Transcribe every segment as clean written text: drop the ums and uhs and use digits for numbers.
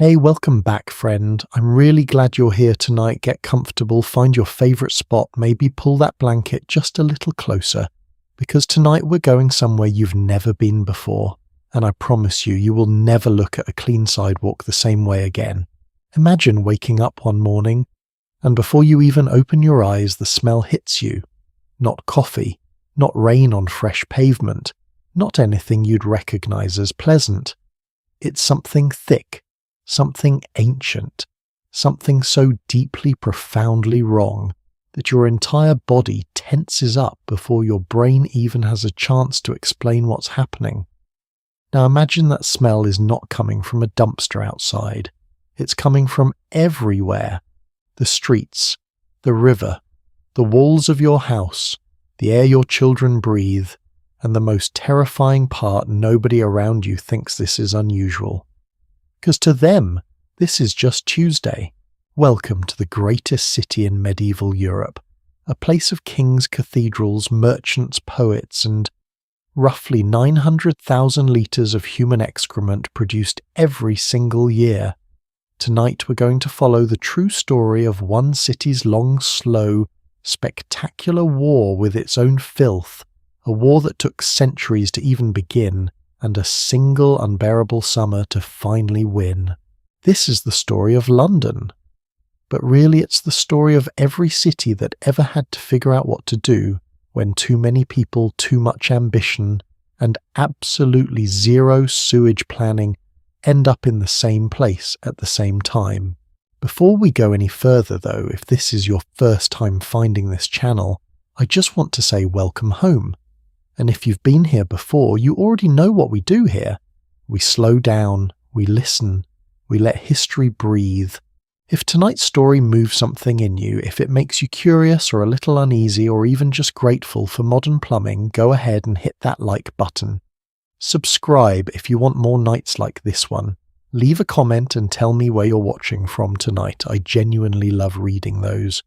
Hey, welcome back, friend. I'm really glad you're here tonight. Get comfortable, find your favourite spot, maybe pull that blanket just a little closer, because tonight we're going somewhere you've never been before, and I promise you, you will never look at a clean sidewalk the same way again. Imagine waking up one morning, and before you even open your eyes, the smell hits you. Not coffee, not rain on fresh pavement, not anything you'd recognise as pleasant. It's something thick, something ancient, something so deeply, profoundly wrong that your entire body tenses up before your brain even has a chance to explain what's happening. Now imagine that smell is not coming from a dumpster outside. It's coming from everywhere. The streets, the river, the walls of your house, the air your children breathe, and the most terrifying part, nobody around you thinks this is unusual. Because to them, this is just Tuesday. Welcome to the greatest city in medieval Europe, a place of kings, cathedrals, merchants, poets, and roughly 900,000 litres of human excrement produced every single year. Tonight we're going to follow the true story of one city's long, slow, spectacular war with its own filth, a war that took centuries to even begin, and a single unbearable summer to finally win. This is the story of London. But really it's the story of every city that ever had to figure out what to do when too many people, too much ambition, and absolutely zero sewage planning end up in the same place at the same time. Before we go any further though, if this is your first time finding this channel, I just want to say welcome home. And if you've been here before, you already know what we do here. We slow down, we listen, we let history breathe. If tonight's story moves something in you, if it makes you curious or a little uneasy or even just grateful for modern plumbing, go ahead and hit that like button. Subscribe if you want more nights like this one. Leave a comment and tell me where you're watching from tonight. I genuinely love reading those.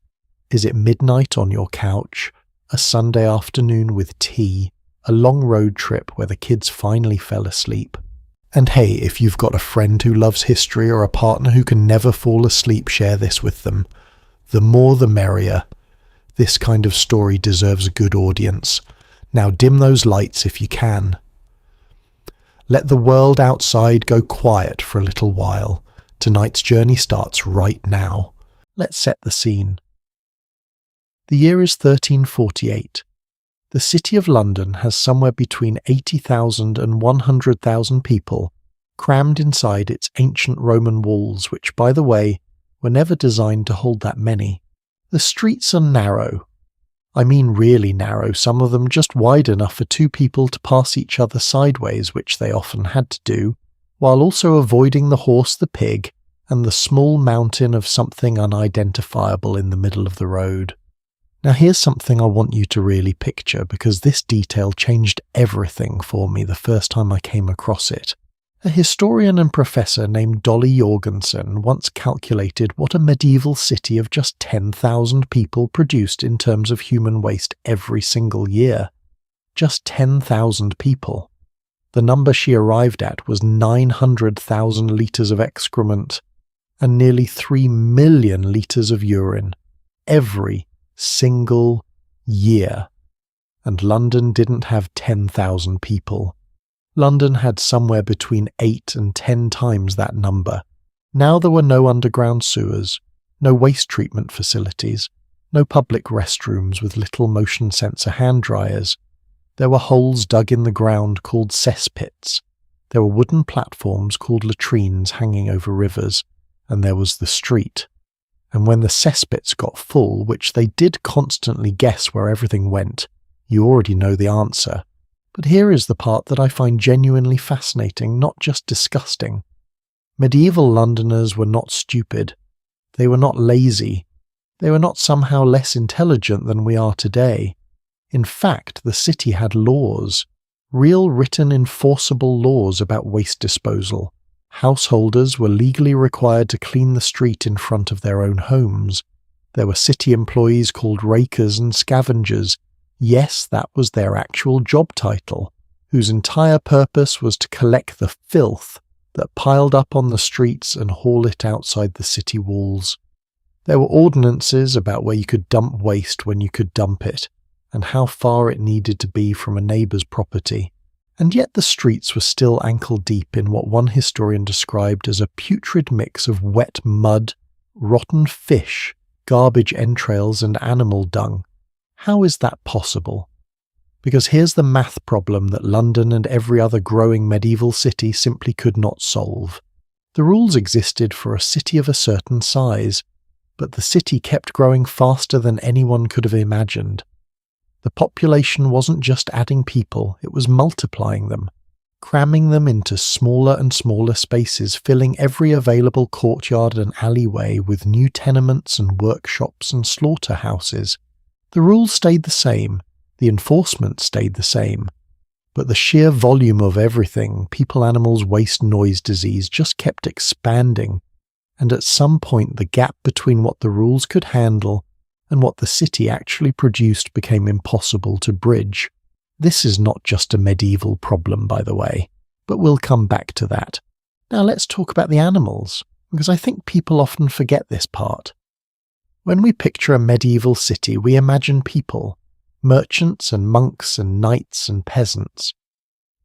Is it midnight on your couch? A Sunday afternoon with tea? A long road trip where the kids finally fell asleep? And hey, if you've got a friend who loves history or a partner who can never fall asleep, share this with them. The more the merrier. This kind of story deserves a good audience. Now dim those lights if you can. Let the world outside go quiet for a little while. Tonight's journey starts right now. Let's set the scene. The year is 1348. The city of London has somewhere between 80,000 and 100,000 people crammed inside its ancient Roman walls, which, by the way, were never designed to hold that many. The streets are narrow. I mean really narrow, some of them just wide enough for two people to pass each other sideways, which they often had to do, while also avoiding the horse, the pig, and the small mountain of something unidentifiable in the middle of the road. Now here's something I want you to really picture, because this detail changed everything for me the first time I came across it. A historian and professor named Dolly Jorgensen once calculated what a medieval city of just 10,000 people produced in terms of human waste every single year. Just 10,000 people. The number she arrived at was 900,000 litres of excrement and nearly 3 million litres of urine every single year. And London didn't have 10,000 people. London had somewhere between 8 and 10 times that number. Now there were no underground sewers, no waste treatment facilities, no public restrooms with little motion sensor hand dryers. There were holes dug in the ground called cesspits. There were wooden platforms called latrines hanging over rivers, and there was the street. And when the cesspits got full, which they did constantly guess where everything went, you already know the answer. But here is the part that I find genuinely fascinating, not just disgusting. Medieval Londoners were not stupid. They were not lazy. They were not somehow less intelligent than we are today. In fact, the city had laws, real written enforceable laws about waste disposal. Householders were legally required to clean the street in front of their own homes. There were city employees called rakers and scavengers. Yes, that was their actual job title, whose entire purpose was to collect the filth that piled up on the streets and haul it outside the city walls. There were ordinances about where you could dump waste when you could dump it, and how far it needed to be from a neighbour's property. And yet the streets were still ankle-deep in what one historian described as a putrid mix of wet mud, rotten fish, garbage entrails and animal dung. How is that possible? Because here's the math problem that London and every other growing medieval city simply could not solve. The rules existed for a city of a certain size, but the city kept growing faster than anyone could have imagined. The population wasn't just adding people, it was multiplying them, cramming them into smaller and smaller spaces, filling every available courtyard and alleyway with new tenements and workshops and slaughterhouses. The rules stayed the same, the enforcement stayed the same, but the sheer volume of everything, people, animals, waste, noise, disease, just kept expanding, and at some point the gap between what the rules could handle and what the city actually produced became impossible to bridge. This is not just a medieval problem, by the way, but we'll come back to that. Now let's talk about the animals, because I think people often forget this part. When we picture a medieval city, we imagine people, merchants and monks and knights and peasants.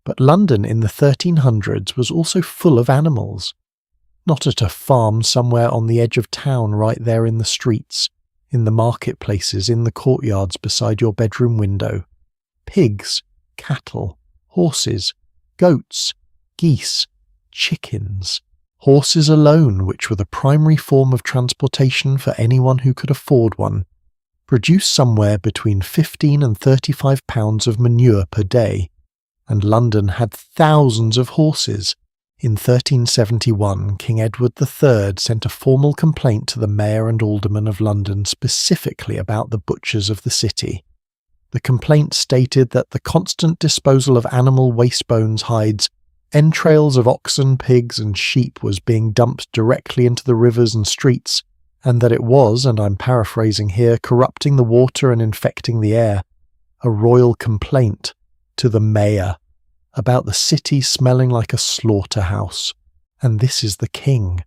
But London in the 1300s was also full of animals. Not at a farm somewhere on the edge of town right there in the streets, in the marketplaces, in the courtyards beside your bedroom window. Pigs, cattle, horses, goats, geese, chickens. Horses alone, which were the primary form of transportation for anyone who could afford one, produced somewhere between 15 and 35 pounds of manure per day, and London had thousands of horses. In 1371, King Edward III sent a formal complaint to the mayor and aldermen of London specifically about the butchers of the city. The complaint stated that the constant disposal of animal waste bones, hides, entrails of oxen, pigs and sheep was being dumped directly into the rivers and streets, and that it was, and I'm paraphrasing here, corrupting the water and infecting the air. A royal complaint to the mayor about the city smelling like a slaughterhouse. And this is the king,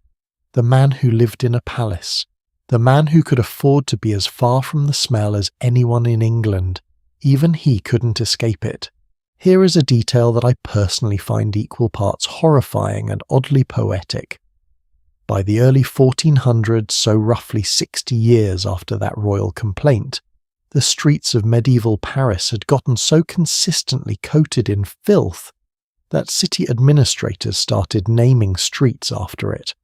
the man who lived in a palace, the man who could afford to be as far from the smell as anyone in England. Even he couldn't escape it. Here is a detail that I personally find equal parts horrifying and oddly poetic. By the early 1400s, so roughly 60 years after that royal complaint, the streets of medieval Paris had gotten so consistently coated in filth that city administrators started naming streets after it.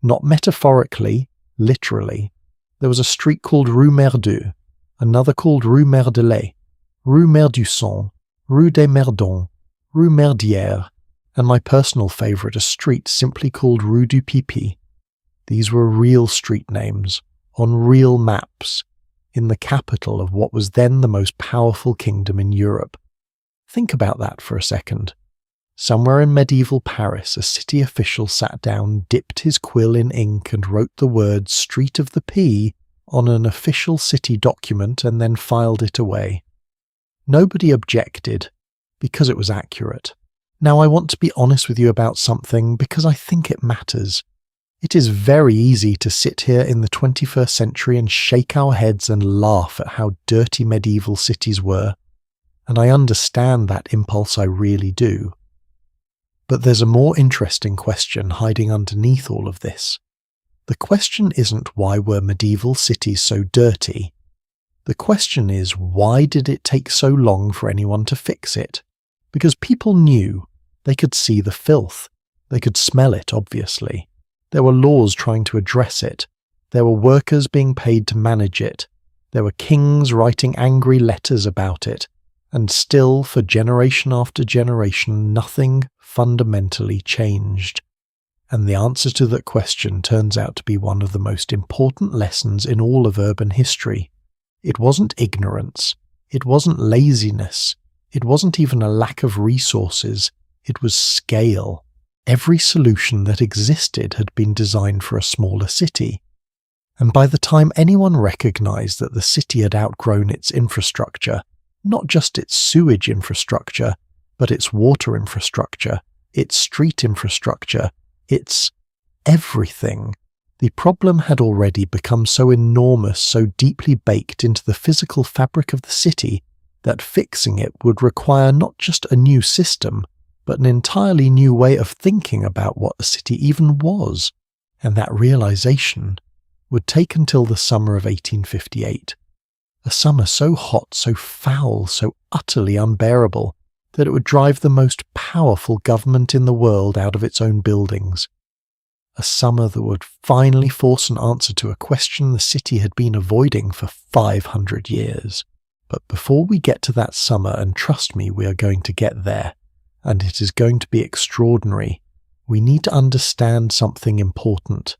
Not metaphorically, literally. There was a street called Rue Merdeux, another called Rue Merdelet, Rue Merdusson, Rue des Merdons, Rue Merdière, and my personal favourite, a street simply called Rue du Pipi. These were real street names, on real maps, in the capital of what was then the most powerful kingdom in Europe. Think about that for a second. Somewhere in medieval Paris, a city official sat down, dipped his quill in ink and wrote the words Street of the P on an official city document and then filed it away. Nobody objected, because it was accurate. Now I want to be honest with you about something because I think it matters. It is very easy to sit here in the 21st century and shake our heads and laugh at how dirty medieval cities were, and I understand that impulse, I really do. But there's a more interesting question hiding underneath all of this. The question isn't why were medieval cities so dirty? The question is, why did it take so long for anyone to fix it? Because people knew. They could see the filth. They could smell it, obviously. There were laws trying to address it. There were workers being paid to manage it. There were kings writing angry letters about it. And still, for generation after generation, nothing fundamentally changed. And the answer to that question turns out to be one of the most important lessons in all of urban history. It wasn't ignorance. It wasn't laziness. It wasn't even a lack of resources. It was scale. Every solution that existed had been designed for a smaller city. And by the time anyone recognized that the city had outgrown its infrastructure, not just its sewage infrastructure, but its water infrastructure, its street infrastructure, its everything. The problem had already become so enormous, so deeply baked into the physical fabric of the city, that fixing it would require not just a new system, but an entirely new way of thinking about what a city even was. And that realization would take until the summer of 1858. A summer so hot, so foul, so utterly unbearable, that it would drive the most powerful government in the world out of its own buildings. A summer that would finally force an answer to a question the city had been avoiding for 500 years. But before we get to that summer, and trust me, we are going to get there, and it is going to be extraordinary, we need to understand something important.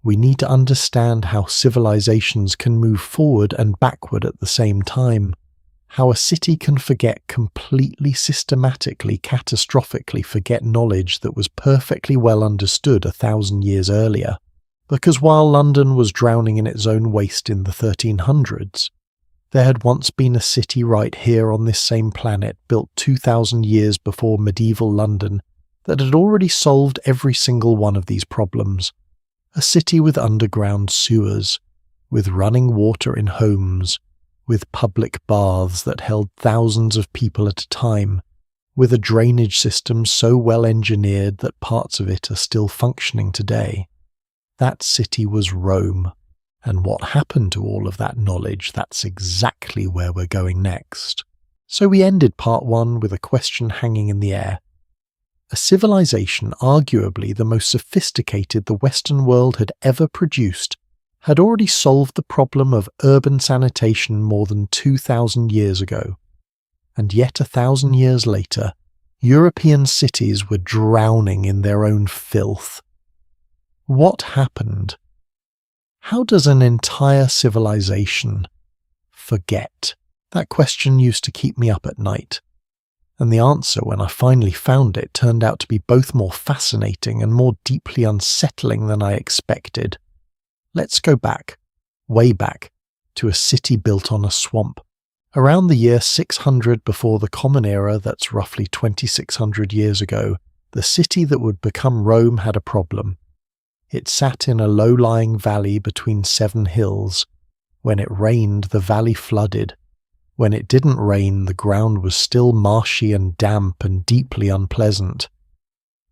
We need to understand how civilizations can move forward and backward at the same time, how a city can forget completely, systematically, catastrophically forget knowledge that was perfectly well understood 1,000 years earlier. Because while London was drowning in its own waste in the 1300s, there had once been a city right here on this same planet, built 2,000 years before medieval London, that had already solved every single one of these problems. A city with underground sewers, with running water in homes, with public baths that held thousands of people at a time, with a drainage system so well engineered that parts of it are still functioning today. That city was Rome, and what happened to all of that knowledge, that's exactly where we're going next. So we ended part 1 with a question hanging in the air. A civilization arguably the most sophisticated the Western world had ever produced had already solved the problem of urban sanitation more than 2,000 years ago. And yet 1,000 years later, European cities were drowning in their own filth. What happened? How does an entire civilization forget? That question used to keep me up at night. And the answer, when I finally found it, turned out to be both more fascinating and more deeply unsettling than I expected. Let's go back, way back, to a city built on a swamp. Around the year 600 before the Common Era, that's roughly 2,600 years ago, the city that would become Rome had a problem. It sat in a low-lying valley between 7 hills. When it rained, the valley flooded. When it didn't rain, the ground was still marshy and damp and deeply unpleasant.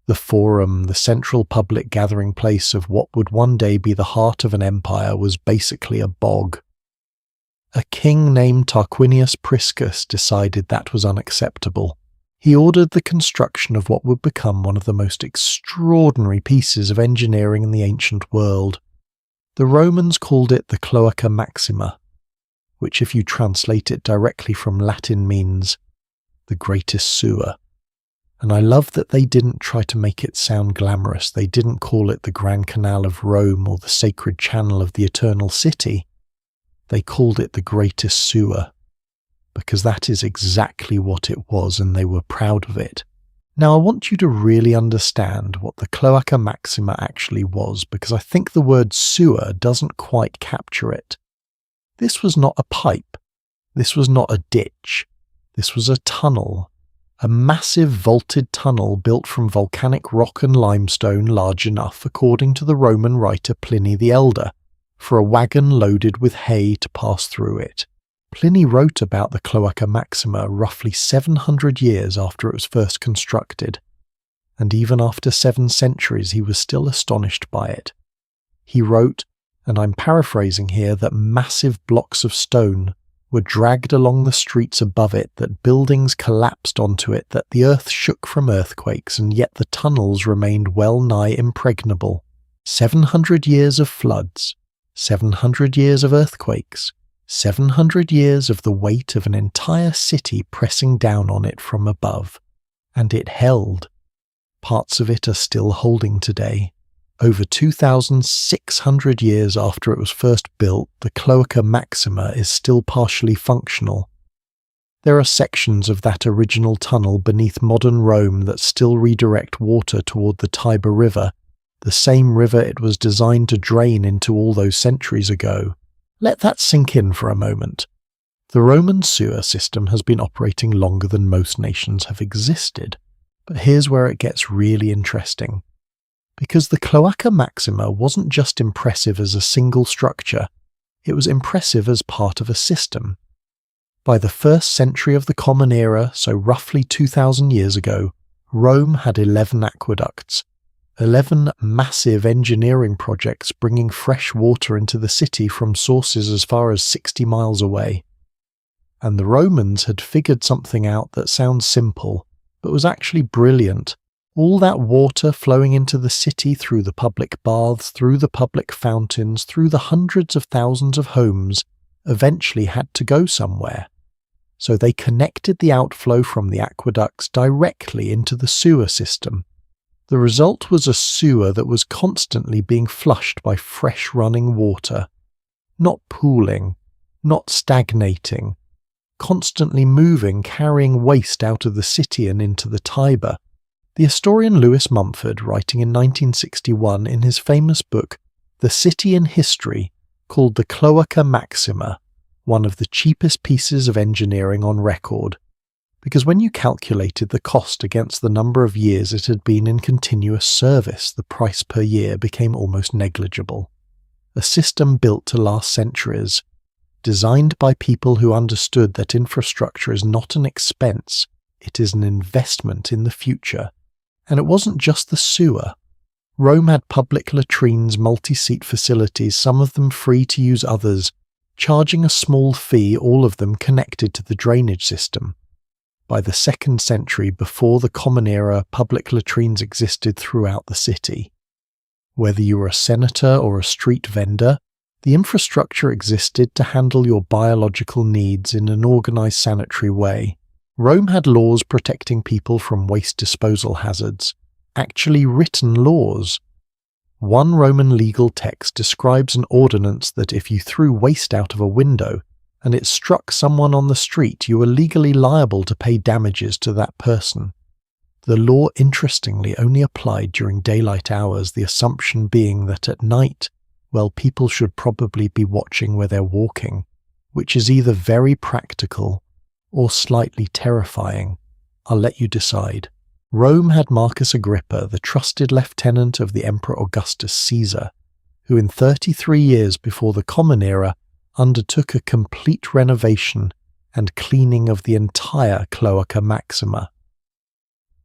The Forum, the central public gathering place of what would one day be the heart of an empire, was basically a bog. A king named Tarquinius Priscus decided that was unacceptable. He ordered the construction of what would become one of the most extraordinary pieces of engineering in the ancient world. The Romans called it the Cloaca Maxima, which if you translate it directly from Latin means the greatest sewer. And I love that they didn't try to make it sound glamorous. They didn't call it the Grand Canal of Rome or the Sacred Channel of the Eternal City. They called it the greatest sewer, because that is exactly what it was, and they were proud of it. Now I want you to really understand what the Cloaca Maxima actually was, because I think the word sewer doesn't quite capture it. This was not a pipe. This was not a ditch. This was a tunnel. A massive vaulted tunnel built from volcanic rock and limestone large enough, according to the Roman writer Pliny the Elder, for a wagon loaded with hay to pass through it. Pliny wrote about the Cloaca Maxima roughly 700 years after it was first constructed, and even after 7 centuries he was still astonished by it. He wrote, and I'm paraphrasing here, that massive blocks of stone were dragged along the streets above it, that buildings collapsed onto it, that the earth shook from earthquakes, and yet the tunnels remained well nigh impregnable. 700 years of floods, 700 years of earthquakes, 700 years of the weight of an entire city pressing down on it from above. And it held. Parts of it are still holding today. Over 2,600 years after it was first built, the Cloaca Maxima is still partially functional. There are sections of that original tunnel beneath modern Rome that still redirect water toward the Tiber River, the same river it was designed to drain into all those centuries ago. Let that sink in for a moment. The Roman sewer system has been operating longer than most nations have existed. But here's where it gets really interesting. Because the Cloaca Maxima wasn't just impressive as a single structure, it was impressive as part of a system. By the 1st century of the Common Era, so roughly 2,000 years ago, Rome had 11 aqueducts, 11 massive engineering projects bringing fresh water into the city from sources as far as 60 miles away. And the Romans had figured something out that sounds simple, but was actually brilliant. All that water flowing into the city through the public baths, through the public fountains, through the hundreds of thousands of homes, eventually had to go somewhere. So they connected the outflow from the aqueducts directly into the sewer system. The result was a sewer that was constantly being flushed by fresh running water. Not pooling, not stagnating, constantly moving, carrying waste out of the city and into the Tiber. The historian Lewis Mumford, writing in 1961 in his famous book, The City in History, called the Cloaca Maxima one of the cheapest pieces of engineering on record, because when you calculated the cost against the number of years it had been in continuous service, the price per year became almost negligible. A system built to last centuries, designed by people who understood that infrastructure is not an expense, it is an investment in the future. And it wasn't just the sewer. Rome had public latrines, multi-seat facilities, some of them free to use, others charging a small fee, all of them connected to the drainage system. By the 2nd century before the Common Era, public latrines existed throughout the city. Whether you were a senator or a street vendor, the infrastructure existed to handle your biological needs in an organized sanitary way. Rome had laws protecting people from waste disposal hazards, actually written laws. One Roman legal text describes an ordinance that if you threw waste out of a window and it struck someone on the street, you were legally liable to pay damages to that person. The law, interestingly, only applied during daylight hours, the assumption being that at night, well, people should probably be watching where they're walking, which is either very practical or slightly terrifying. I'll let you decide. Rome had Marcus Agrippa, the trusted lieutenant of the Emperor Augustus Caesar, who in 33 years before the Common Era undertook a complete renovation and cleaning of the entire Cloaca Maxima.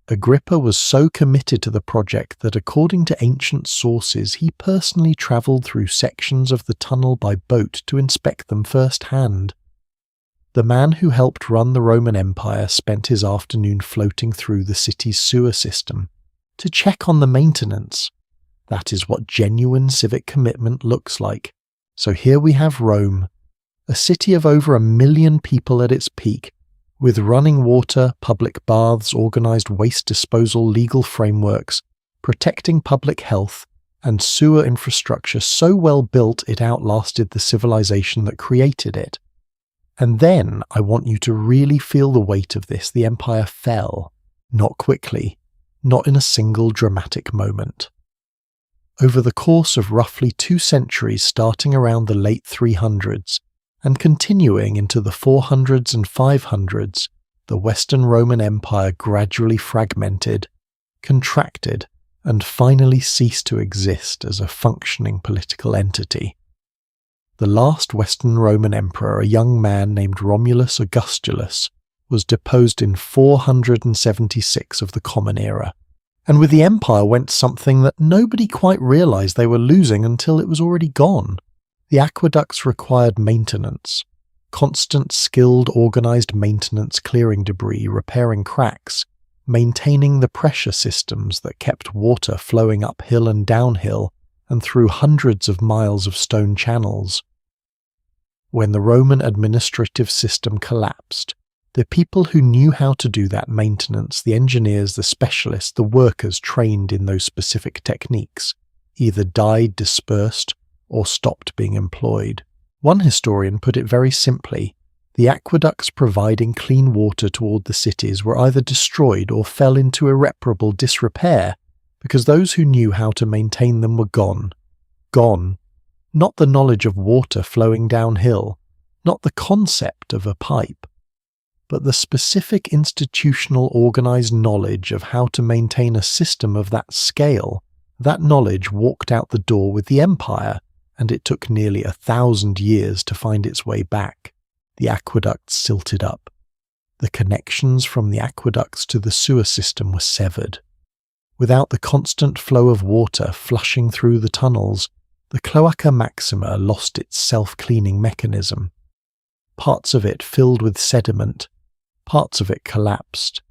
Agrippa was so committed to the project that according to ancient sources he personally travelled through sections of the tunnel by boat to inspect them firsthand. The man who helped run the Roman Empire spent his afternoon floating through the city's sewer system to check on the maintenance. That is what genuine civic commitment looks like. So here we have Rome, a city of over 1 million people at its peak, with running water, public baths, organised waste disposal, legal frameworks, protecting public health, and sewer infrastructure so well built it outlasted the civilization that created it. And then I want you to really feel the weight of this. The empire fell, not quickly, not in a single dramatic moment. Over the course of roughly 2 centuries, starting around the late 300s and continuing into the 400s and 500s, the Western Roman Empire gradually fragmented, contracted, and finally ceased to exist as a functioning political entity. The last Western Roman emperor, a young man named Romulus Augustulus, was deposed in 476 of the Common Era. And with the empire went something that nobody quite realised they were losing until it was already gone. The aqueducts required maintenance, constant, skilled, organised maintenance, clearing debris, repairing cracks, maintaining the pressure systems that kept water flowing uphill and downhill and through hundreds of miles of stone channels. When the Roman administrative system collapsed, the people who knew how to do that maintenance, the engineers, the specialists, the workers trained in those specific techniques, either died, dispersed, or stopped being employed. One historian put it very simply: the aqueducts providing clean water toward the cities were either destroyed or fell into irreparable disrepair because those who knew how to maintain them were gone. Gone. Not the knowledge of water flowing downhill, not the concept of a pipe. but the specific institutional organized knowledge of how to maintain a system of that scale, that knowledge walked out the door with the empire, and it took nearly 1,000 years to find its way back. The aqueducts silted up. The connections from the aqueducts to the sewer system were severed. Without the constant flow of water flushing through the tunnels, the Cloaca Maxima lost its self-cleaning mechanism. Parts of it filled with sediment, parts of it collapsed,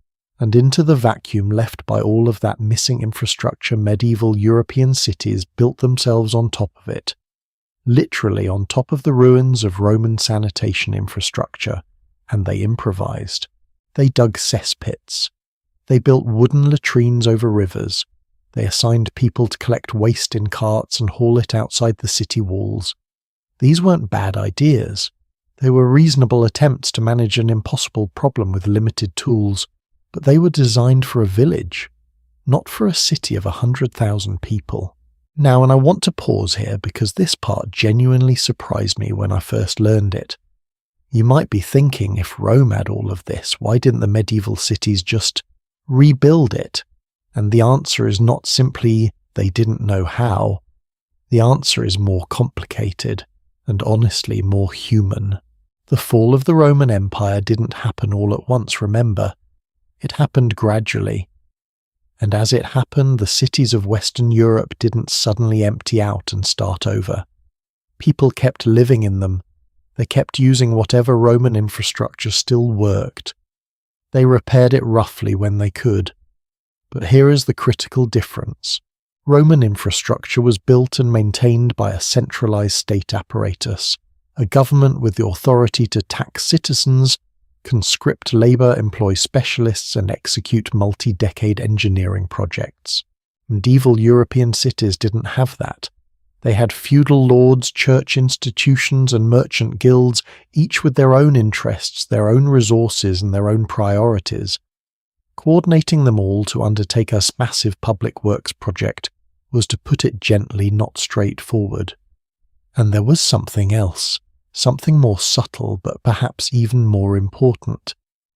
and into the vacuum left by all of that missing infrastructure medieval European cities built themselves on top of it, literally on top of the ruins of Roman sanitation infrastructure, and they improvised. They dug cesspits. They built wooden latrines over rivers. They assigned people to collect waste in carts and haul it outside the city walls. These weren't bad ideas. They were reasonable attempts to manage an impossible problem with limited tools, but they were designed for a village, not for a city of 100,000 people. Now, and I want to pause here because this part genuinely surprised me when I first learned it. You might be thinking, if Rome had all of this, why didn't the medieval cities just rebuild it? And the answer is not simply they didn't know how. The answer is more complicated and honestly more human. The fall of the Roman Empire didn't happen all at once, remember. It happened gradually. And as it happened, the cities of Western Europe didn't suddenly empty out and start over. People kept living in them. They kept using whatever Roman infrastructure still worked. They repaired it roughly when they could. But here is the critical difference. Roman infrastructure was built and maintained by a centralized state apparatus, a government with the authority to tax citizens, conscript labor, employ specialists, and execute multi-decade engineering projects. Medieval European cities didn't have that. They had feudal lords, church institutions, and merchant guilds, each with their own interests, their own resources, and their own priorities. Coordinating them all to undertake a massive public works project was, to put it gently, not straightforward. And there was something else, something more subtle but perhaps even more important.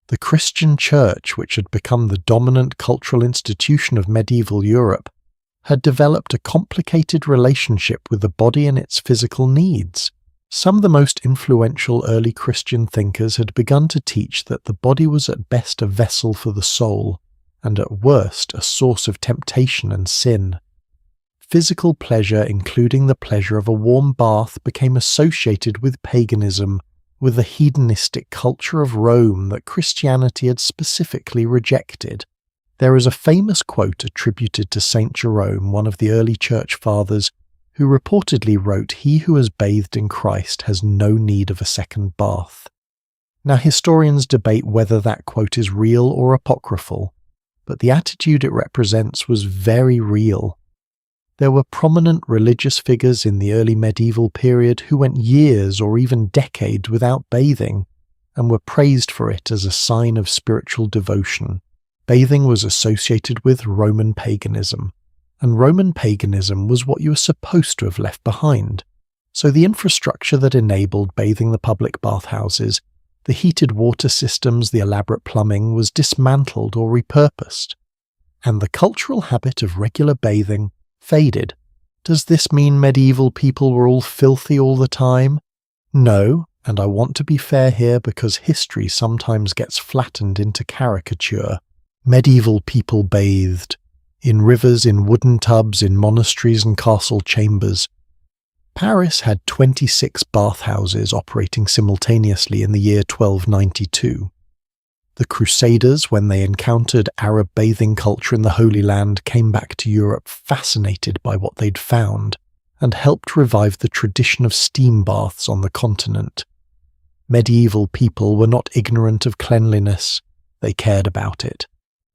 The Christian Church, which had become the dominant cultural institution of medieval Europe, had developed a complicated relationship with the body and its physical needs. Some of the most influential early Christian thinkers had begun to teach that the body was at best a vessel for the soul, and at worst a source of temptation and sin. Physical pleasure, including the pleasure of a warm bath, became associated with paganism, with the hedonistic culture of Rome that Christianity had specifically rejected. There is a famous quote attributed to Saint Jerome, one of the early church fathers, who reportedly wrote, "He who has bathed in Christ has no need of a second bath." Now, historians debate whether that quote is real or apocryphal, but the attitude it represents was very real. There were prominent religious figures in the early medieval period who went years or even decades without bathing, and were praised for it as a sign of spiritual devotion. Bathing was associated with Roman paganism, and Roman paganism was what you were supposed to have left behind. So the infrastructure that enabled bathing, the public bathhouses, the heated water systems, the elaborate plumbing, was dismantled or repurposed. And the cultural habit of regular bathing faded. Does this mean medieval people were all filthy all the time? No, and I want to be fair here because history sometimes gets flattened into caricature. Medieval people bathed in rivers, in wooden tubs, in monasteries and castle chambers. Paris had 26 bathhouses operating simultaneously in the year 1292. The Crusaders, when they encountered Arab bathing culture in the Holy Land, came back to Europe fascinated by what they'd found, and helped revive the tradition of steam baths on the continent. Medieval people were not ignorant of cleanliness, they cared about it.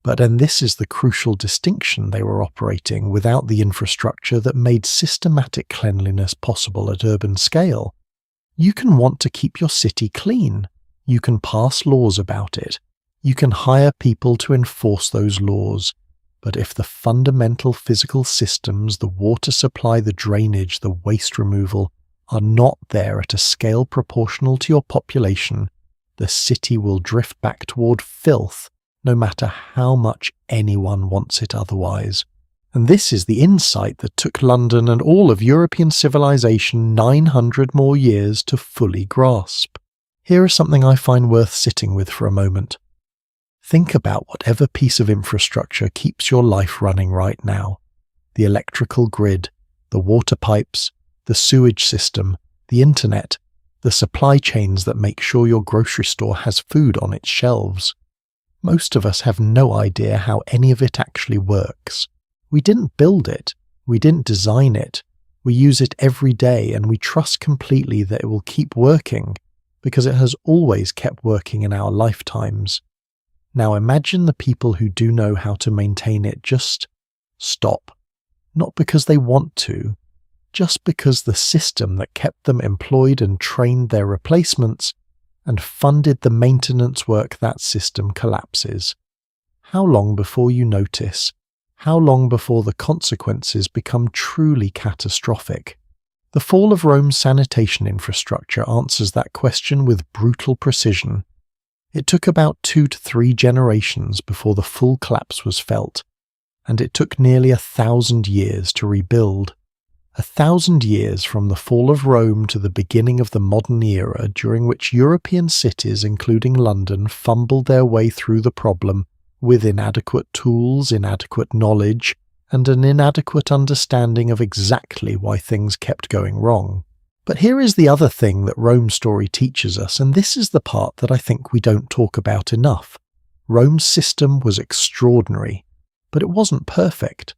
But, and this is the crucial distinction, they were operating without the infrastructure that made systematic cleanliness possible at urban scale. You can want to keep your city clean. You can pass laws about it. You can hire people to enforce those laws. But if the fundamental physical systems, the water supply, the drainage, the waste removal, are not there at a scale proportional to your population, the city will drift back toward filth, no matter how much anyone wants it otherwise. And this is the insight that took London and all of European civilization 900 more years to fully grasp. Here is something I find worth sitting with for a moment. Think about whatever piece of infrastructure keeps your life running right now. The electrical grid, the water pipes, the sewage system, the internet, the supply chains that make sure your grocery store has food on its shelves. Most of us have no idea how any of it actually works. We didn't build it, we didn't design it, we use it every day and we trust completely that it will keep working because it has always kept working in our lifetimes. Now imagine the people who do know how to maintain it just stop. Not because they want to, just because the system that kept them employed and trained their replacements and funded the maintenance work that system collapses. How long before you notice? How long before the consequences become truly catastrophic? The fall of Rome's sanitation infrastructure answers that question with brutal precision. It took about 2 to 3 generations before the full collapse was felt, and it took nearly 1,000 years to rebuild. 1,000 years from the fall of Rome to the beginning of the modern era, during which European cities, including London, fumbled their way through the problem with inadequate tools, inadequate knowledge, and an inadequate understanding of exactly why things kept going wrong. But here is the other thing that Rome's story teaches us, and this is the part that I think we don't talk about enough. Rome's system was extraordinary, but it wasn't perfect.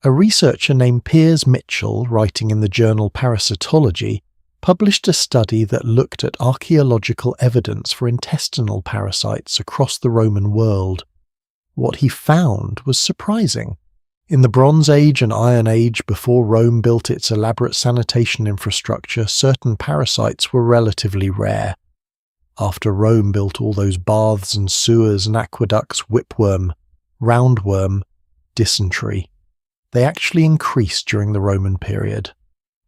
A researcher named Piers Mitchell, writing in the journal Parasitology, published a study that looked at archaeological evidence for intestinal parasites across the Roman world. What he found was surprising. In the Bronze Age and Iron Age, before Rome built its elaborate sanitation infrastructure, certain parasites were relatively rare. After Rome built all those baths and sewers and aqueducts, whipworm, roundworm, dysentery. They actually increased during the Roman period.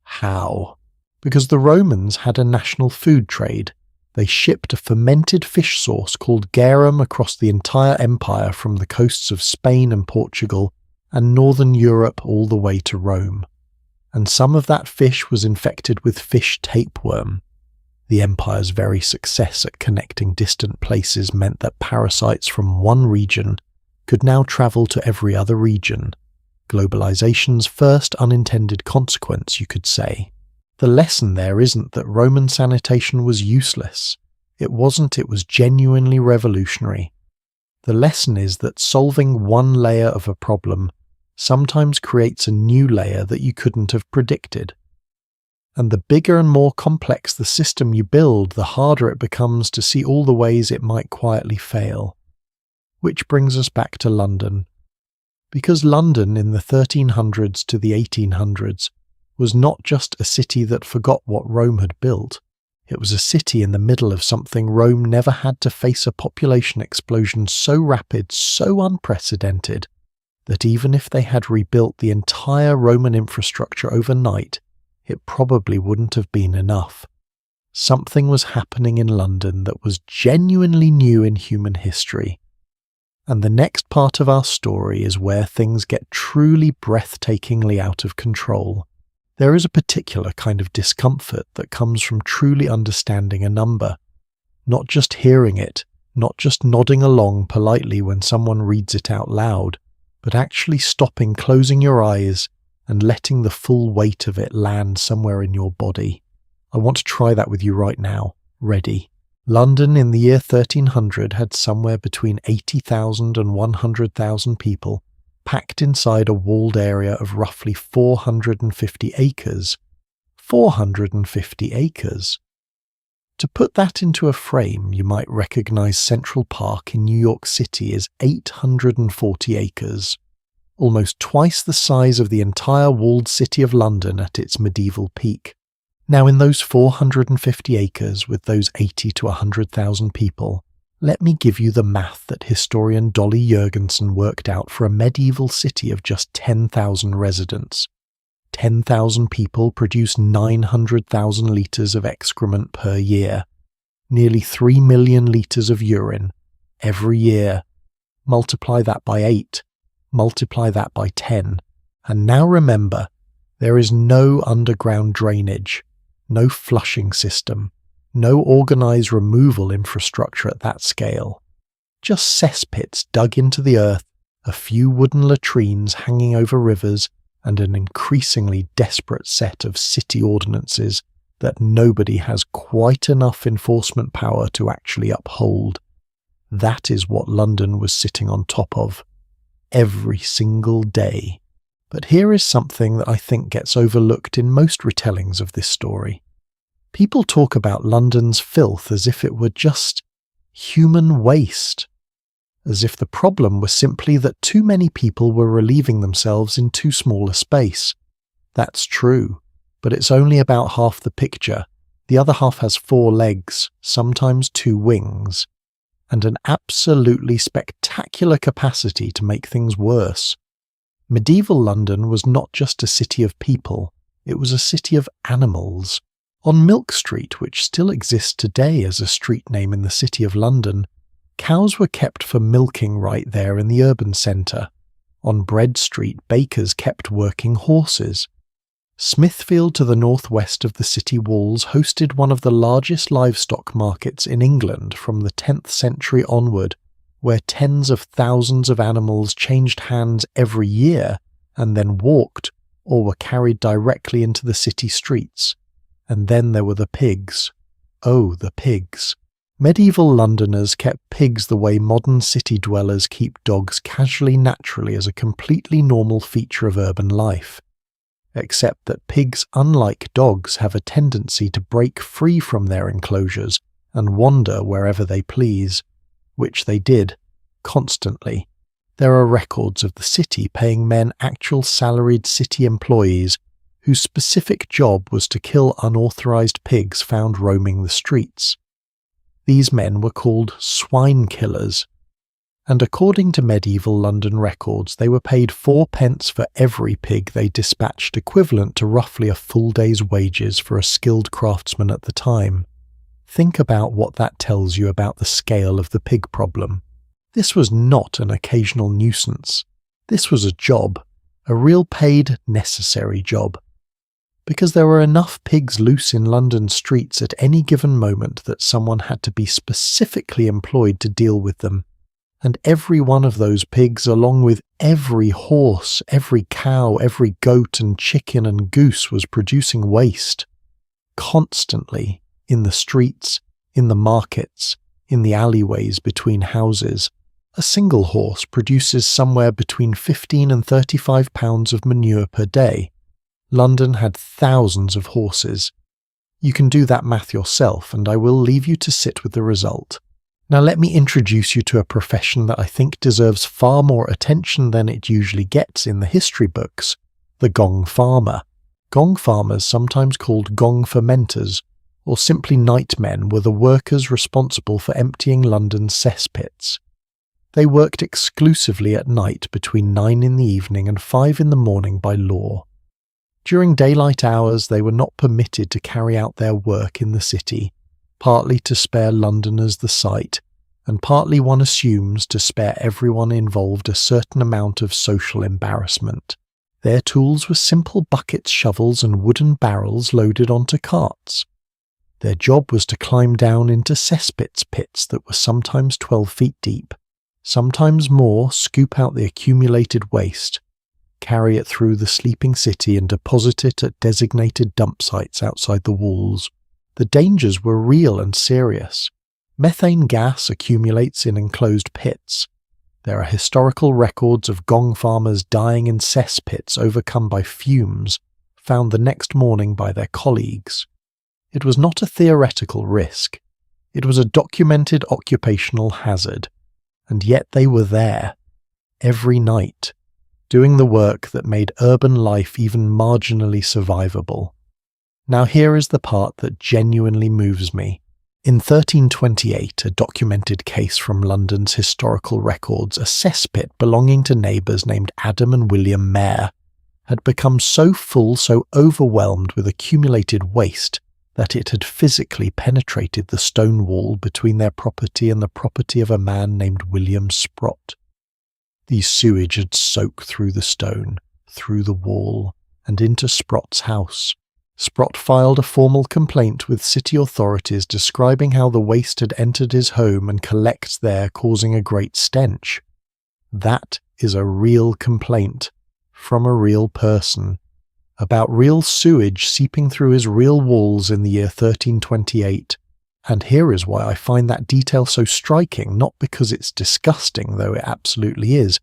How? Because the Romans had a national food trade. They shipped a fermented fish sauce called garum across the entire empire from the coasts of Spain and Portugal and northern Europe all the way to Rome. And some of that fish was infected with fish tapeworm. The empire's very success at connecting distant places meant that parasites from one region could now travel to every other region. Globalization's first unintended consequence, you could say. The lesson there isn't that Roman sanitation was useless. It wasn't, it was genuinely revolutionary. The lesson is that solving one layer of a problem sometimes creates a new layer that you couldn't have predicted. And the bigger and more complex the system you build, the harder it becomes to see all the ways it might quietly fail. Which brings us back to London. Because London in the 1300s to the 1800s was not just a city that forgot what Rome had built, it was a city in the middle of something Rome never had to face, a population explosion so rapid, so unprecedented, that even if they had rebuilt the entire Roman infrastructure overnight, it probably wouldn't have been enough. Something was happening in London that was genuinely new in human history. And the next part of our story is where things get truly breathtakingly out of control. There is a particular kind of discomfort that comes from truly understanding a number. Not just hearing it, not just nodding along politely when someone reads it out loud, but actually stopping, closing your eyes, and letting the full weight of it land somewhere in your body. I want to try that with you right now. Ready? London in the year 1300 had somewhere between 80,000 and 100,000 people, packed inside a walled area of roughly 450 acres. 450 acres! To put that into a frame, you might recognize Central Park in New York City as 840 acres, almost twice the size of the entire walled city of London at its medieval peak. Now, in those 450 acres with those 80 to 100,000 people, let me give you the math that historian Dolly Jurgensen worked out for a medieval city of just 10,000 residents. 10,000 people produce 900,000 litres of excrement per year. nearly 3 million litres of urine every year. Multiply that by 8, multiply that by 10, and now remember, there is no underground drainage, no flushing system, no organised removal infrastructure at that scale. Just cesspits dug into the earth, a few wooden latrines hanging over rivers, and an increasingly desperate set of city ordinances that nobody has quite enough enforcement power to actually uphold. That is what London was sitting on top of, every single day. But here is something that I think gets overlooked in most retellings of this story. People talk about London's filth as if it were just human waste, as if the problem was simply that too many people were relieving themselves in too small a space. That's true, but it's only about half the picture. The other half has 4 legs, sometimes 2 wings, and an absolutely spectacular capacity to make things worse. Medieval London was not just a city of people, it was a city of animals. On Milk Street, which still exists today as a street name in the City of London, cows were kept for milking right there in the urban centre. On Bread Street, bakers kept working horses. Smithfield, to the northwest of the city walls, hosted one of the largest livestock markets in England from the 10th century onward, where tens of thousands of animals changed hands every year and then walked or were carried directly into the city streets. And then there were the pigs. Oh, the pigs. Medieval Londoners kept pigs the way modern city dwellers keep dogs casually naturally as a completely normal feature of urban life. Except that pigs, unlike dogs, have a tendency to break free from their enclosures and wander wherever they please, which they did, constantly. There are records of the city paying men actual salaried city employees whose specific job was to kill unauthorised pigs found roaming the streets. These men were called swine killers, and according to medieval London records, they were paid 4 pence for every pig they dispatched, equivalent to roughly a full day's wages for a skilled craftsman at the time. Think about what that tells you about the scale of the pig problem. This was not an occasional nuisance. This was a job, a real paid, necessary job. Because there were enough pigs loose in London streets at any given moment that someone had to be specifically employed to deal with them. And every one of those pigs, along with every horse, every cow, every goat and chicken and goose, was producing waste. Constantly, in the streets, in the markets, in the alleyways between houses. A single horse produces somewhere between 15 and 35 pounds of manure per day. London had thousands of horses. You can do that math yourself, and I will leave you to sit with the result. Now let me introduce you to a profession that I think deserves far more attention than it usually gets in the history books, the gong farmer. Gong farmers, sometimes called gong fermenters, or simply nightmen, were the workers responsible for emptying London's cesspits. They worked exclusively at night between 9 in the evening and 5 in the morning by law. During daylight hours they were not permitted to carry out their work in the city, partly to spare Londoners the sight, and partly, one assumes, to spare everyone involved a certain amount of social embarrassment. Their tools were simple buckets, shovels and wooden barrels loaded onto carts. Their job was to climb down into cesspits pits that were sometimes 12 feet deep, sometimes more, scoop out the accumulated waste, carry it through the sleeping city and deposit it at designated dump sites outside the walls. The dangers were real and serious. Methane gas accumulates in enclosed pits. There are historical records of gong farmers dying in cesspits overcome by fumes, found the next morning by their colleagues. It was not a theoretical risk. It was a documented occupational hazard. And yet they were there, every night, doing the work that made urban life even marginally survivable. Now here is the part that genuinely moves me. In 1328, a documented case from London's historical records, a cesspit belonging to neighbours named Adam and William Mayer had become so full, so overwhelmed with accumulated waste, that it had physically penetrated the stone wall between their property and the property of a man named William Sprott. The sewage had soaked through the stone, through the wall, and into Sprott's house. Sprott filed a formal complaint with city authorities describing how the waste had entered his home and collects there, causing a great stench. That is a real complaint, from a real person, about real sewage seeping through his real walls in the year 1328. And here is why I find that detail so striking, not because it's disgusting, though it absolutely is,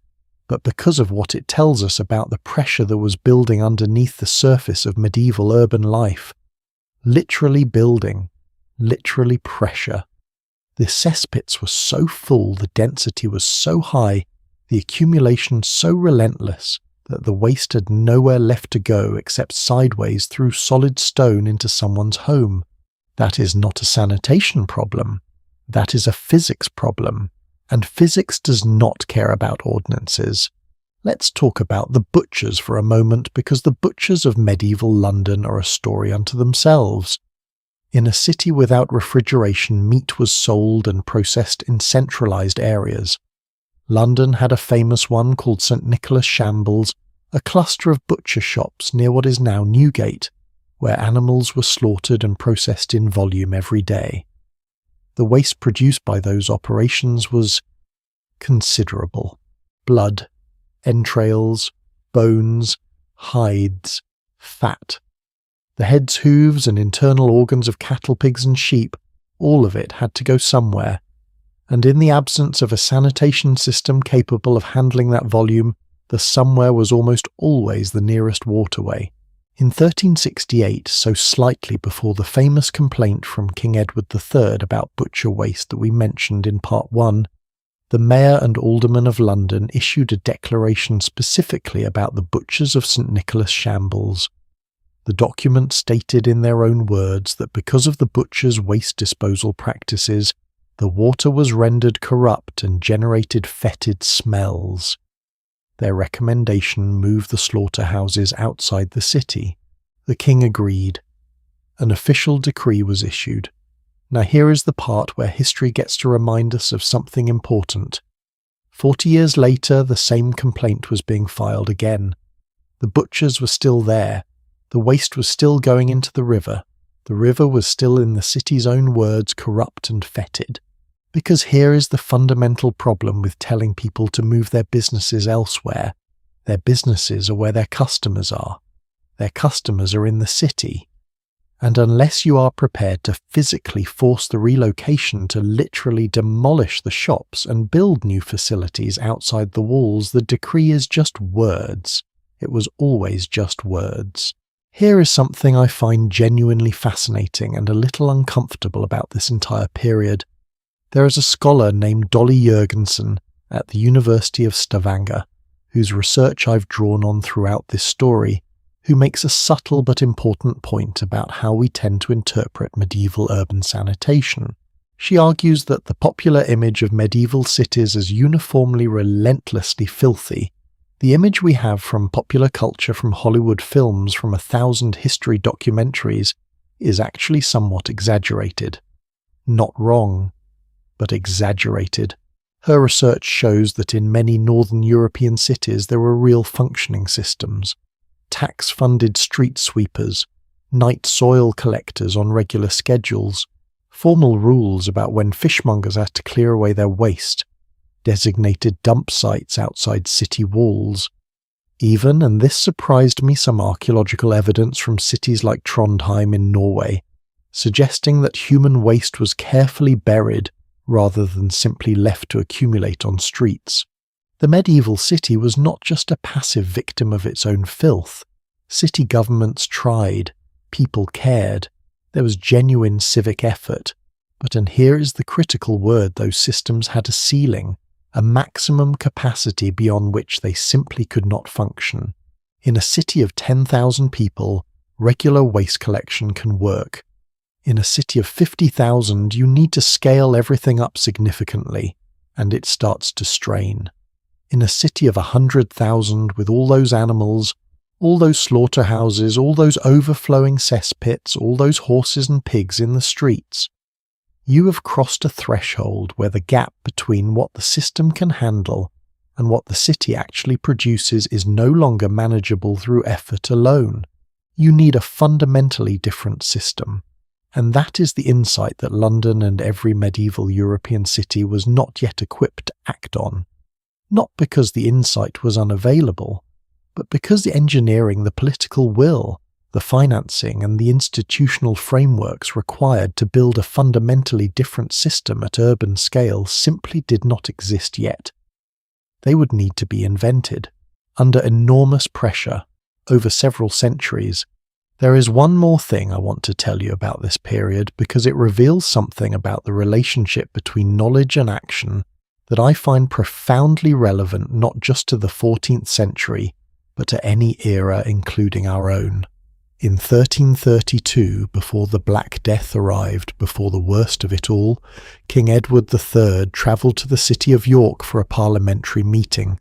but because of what it tells us about the pressure that was building underneath the surface of medieval urban life. Literally building, literally pressure. The cesspits were so full, the density was so high, the accumulation so relentless, that the waste had nowhere left to go except sideways through solid stone into someone's home. That is not a sanitation problem. That is a physics problem. And physics does not care about ordinances. Let's talk about the butchers for a moment, because the butchers of medieval London are a story unto themselves. In a city without refrigeration, meat was sold and processed in centralised areas. London had a famous one called St Nicholas Shambles, a cluster of butcher shops near what is now Newgate, where animals were slaughtered and processed in volume every day. The waste produced by those operations was considerable. Blood, entrails, bones, hides, fat. The heads, hooves, and internal organs of cattle, pigs, and sheep, all of it had to go somewhere, and in the absence of a sanitation system capable of handling that volume, the somewhere was almost always the nearest waterway. In 1368, so slightly before the famous complaint from King Edward III about butcher waste that we mentioned in Part 1, the Mayor and Aldermen of London issued a declaration specifically about the butchers of St Nicholas Shambles. The document stated in their own words that because of the butchers' waste disposal practices, the water was rendered corrupt and generated fetid smells. Their recommendation moved the slaughterhouses outside the city. The king agreed. An official decree was issued. Now here is the part where history gets to remind us of something important. 40 years later, the same complaint was being filed again. The butchers were still there. The waste was still going into the river. The river was still, in the city's own words, corrupt and fetid. Because here is the fundamental problem with telling people to move their businesses elsewhere. Their businesses are where their customers are. Their customers are in the city. And unless you are prepared to physically force the relocation to literally demolish the shops and build new facilities outside the walls, the decree is just words. It was always just words. Here is something I find genuinely fascinating and a little uncomfortable about this entire period. There is a scholar named Dolly Jurgensen at the University of Stavanger, whose research I've drawn on throughout this story, who makes a subtle but important point about how we tend to interpret medieval urban sanitation. She argues that the popular image of medieval cities as uniformly relentlessly filthy, the image we have from popular culture, from Hollywood films, from 1,000 history documentaries, is actually somewhat exaggerated. Not wrong, but exaggerated. Her research shows that in many northern European cities there were real functioning systems. Tax-funded street sweepers, night soil collectors on regular schedules, formal rules about when fishmongers had to clear away their waste, designated dump sites outside city walls. Even, and this surprised me, some archaeological evidence from cities like Trondheim in Norway, suggesting that human waste was carefully buried rather than simply left to accumulate on streets. The medieval city was not just a passive victim of its own filth. City governments tried, people cared, there was genuine civic effort, but, and here is the critical word, those systems had a ceiling, a maximum capacity beyond which they simply could not function. In a city of 10,000 people, regular waste collection can work. In a city of 50,000, you need to scale everything up significantly, and it starts to strain. In a city of 100,000, with all those animals, All those slaughterhouses, all those overflowing cesspits, all those horses and pigs in the streets. You have crossed a threshold where the gap between what the system can handle and what the city actually produces is no longer manageable through effort alone. You need a fundamentally different system. And that is the insight that London and every medieval European city was not yet equipped to act on. Not because the insight was unavailable, but because the engineering, the political will, the financing and the institutional frameworks required to build a fundamentally different system at urban scale simply did not exist yet. They would need to be invented, under enormous pressure, over several centuries. There is one more thing I want to tell you about this period because it reveals something about the relationship between knowledge and action that I find profoundly relevant not just to the 14th century, but to any era including our own. In 1332, before the Black Death arrived, before the worst of it all, King Edward III travelled to the city of York for a parliamentary meeting,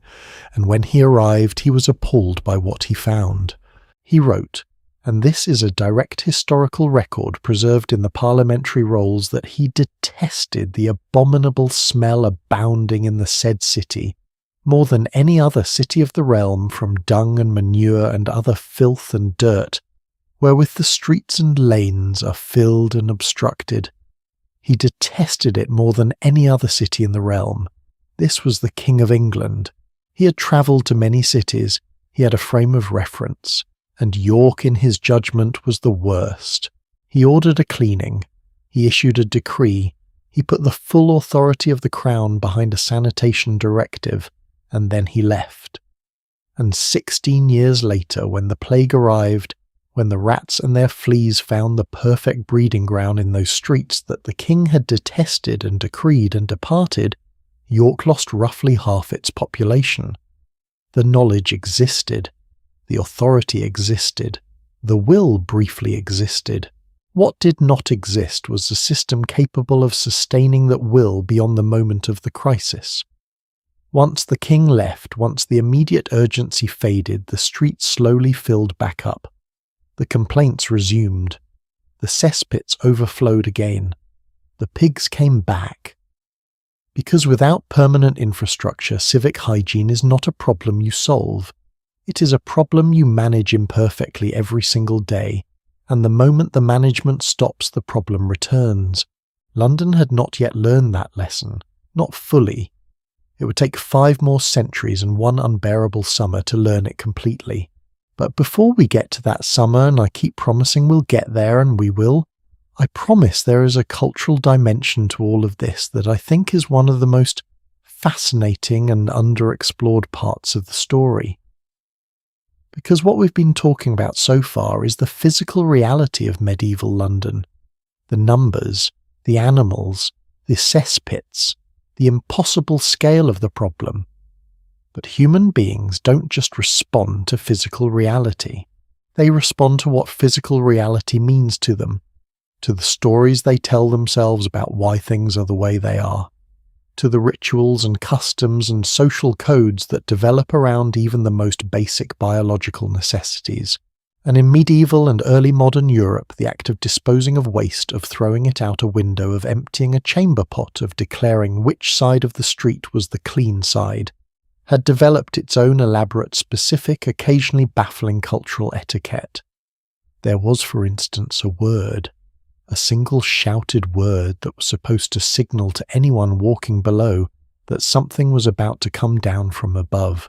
and when he arrived he was appalled by what he found. He wrote, and this is a direct historical record preserved in the parliamentary rolls, that he detested the abominable smell abounding in the said city, more than any other city of the realm, from dung and manure and other filth and dirt, wherewith the streets and lanes are filled and obstructed. He detested it more than any other city in the realm. This was the King of England. He had travelled to many cities, he had a frame of reference, and York in his judgment was the worst. He ordered a cleaning, he issued a decree, he put the full authority of the Crown behind a sanitation directive, and then he left. And 16 years later, when the plague arrived, when the rats and their fleas found the perfect breeding ground in those streets that the king had detested and decreed and departed, York lost roughly half its population. The knowledge existed, the authority existed, the will briefly existed. What did not exist was a system capable of sustaining that will beyond the moment of the crisis. Once the king left, once the immediate urgency faded, the streets slowly filled back up. The complaints resumed. The cesspits overflowed again. The pigs came back. Because without permanent infrastructure, civic hygiene is not a problem you solve. It is a problem you manage imperfectly every single day, and the moment the management stops, the problem returns. London had not yet learned that lesson, not fully. It would take 5 more centuries and 1 unbearable summer to learn it completely. But before we get to that summer, and I keep promising we'll get there, and we will, I promise there is a cultural dimension to all of this that I think is one of the most fascinating and underexplored parts of the story. Because what we've been talking about so far is the physical reality of medieval London. The numbers, the animals, the cesspits, the impossible scale of the problem. But human beings don't just respond to physical reality. They respond to what physical reality means to them, to the stories they tell themselves about why things are the way they are, to the rituals and customs and social codes that develop around even the most basic biological necessities. And in medieval and early modern Europe, the act of disposing of waste, of throwing it out a window, of emptying a chamber pot, of declaring which side of the street was the clean side, had developed its own elaborate, specific, occasionally baffling cultural etiquette. There was, for instance, a word, a single shouted word that was supposed to signal to anyone walking below that something was about to come down from above.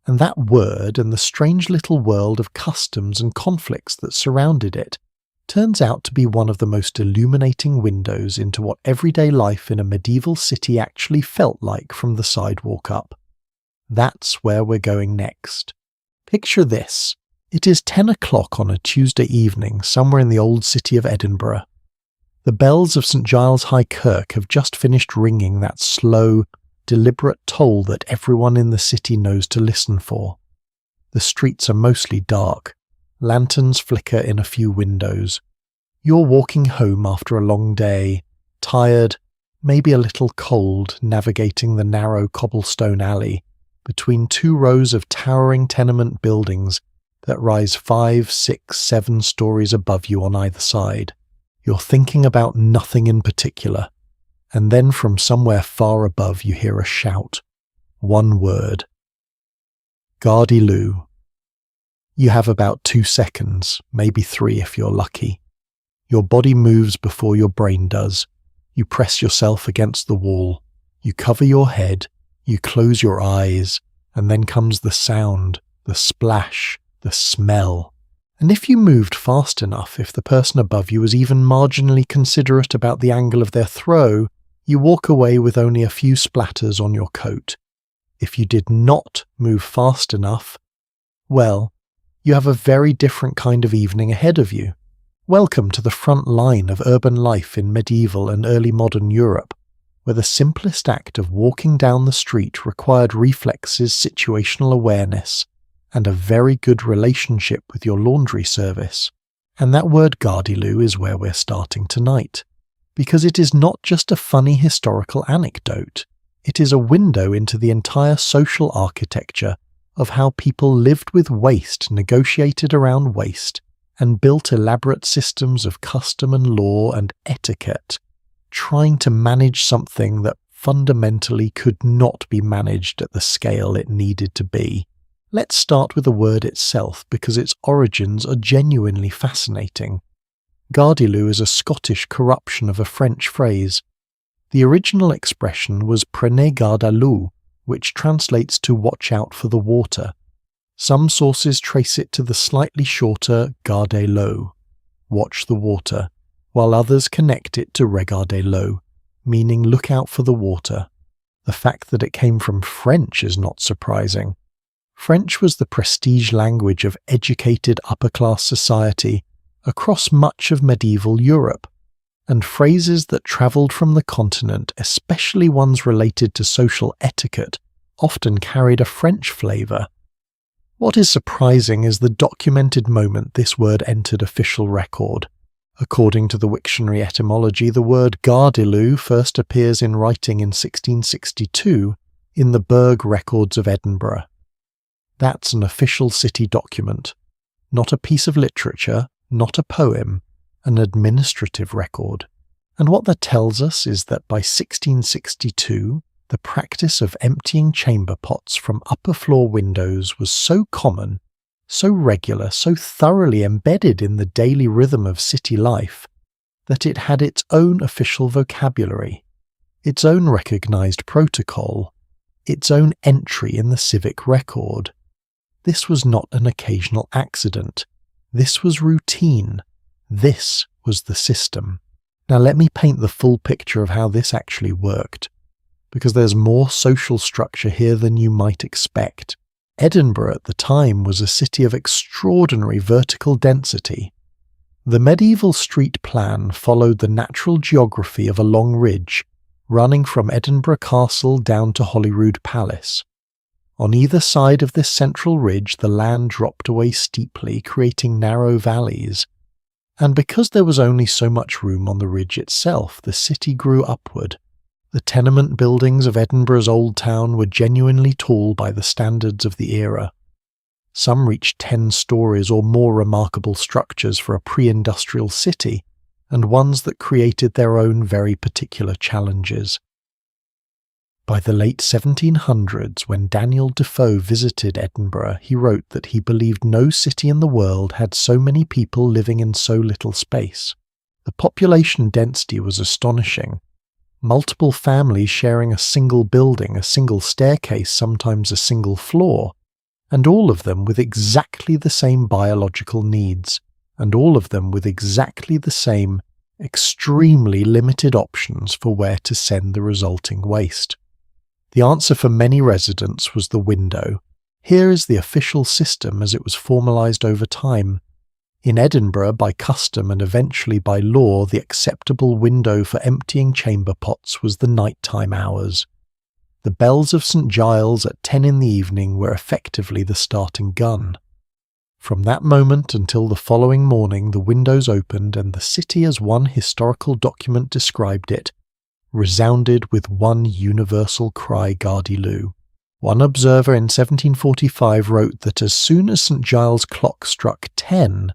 And that word, and the strange little world of customs and conflicts that surrounded it, turns out to be one of the most illuminating windows into what everyday life in a medieval city actually felt like from the sidewalk up. That's where we're going next. Picture this. It is 10 o'clock on a Tuesday evening somewhere in the old city of Edinburgh. The bells of St Giles High Kirk have just finished ringing that slow, deliberate toll that everyone in the city knows to listen for. The streets are mostly dark. Lanterns flicker in a few windows. You're walking home after a long day, tired, maybe a little cold, navigating the narrow cobblestone alley between 2 rows of towering tenement buildings that rise 5, 6, 7 stories above you on either side. You're thinking about nothing in particular, and then from somewhere far above you hear a shout. One word. Gardyloo. You have about 2 seconds, maybe 3 if you're lucky. Your body moves before your brain does. You press yourself against the wall. You cover your head. You close your eyes. And then comes the sound, the splash, the smell. And if you moved fast enough, if the person above you was even marginally considerate about the angle of their throw, you walk away with only a few splatters on your coat. If you did not move fast enough, well, you have a very different kind of evening ahead of you. Welcome to the front line of urban life in medieval and early modern Europe, where the simplest act of walking down the street required reflexes, situational awareness, and a very good relationship with your laundry service. And that word Gardyloo is where we're starting tonight, because it is not just a funny historical anecdote. It is a window into the entire social architecture of how people lived with waste, negotiated around waste, and built elaborate systems of custom and law and etiquette, trying to manage something that fundamentally could not be managed at the scale it needed to be. Let's start with the word itself because its origins are genuinely fascinating. Gardyloo is a Scottish corruption of a French phrase. The original expression was prenez garde à l'eau, which translates to watch out for the water. Some sources trace it to the slightly shorter gardez l'eau, watch the water, while others connect it to regardez l'eau, meaning look out for the water. The fact that it came from French is not surprising. French was the prestige language of educated upper-class society across much of medieval Europe, and phrases that travelled from the continent, especially ones related to social etiquette, often carried a French flavour. What is surprising is the documented moment this word entered official record. According to the Wiktionary etymology, the word Gardyloo first appears in writing in 1662 in the Burgh Records of Edinburgh. That's an official city document, not a piece of literature, not a poem, an administrative record. And what that tells us is that by 1662, the practice of emptying chamber pots from upper floor windows was so common, so regular, so thoroughly embedded in the daily rhythm of city life, that it had its own official vocabulary, its own recognised protocol, its own entry in the civic record. This was not an occasional accident. This was routine. This was the system. Now let me paint the full picture of how this actually worked, because there's more social structure here than you might expect. Edinburgh at the time was a city of extraordinary vertical density. The medieval street plan followed the natural geography of a long ridge, running from Edinburgh Castle down to Holyrood Palace. On either side of this central ridge the land dropped away steeply, creating narrow valleys. And because there was only so much room on the ridge itself, the city grew upward. The tenement buildings of Edinburgh's Old Town were genuinely tall by the standards of the era. Some reached 10 stories or more, remarkable structures for a pre-industrial city, and ones that created their own very particular challenges. By the late 1700s, when Daniel Defoe visited Edinburgh, he wrote that he believed no city in the world had so many people living in so little space. The population density was astonishing. Multiple families sharing a single building, a single staircase, sometimes a single floor, and all of them with exactly the same biological needs, and all of them with exactly the same, extremely limited options for where to send the resulting waste. The answer for many residents was the window. Here is the official system as it was formalised over time. In Edinburgh, by custom and eventually by law, the acceptable window for emptying chamber pots was the nighttime hours. The bells of St Giles at 10 in the evening were effectively the starting gun. From that moment until the following morning, the windows opened and the city, as one historical document described it, resounded with one universal cry, Gardyloo. One observer in 1745 wrote that as soon as St. Giles' clock struck 10,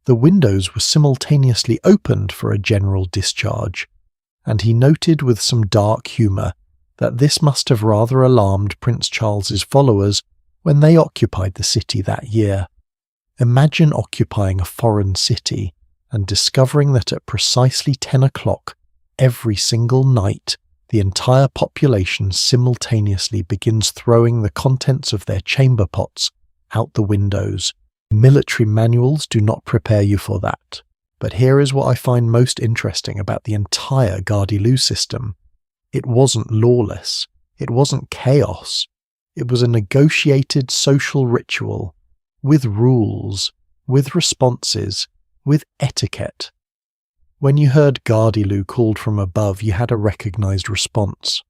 the windows were simultaneously opened for a general discharge, and he noted with some dark humour that this must have rather alarmed Prince Charles's followers when they occupied the city that year. Imagine occupying a foreign city and discovering that at precisely 10 o'clock every single night the entire population simultaneously begins throwing the contents of their chamber pots out the windows. Military manuals do not prepare you for that. But here is what I find most interesting about the entire Gardyloo system. It wasn't lawless. It wasn't chaos. It was a negotiated social ritual, with rules, with responses, with etiquette. When you heard Gardyloo called from above, you had a recognised response.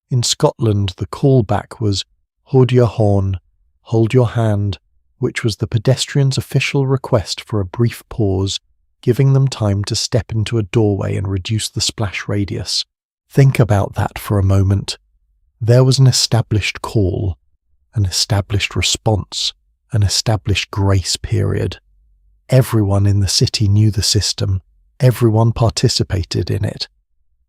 In Scotland, the callback was "Hold your horn, hold your hand," which was the pedestrians' official request for a brief pause, giving them time to step into a doorway and reduce the splash radius. Think about that for a moment. There was an established call, an established response, an established grace period. Everyone in the city knew the system. Everyone participated in it.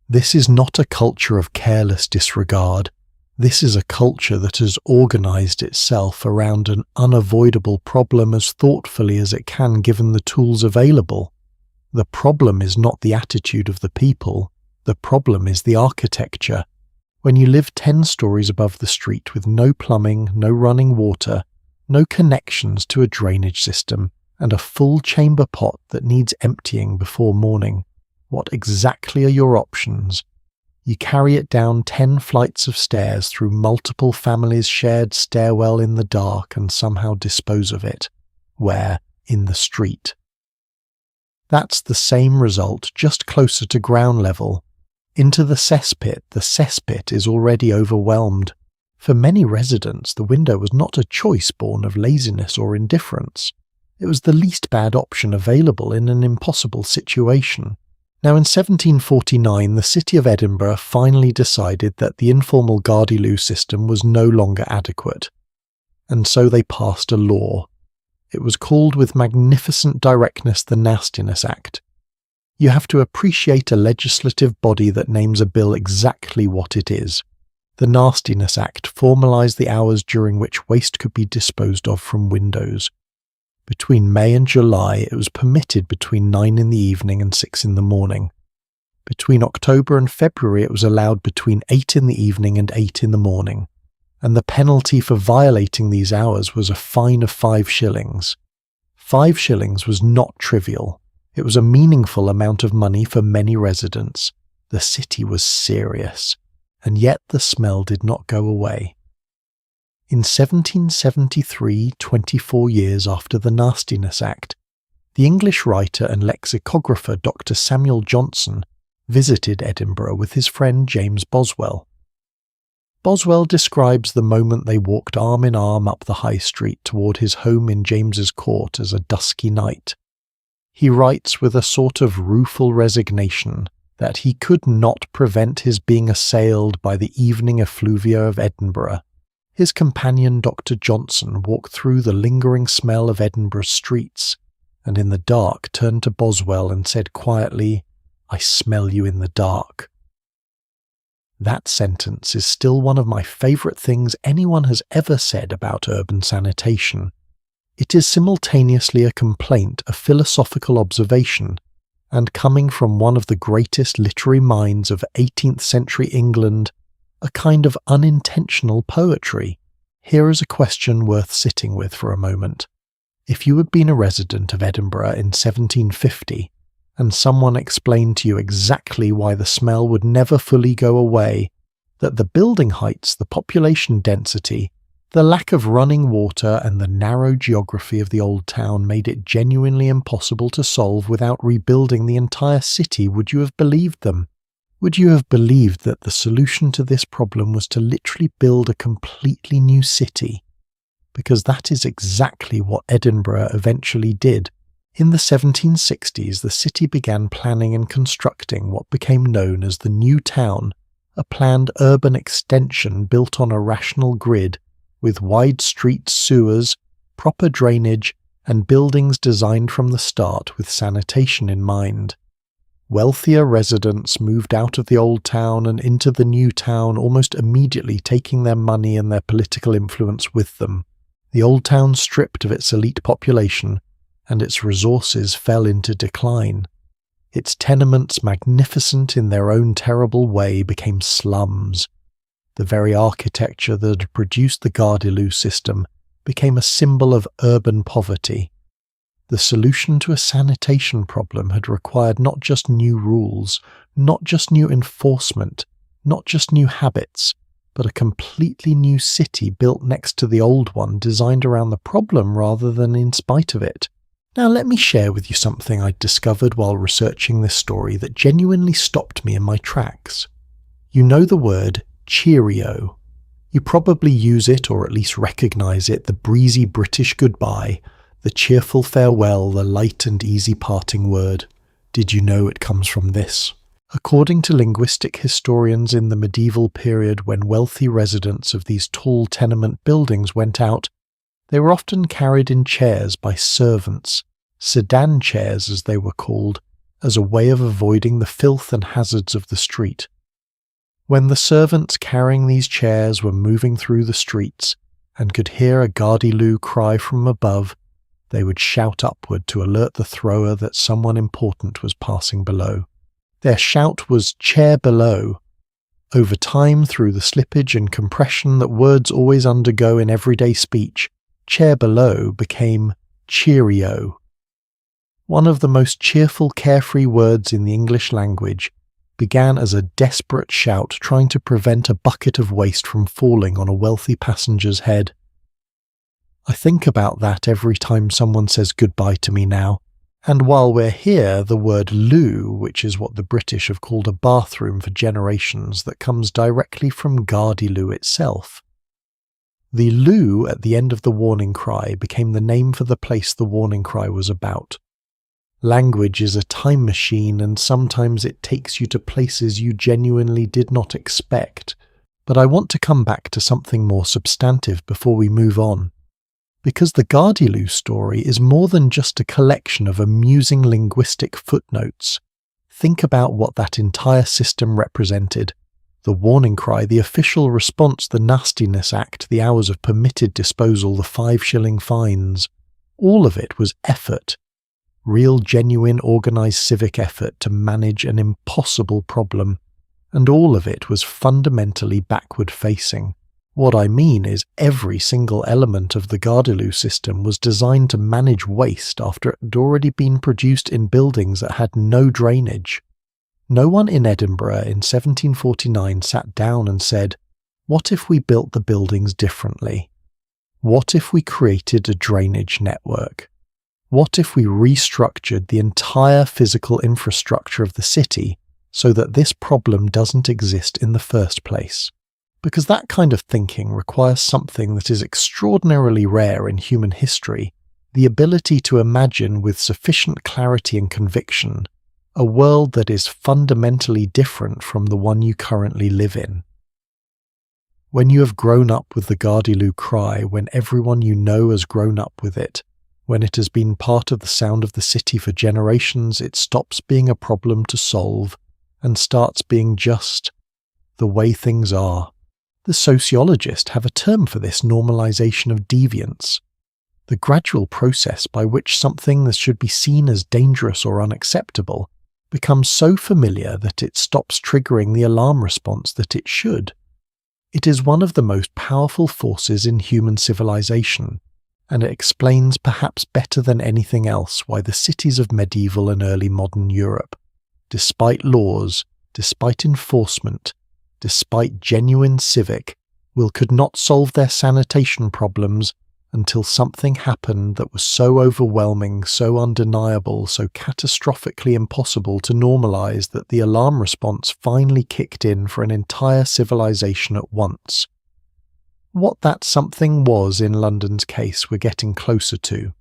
This is not a culture of careless disregard. This is a culture that has organised itself around an unavoidable problem as thoughtfully as it can given the tools available. The problem is not the attitude of the people. The problem is the architecture. When you live 10 stories above the street with no plumbing, no running water, no connections to a drainage system, and a full chamber pot that needs emptying before morning, what exactly are your options? You carry it down 10 flights of stairs through multiple families' shared stairwell in the dark and somehow dispose of it. Where? In the street. That's the same result, just closer to ground level. Into the cesspit is already overwhelmed. For many residents, the window was not a choice born of laziness or indifference. It was the least bad option available in an impossible situation. Now in 1749, the city of Edinburgh finally decided that the informal Gardyloo system was no longer adequate. And so they passed a law. It was called with magnificent directness the Nastiness Act. You have to appreciate a legislative body that names a bill exactly what it is. The Nastiness Act formalised the hours during which waste could be disposed of from windows. Between May and July, it was permitted between 9 in the evening and 6 in the morning. Between October and February, it was allowed between 8 in the evening and 8 in the morning. And the penalty for violating these hours was a fine of 5 shillings. 5 shillings was not trivial. It was a meaningful amount of money for many residents. The city was serious. And yet the smell did not go away. In 1773, 24 years after the Nastiness Act, the English writer and lexicographer Dr. Samuel Johnson visited Edinburgh with his friend James Boswell. Boswell describes the moment they walked arm in arm up the High Street toward his home in James's Court as a dusky night. He writes with a sort of rueful resignation that he could not prevent his being assailed by the evening effluvia of Edinburgh. His companion Dr. Johnson walked through the lingering smell of Edinburgh's streets, and in the dark turned to Boswell and said quietly, "I smell you in the dark." That sentence is still one of my favourite things anyone has ever said about urban sanitation. It is simultaneously a complaint, a philosophical observation, and coming from one of the greatest literary minds of 18th century England, a kind of unintentional poetry. Here is a question worth sitting with for a moment. If you had been a resident of Edinburgh in 1750, and someone explained to you exactly why the smell would never fully go away, that the building heights, the population density, the lack of running water and the narrow geography of the old town made it genuinely impossible to solve without rebuilding the entire city, would you have believed them? Would you have believed that the solution to this problem was to literally build a completely new city? Because that is exactly what Edinburgh eventually did. In the 1760s, the city began planning and constructing what became known as the New Town, a planned urban extension built on a rational grid, with wide street sewers, proper drainage, and buildings designed from the start with sanitation in mind. Wealthier residents moved out of the old town and into the new town almost immediately, taking their money and their political influence with them. The old town stripped of its elite population, and its resources fell into decline. Its tenements, magnificent in their own terrible way, became slums. The very architecture that had produced the Gardyloo system became a symbol of urban poverty. The solution to a sanitation problem had required not just new rules, not just new enforcement, not just new habits, but a completely new city built next to the old one, designed around the problem rather than in spite of it. Now let me share with you something I'd discovered while researching this story that genuinely stopped me in my tracks. You know the word cheerio. You probably use it, or at least recognise it, the breezy British goodbye, the cheerful farewell, the light and easy parting word. Did you know it comes from this? According to linguistic historians, in the medieval period when wealthy residents of these tall tenement buildings went out, they were often carried in chairs by servants, sedan chairs as they were called, as a way of avoiding the filth and hazards of the street. When the servants carrying these chairs were moving through the streets and could hear a Gardyloo cry from above, they would shout upward to alert the thrower that someone important was passing below. Their shout was "chair below." Over time, through the slippage and compression that words always undergo in everyday speech, "chair below" became cheerio. One of the most cheerful, carefree words in the English language began as a desperate shout trying to prevent a bucket of waste from falling on a wealthy passenger's head. I think about that every time someone says goodbye to me now, and while we're here, the word loo, which is what the British have called a bathroom for generations, that comes directly from Gardyloo itself. The loo at the end of the warning cry became the name for the place the warning cry was about. Language is a time machine, and sometimes it takes you to places you genuinely did not expect. But I want to come back to something more substantive before we move on. Because the Gardyloo story is more than just a collection of amusing linguistic footnotes. Think about what that entire system represented. The warning cry, the official response, the nastiness act, the hours of permitted disposal, the 5-shilling fines. All of it was effort. Real, genuine, organised civic effort to manage an impossible problem. And all of it was fundamentally backward-facing. What I mean is every single element of the Gardyloo system was designed to manage waste after it had already been produced in buildings that had no drainage. No one in Edinburgh in 1749 sat down and said, "What if we built the buildings differently? What if we created a drainage network? What if we restructured the entire physical infrastructure of the city so that this problem doesn't exist in the first place?" Because that kind of thinking requires something that is extraordinarily rare in human history, the ability to imagine with sufficient clarity and conviction a world that is fundamentally different from the one you currently live in. When you have grown up with the Gardyloo cry, when everyone you know has grown up with it, when it has been part of the sound of the city for generations, it stops being a problem to solve and starts being just the way things are. The sociologists have a term for this normalization of deviance, the gradual process by which something that should be seen as dangerous or unacceptable becomes so familiar that it stops triggering the alarm response that it should. It is one of the most powerful forces in human civilization, and it explains perhaps better than anything else why the cities of medieval and early modern Europe, despite laws, despite enforcement, despite genuine civic will, could not solve their sanitation problems until something happened that was so overwhelming, so undeniable, so catastrophically impossible to normalize that the alarm response finally kicked in for an entire civilization at once. What that something was in London's case we're getting closer to,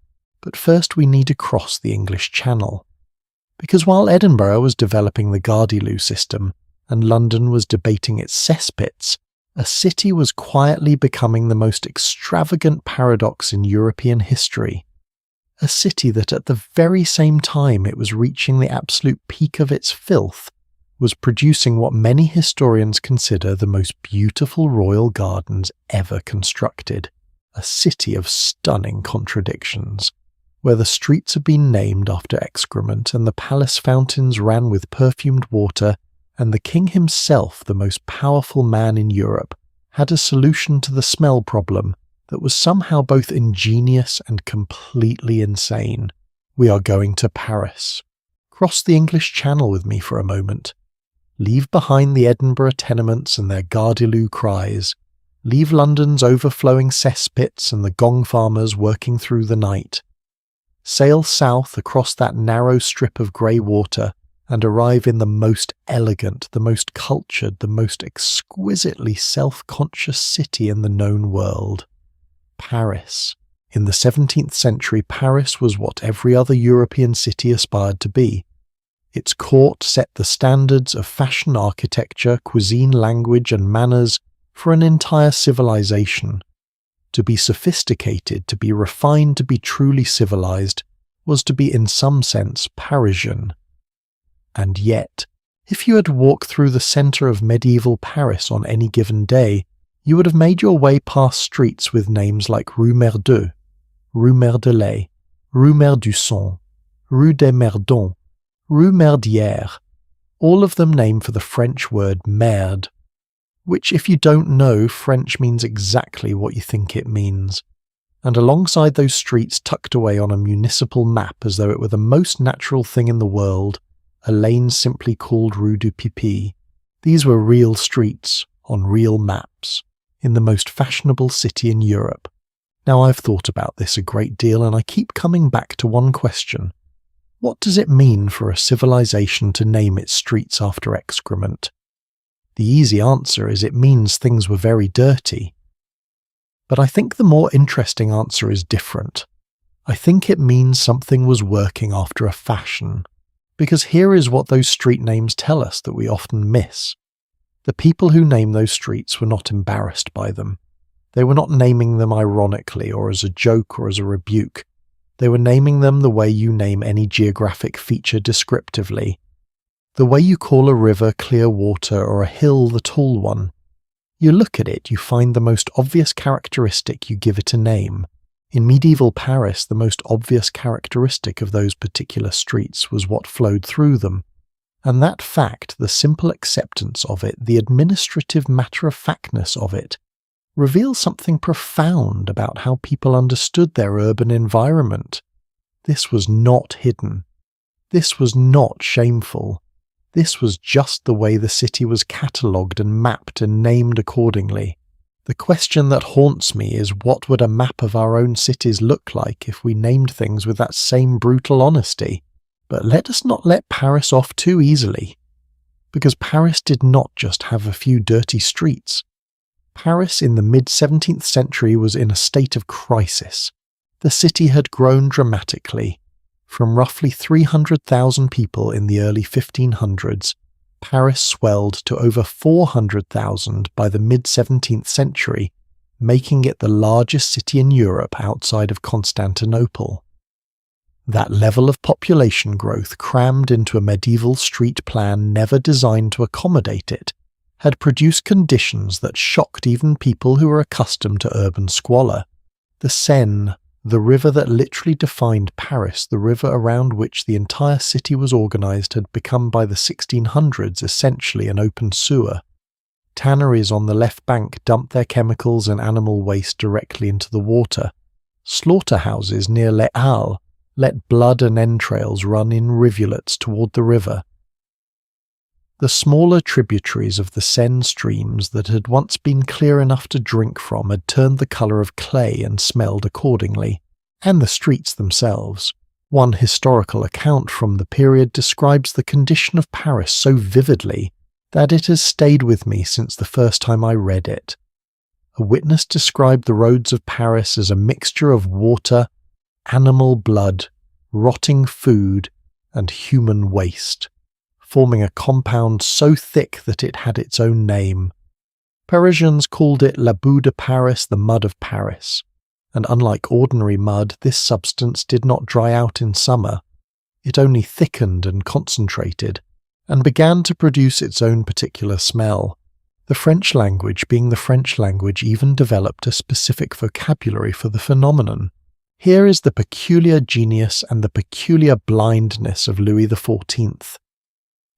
but first we need to cross the English Channel. Because while Edinburgh was developing the Gardyloo system, and London was debating its cesspits, a city was quietly becoming the most extravagant paradox in European history. A city that at the very same time it was reaching the absolute peak of its filth, was producing what many historians consider the most beautiful royal gardens ever constructed. A city of stunning contradictions, where the streets had been named after excrement and the palace fountains ran with perfumed water, and the king himself, the most powerful man in Europe, had a solution to the smell problem that was somehow both ingenious and completely insane. We are going to Paris. Cross the English Channel with me for a moment. Leave behind the Edinburgh tenements and their Gardyloo cries. Leave London's overflowing cesspits and the gong farmers working through the night. Sail south across that narrow strip of grey water and arrive in the most elegant, the most cultured, the most exquisitely self-conscious city in the known world. Paris. In the 17th century, Paris was what every other European city aspired to be. Its court set the standards of fashion, architecture, cuisine, language, and manners for an entire civilization. To be sophisticated, to be refined, to be truly civilized, was to be in some sense Parisian. And yet, if you had walked through the centre of medieval Paris on any given day, you would have made your way past streets with names like Rue Merdeux, Rue Merdelais, Rue Merdusson, Rue des Merdons, Rue Merdière, all of them named for the French word merde, which, if you don't know, French means exactly what you think it means. And alongside those streets tucked away on a municipal map as though it were the most natural thing in the world, a lane simply called Rue du Pipi. These were real streets, on real maps, in the most fashionable city in Europe. Now, I've thought about this a great deal, and I keep coming back to one question. What does it mean for a civilization to name its streets after excrement? The easy answer is it means things were very dirty. But I think the more interesting answer is different. I think it means something was working after a fashion. Because here is what those street names tell us that we often miss. The people who named those streets were not embarrassed by them. They were not naming them ironically or as a joke or as a rebuke. They were naming them the way you name any geographic feature descriptively. The way you call a river clear water or a hill the tall one. You look at it, you find the most obvious characteristic, you give it a name. In medieval Paris, the most obvious characteristic of those particular streets was what flowed through them. And that fact, the simple acceptance of it, the administrative matter-of-factness of it, reveals something profound about how people understood their urban environment. This was not hidden. This was not shameful. This was just the way the city was catalogued and mapped and named accordingly. The question that haunts me is, what would a map of our own cities look like if we named things with that same brutal honesty? But let us not let Paris off too easily. Because Paris did not just have a few dirty streets. Paris in the mid-17th century was in a state of crisis. The city had grown dramatically. From roughly 300,000 people in the early 1500s, Paris swelled to over 400,000 by the mid-17th century, making it the largest city in Europe outside of Constantinople. That level of population growth, crammed into a medieval street plan never designed to accommodate it, had produced conditions that shocked even people who were accustomed to urban squalor. The Seine, the river that literally defined Paris, the river around which the entire city was organized, had become by the 1600s essentially an open sewer. Tanneries on the left bank dumped their chemicals and animal waste directly into the water. Slaughterhouses near Les Halles let blood and entrails run in rivulets toward the river. The smaller tributaries of the Seine streams that had once been clear enough to drink from had turned the colour of clay and smelled accordingly, and the streets themselves. One historical account from the period describes the condition of Paris so vividly that it has stayed with me since the first time I read it. A witness described the roads of Paris as a mixture of water, animal blood, rotting food, and human waste. forming a compound so thick that it had its own name. Parisians called it la boue de Paris, the mud of Paris. And unlike ordinary mud, this substance did not dry out in summer. It only thickened and concentrated, and began to produce its own particular smell. The French language, being the French language, even developed a specific vocabulary for the phenomenon. Here is the peculiar genius and the peculiar blindness of Louis XIV.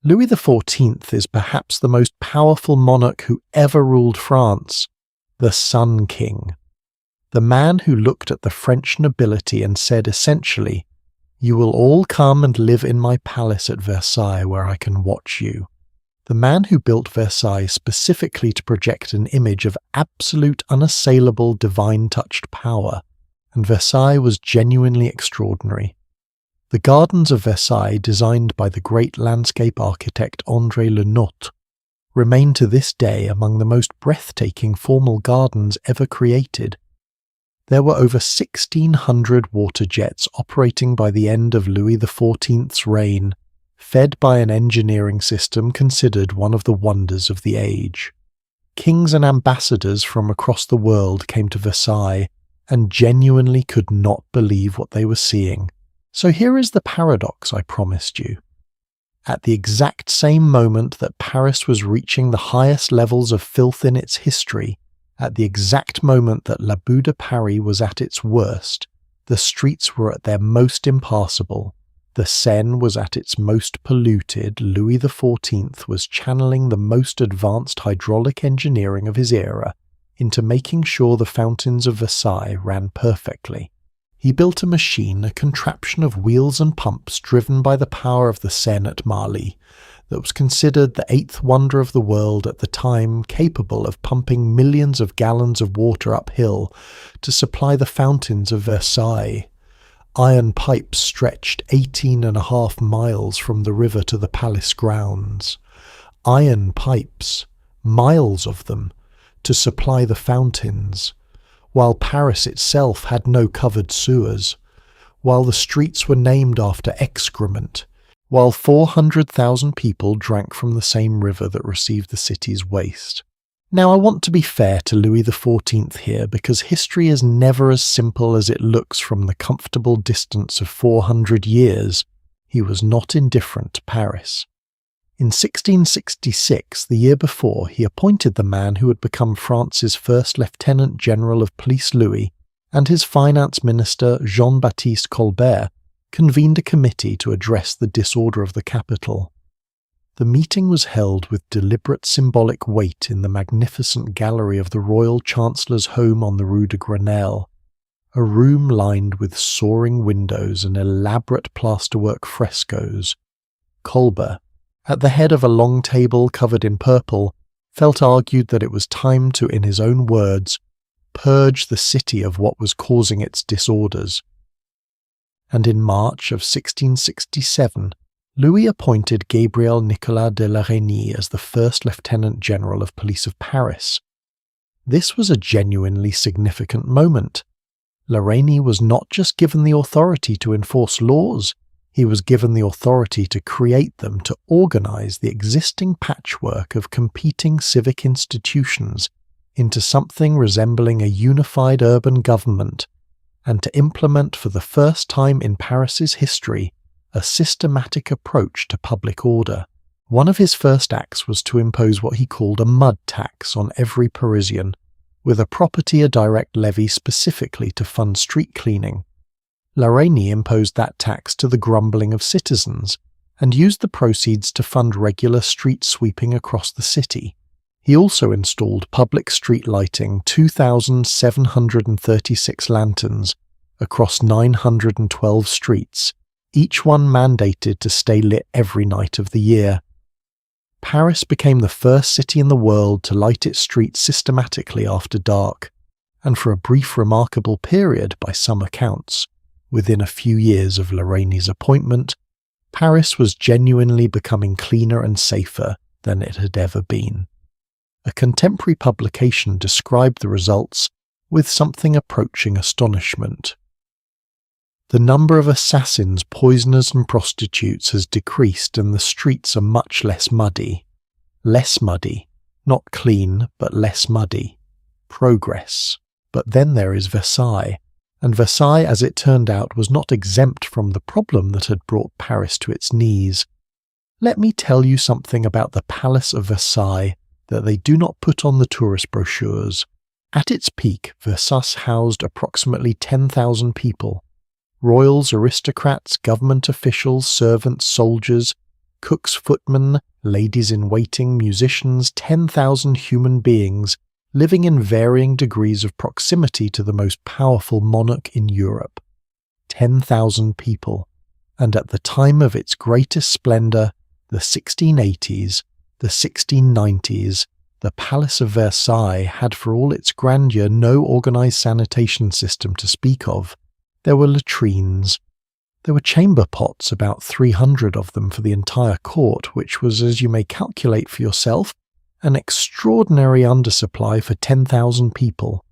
Louis XIV is perhaps the most powerful monarch who ever ruled France, the Sun King. The man who looked at the French nobility and said essentially, "You will all come and live in my palace at Versailles where I can watch you." The man who built Versailles specifically to project an image of absolute, unassailable, divine-touched power, and Versailles was genuinely extraordinary. The gardens of Versailles, designed by the great landscape architect André Le Nôtre, remain to this day among the most breathtaking formal gardens ever created. There were over 1,600 water jets operating by the end of Louis XIV's reign, fed by an engineering system considered one of the wonders of the age. Kings and ambassadors from across the world came to Versailles and genuinely could not believe what they were seeing. So here is the paradox I promised you. At the exact same moment that Paris was reaching the highest levels of filth in its history, at the exact moment that La Boue de Paris was at its worst, the streets were at their most impassable, the Seine was at its most polluted, Louis XIV was channeling the most advanced hydraulic engineering of his era into making sure the fountains of Versailles ran perfectly. He built a machine, a contraption of wheels and pumps driven by the power of the Seine at Marly, that was considered the eighth wonder of the world at the time, capable of pumping millions of gallons of water uphill to supply the fountains of Versailles. Iron pipes stretched 18.5 miles from the river to the palace grounds. Iron pipes, miles of them, to supply the fountains, while Paris itself had no covered sewers, while the streets were named after excrement, while 400,000 people drank from the same river that received the city's waste. Now, I want to be fair to Louis XIV here, because history is never as simple as it looks from the comfortable distance of 400 years. He was not indifferent to Paris. In 1666, the year before, he appointed the man who had become France's first Lieutenant General of Police Louis, and his finance minister Jean-Baptiste Colbert convened a committee to address the disorder of the capital. The meeting was held with deliberate symbolic weight in the magnificent gallery of the Royal Chancellor's home on the Rue de Grenelle, a room lined with soaring windows and elaborate plasterwork frescoes. Colbert, at the head of a long table covered in purple, argued that it was time to, in his own words, purge the city of what was causing its disorders. And in March of 1667, Louis appointed Gabriel Nicolas de la Reynie as the first Lieutenant General of Police of Paris. This was a genuinely significant moment. La Reynie was not just given the authority to enforce laws, he was given the authority to create them, to organize the existing patchwork of competing civic institutions into something resembling a unified urban government, and to implement for the first time in Paris's history a systematic approach to public order. One of his first acts was to impose what he called a mud tax on every Parisian, with a property direct levy specifically to fund street cleaning. La Reynie imposed that tax to the grumbling of citizens, and used the proceeds to fund regular street sweeping across the city. He also installed public street lighting, 2,736 lanterns, across 912 streets, each one mandated to stay lit every night of the year. Paris became the first city in the world to light its streets systematically after dark, and for a brief remarkable period by some accounts, within a few years of La Reynie's appointment, Paris was genuinely becoming cleaner and safer than it had ever been. A contemporary publication described the results with something approaching astonishment. The number of assassins, poisoners and prostitutes has decreased and the streets are much less muddy. Less muddy. Not clean, but less muddy. Progress. But then there is Versailles. And Versailles, as it turned out, was not exempt from the problem that had brought Paris to its knees. Let me tell you something about the Palace of Versailles that they do not put on the tourist brochures. At its peak, Versailles housed approximately 10,000 people. Royals, aristocrats, government officials, servants, soldiers, cooks, footmen, ladies-in-waiting, musicians, 10,000 human beings living in varying degrees of proximity to the most powerful monarch in Europe. 10,000 people. And at the time of its greatest splendour, the 1680s, the 1690s, the Palace of Versailles had for all its grandeur no organised sanitation system to speak of. There were latrines. There were chamber pots, about 300 of them for the entire court, which was, as you may calculate for yourself, an extraordinary undersupply for 10,000 people.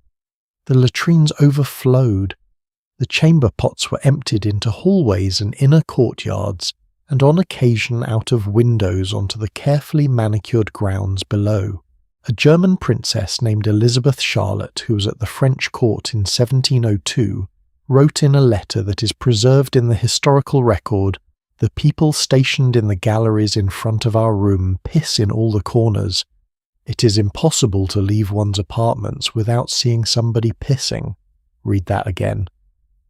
The latrines overflowed. The chamber pots were emptied into hallways and inner courtyards, and on occasion out of windows onto the carefully manicured grounds below. A German princess named Elizabeth Charlotte, who was at the French court in 1702, wrote in a letter that is preserved in the historical record, "The people stationed in the galleries in front of our room piss in all the corners. It is impossible to leave one's apartments without seeing somebody pissing." Read that again.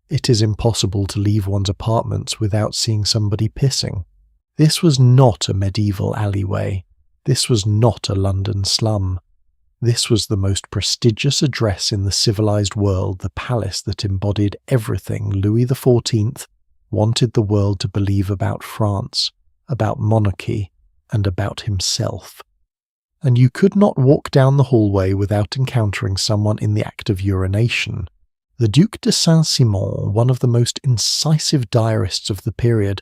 It is impossible to leave one's apartments without seeing somebody pissing. This was not a medieval alleyway. This was not a London slum. This was the most prestigious address in the civilized world, the palace that embodied everything Louis XIV wanted the world to believe about France, about monarchy, and about himself. And you could not walk down the hallway without encountering someone in the act of urination. The Duc de Saint-Simon, one of the most incisive diarists of the period,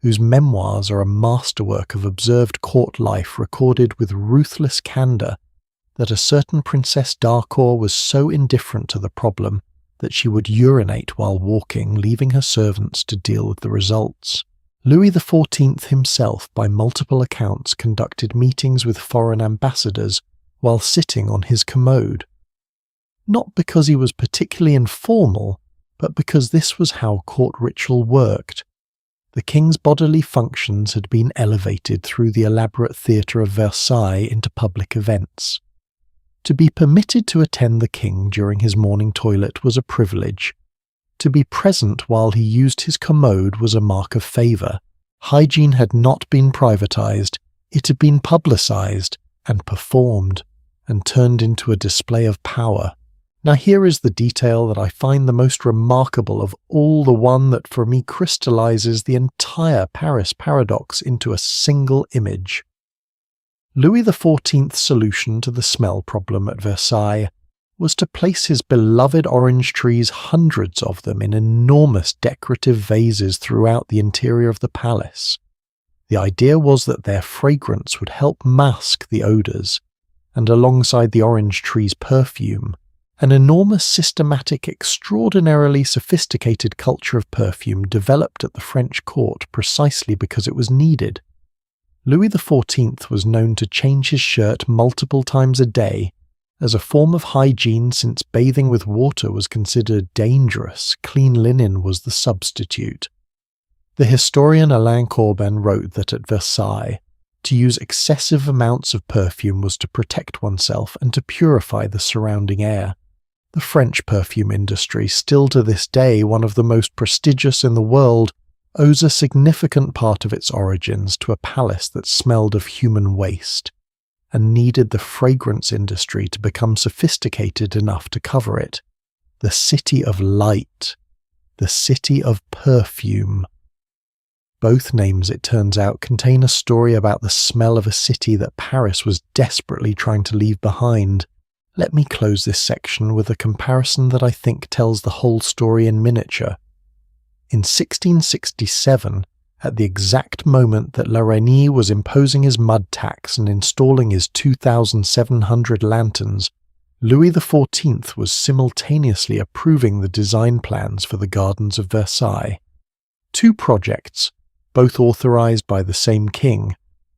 whose memoirs are a masterwork of observed court life recorded with ruthless candour, that a certain Princess d'Harcourt was so indifferent to the problem that she would urinate while walking, leaving her servants to deal with the results. Louis XIV himself, by multiple accounts, conducted meetings with foreign ambassadors while sitting on his commode. Not because he was particularly informal, but because this was how court ritual worked. The king's bodily functions had been elevated through the elaborate theatre of Versailles into public events. To be permitted to attend the king during his morning toilet was a privilege. To be present while he used his commode was a mark of favour. Hygiene had not been privatised, it had been publicised and performed, and turned into a display of power. Now here is the detail that I find the most remarkable of all, the one that for me crystallises the entire Paris paradox into a single image. Louis XIV's solution to the smell problem at Versailles was to place his beloved orange trees, hundreds of them, in enormous decorative vases throughout the interior of the palace. The idea was that their fragrance would help mask the odours, and alongside the orange tree's perfume, an enormous, systematic, extraordinarily sophisticated culture of perfume developed at the French court precisely because it was needed. Louis XIV was known to change his shirt multiple times a day, as a form of hygiene since bathing with water was considered dangerous. Clean linen was the substitute. The historian Alain Corbin wrote that at Versailles, to use excessive amounts of perfume was to protect oneself and to purify the surrounding air. The French perfume industry, still to this day one of the most prestigious in the world, owes a significant part of its origins to a palace that smelled of human waste, and needed the fragrance industry to become sophisticated enough to cover it. The city of light, the city of perfume. Both names, it turns out, contain a story about the smell of a city that Paris was desperately trying to leave behind. Let me close this section with a comparison that I think tells the whole story in miniature. In 1667, at the exact moment that La Reynie was imposing his mud tax and installing his 2,700 lanterns, Louis XIV was simultaneously approving the design plans for the Gardens of Versailles. Two projects, both authorized by the same king,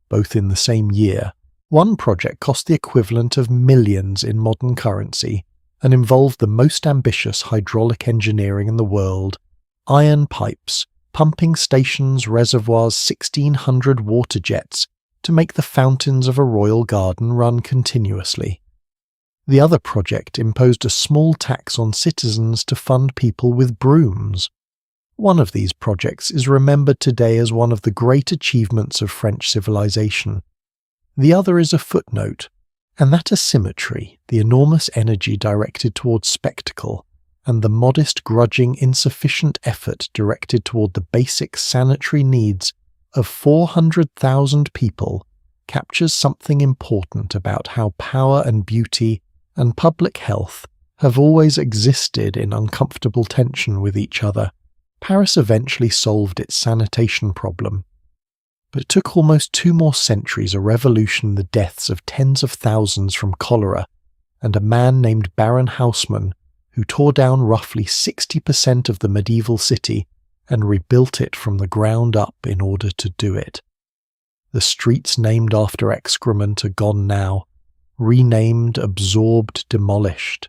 both in the same year. One project cost the equivalent of millions in modern currency and involved the most ambitious hydraulic engineering in the world: iron pipes, pumping stations, reservoirs, 1,600 water jets to make the fountains of a royal garden run continuously. The other project imposed a small tax on citizens to fund people with brooms. One of these projects is remembered today as one of the great achievements of French civilization. The other is a footnote, and that asymmetry, the enormous energy directed towards spectacle, and the modest, grudging, insufficient effort directed toward the basic sanitary needs of 400,000 people, captures something important about how power and beauty and public health have always existed in uncomfortable tension with each other. Paris eventually solved its sanitation problem, but it took almost 2 more centuries, a revolution, the deaths of tens of thousands from cholera, and a man named Baron Haussmann, who tore down roughly 60% of the medieval city and rebuilt it from the ground up in order to do it. The streets named after excrement are gone now, renamed, absorbed, demolished.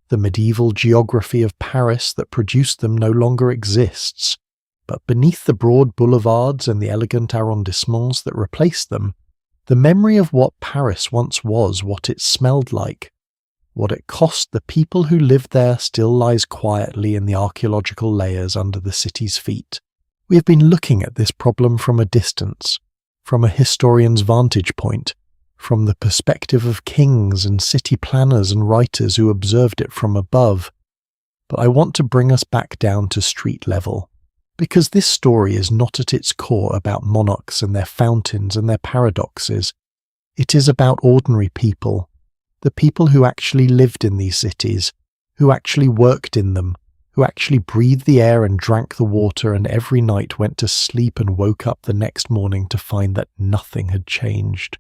The medieval geography of Paris that produced them no longer exists, but beneath the broad boulevards and the elegant arrondissements that replaced them, the memory of what Paris once was, what it smelled like, what it cost the people who lived there, still lies quietly in the archaeological layers under the city's feet. We have been looking at this problem from a distance, from a historian's vantage point, from the perspective of kings and city planners and writers who observed it from above. But I want to bring us back down to street level, because this story is not at its core about monarchs and their fountains and their paradoxes. It is about ordinary people, the people who actually lived in these cities, who actually worked in them, who actually breathed the air and drank the water and every night went to sleep and woke up the next morning to find that nothing had changed.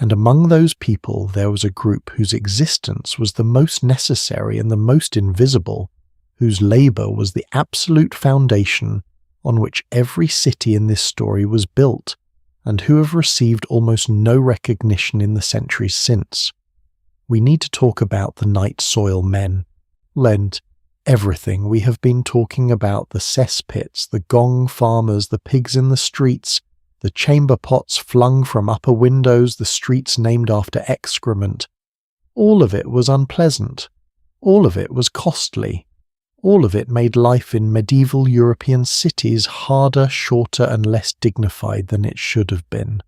And among those people there was a group whose existence was the most necessary and the most invisible, whose labour was the absolute foundation on which every city in this story was built, and who have received almost no recognition in the centuries since. We need to talk about the night soil men. Lend everything we have been talking about: the cesspits, the gong farmers, the pigs in the streets, the chamber pots flung from upper windows, the streets named after excrement. All of it was unpleasant. All of it was costly. All of it made life in medieval European cities harder, shorter, and less dignified than it should have been.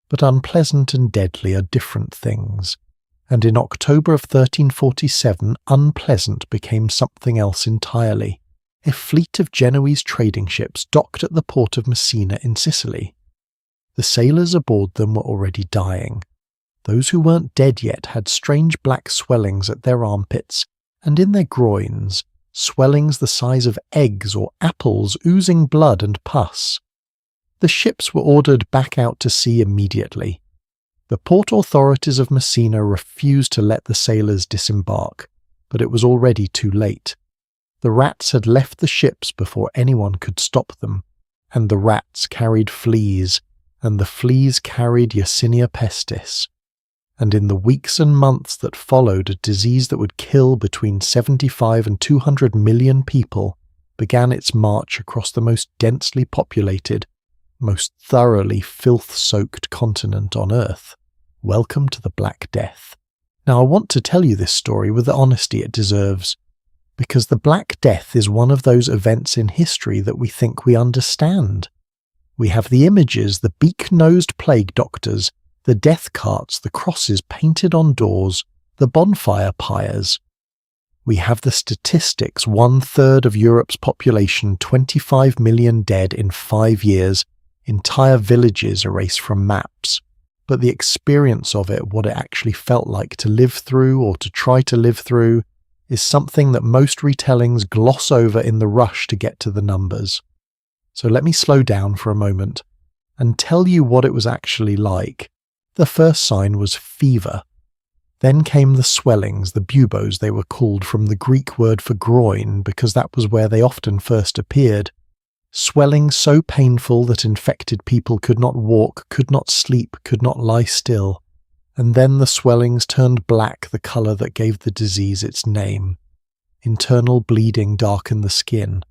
But unpleasant and deadly are different things, and in October of 1347 unpleasant became something else entirely. A fleet of Genoese trading ships docked at the port of Messina in Sicily. The sailors aboard them were already dying. Those who weren't dead yet had strange black swellings at their armpits and in their groins, swellings the size of eggs or apples oozing blood and pus. The ships were ordered back out to sea immediately. The port authorities of Messina refused to let the sailors disembark, but it was already too late. The rats had left the ships before anyone could stop them, and the rats carried fleas, and the fleas carried Yersinia pestis. And in the weeks and months that followed, a disease that would kill between 75 and 200 million people began its march across the most densely populated, most thoroughly filth-soaked continent on Earth. Welcome to the Black Death. Now I want to tell you this story with the honesty it deserves, because the Black Death is one of those events in history that we think we understand. We have the images, the beak-nosed plague doctors, the death carts, the crosses painted on doors, the bonfire pyres. We have the statistics: 1/3 of Europe's population, 25 million dead in 5 years, entire villages erased from maps. But the experience of it, what it actually felt like to live through or to try to live through, is something that most retellings gloss over in the rush to get to the numbers. So let me slow down for a moment and tell you what it was actually like. The first sign was fever. Then came the swellings, the buboes they were called from the Greek word for groin because that was where they often first appeared. Swellings so painful that infected people could not walk, could not sleep, could not lie still. And then the swellings turned black, the colour that gave the disease its name. Internal bleeding darkened the skin.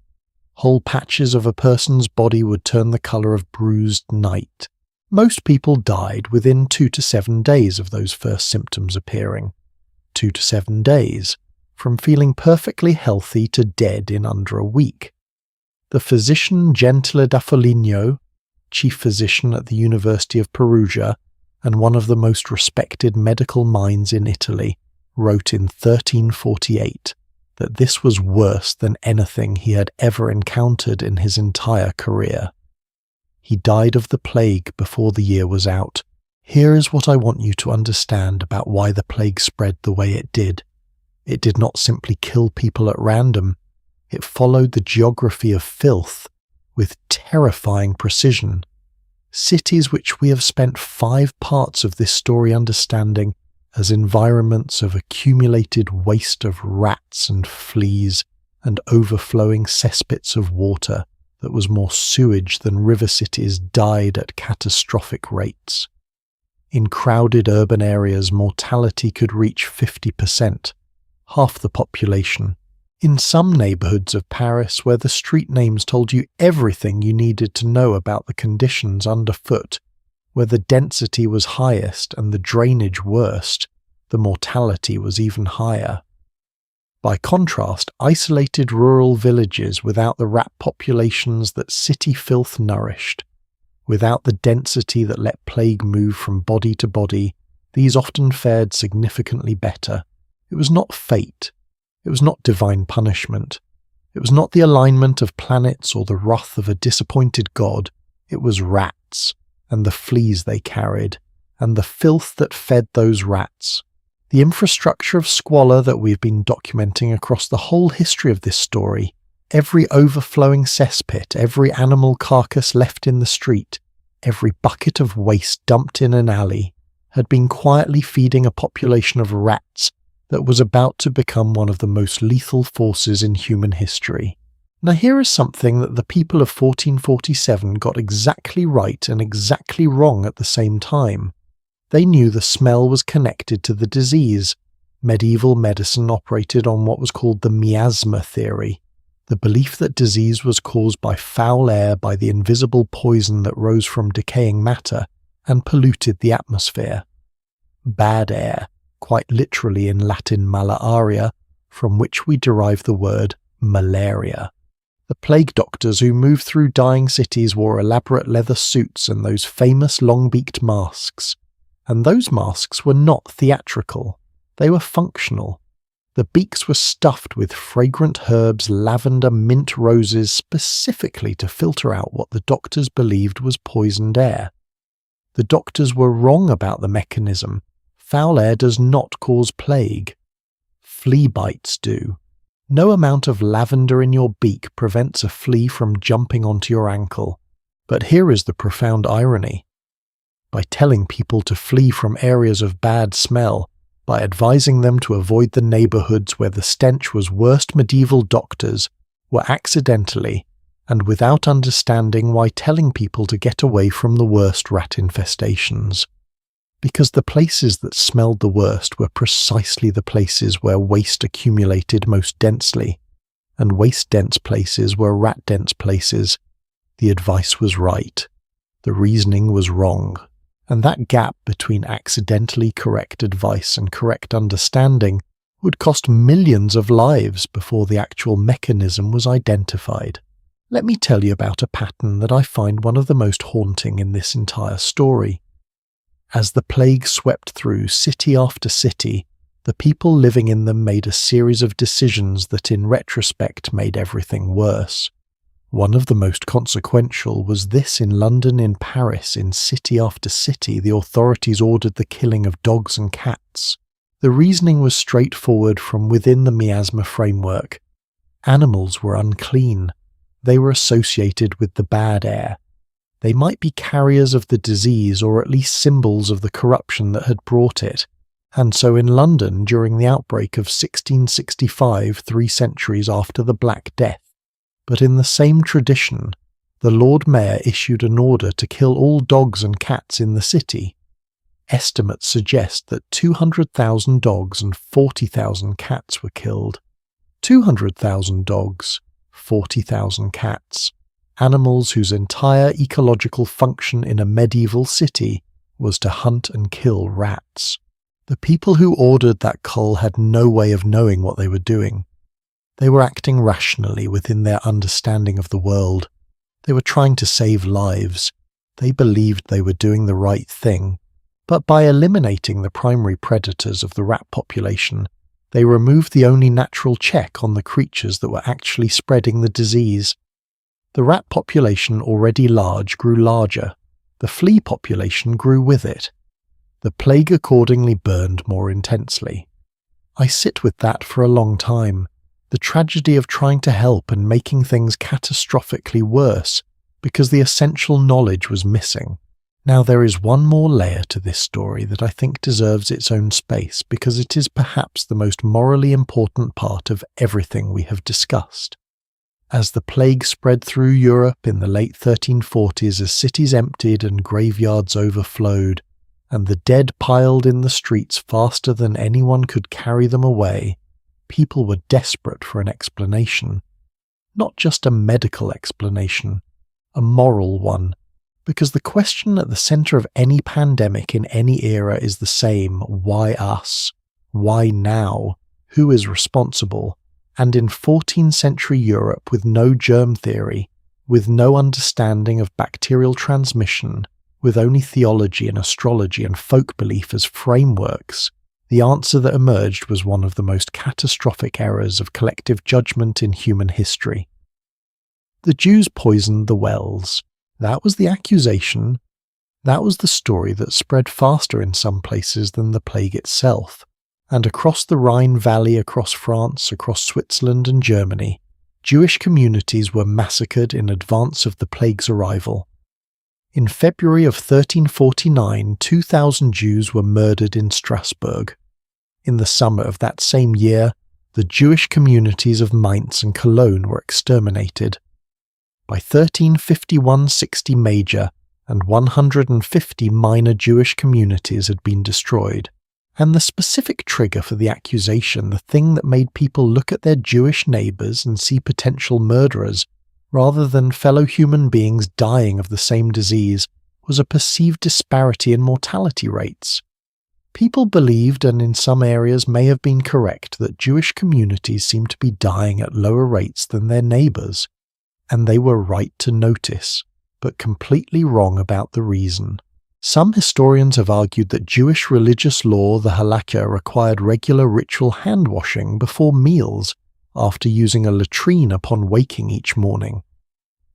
Whole patches of a person's body would turn the colour of bruised night. Most people died within 2 to 7 days of those first symptoms appearing. 2 to 7 days, from feeling perfectly healthy to dead in under a week. The physician Gentile da Foligno, chief physician at the University of Perugia and one of the most respected medical minds in Italy, wrote in 1348 that this was worse than anything he had ever encountered in his entire career. He died of the plague before the year was out. Here is what I want you to understand about why the plague spread the way it did. It did not simply kill people at random. It followed the geography of filth with terrifying precision. Cities which we have spent 5 parts of this story understanding as environments of accumulated waste of rats and fleas and overflowing cesspits of water that was more sewage than river cities died at catastrophic rates. In crowded urban areas, mortality could reach 50%, half the population. In some neighbourhoods of Paris, where the street names told you everything you needed to know about the conditions underfoot, where the density was highest and the drainage worst, the mortality was even higher. By contrast, isolated rural villages without the rat populations that city filth nourished, without the density that let plague move from body to body, these often fared significantly better. It was not fate. It was not divine punishment. It was not the alignment of planets or the wrath of a disappointed god. It was rats, and the fleas they carried, and the filth that fed those rats. The infrastructure of squalor that we've been documenting across the whole history of this story, every overflowing cesspit, every animal carcass left in the street, every bucket of waste dumped in an alley, had been quietly feeding a population of rats that was about to become one of the most lethal forces in human history. Now here is something that the people of 1447 got exactly right and exactly wrong at the same time. They knew the smell was connected to the disease. Medieval medicine operated on what was called the miasma theory, the belief that disease was caused by foul air, by the invisible poison that rose from decaying matter and polluted the atmosphere. Bad air, quite literally in Latin malaria, from which we derive the word malaria. The plague doctors who moved through dying cities wore elaborate leather suits and those famous long-beaked masks. And those masks were not theatrical. They were functional. The beaks were stuffed with fragrant herbs, lavender, mint, roses, specifically to filter out what the doctors believed was poisoned air. The doctors were wrong about the mechanism. Foul air does not cause plague. Flea bites do. No amount of lavender in your beak prevents a flea from jumping onto your ankle. But here is the profound irony. By telling people to flee from areas of bad smell, by advising them to avoid the neighbourhoods where the stench was worst, medieval doctors were accidentally, and without understanding why telling people to get away from the worst rat infestations. Because the places that smelled the worst were precisely the places where waste accumulated most densely, and waste-dense places were rat-dense places. The advice was right. The reasoning was wrong. And that gap between accidentally correct advice and correct understanding would cost millions of lives before the actual mechanism was identified. Let me tell you about a pattern that I find one of the most haunting in this entire story. As the plague swept through city after city, the people living in them made a series of decisions that in retrospect made everything worse. One of the most consequential was this: in London, in Paris, in city after city, the authorities ordered the killing of dogs and cats. The reasoning was straightforward from within the miasma framework. Animals were unclean. They were associated with the bad air. They might be carriers of the disease or at least symbols of the corruption that had brought it, And so in London during the outbreak of 1665, 3 centuries after the Black Death. But in the same tradition, the Lord Mayor issued an order to kill all dogs and cats in the city. Estimates suggest that 200,000 dogs and 40,000 cats were killed. 200,000 dogs, 40,000 cats, animals whose entire ecological function in a medieval city was to hunt and kill rats. The people who ordered that cull had no way of knowing what they were doing. They were acting rationally within their understanding of the world. They were trying to save lives. They believed they were doing the right thing. But by eliminating the primary predators of the rat population, they removed the only natural check on the creatures that were actually spreading the disease. The rat population, already large, grew larger. The flea population grew with it. The plague accordingly burned more intensely. I sit with that for a long time, the tragedy of trying to help and making things catastrophically worse because the essential knowledge was missing. Now there is one more layer to this story that I think deserves its own space because it is perhaps the most morally important part of everything we have discussed. As the plague spread through Europe in the late 1340s as cities emptied and graveyards overflowed, and the dead piled in the streets faster than anyone could carry them away, people were desperate for an explanation. Not just a medical explanation, a moral one, because the question at the centre of any pandemic in any era is the same: why us? Why now? Who is responsible? And in 14th century Europe, with no germ theory, with no understanding of bacterial transmission, with only theology and astrology and folk belief as frameworks, the answer that emerged was one of the most catastrophic errors of collective judgment in human history. The Jews poisoned the wells. That was the accusation. That was the story that spread faster in some places than the plague itself. And across the Rhine Valley, across France, across Switzerland and Germany, Jewish communities were massacred in advance of the plague's arrival. In February of 1349, 2,000 Jews were murdered in Strasbourg. In the summer of that same year, the Jewish communities of Mainz and Cologne were exterminated. By 1351, 60 major and 150 minor Jewish communities had been destroyed. And the specific trigger for the accusation, the thing that made people look at their Jewish neighbours and see potential murderers, rather than fellow human beings dying of the same disease, was a perceived disparity in mortality rates. People believed, and in some areas may have been correct, that Jewish communities seemed to be dying at lower rates than their neighbours, and they were right to notice, but completely wrong about the reason. Some historians have argued that Jewish religious law, the halakha, required regular ritual hand-washing before meals after using a latrine upon waking each morning.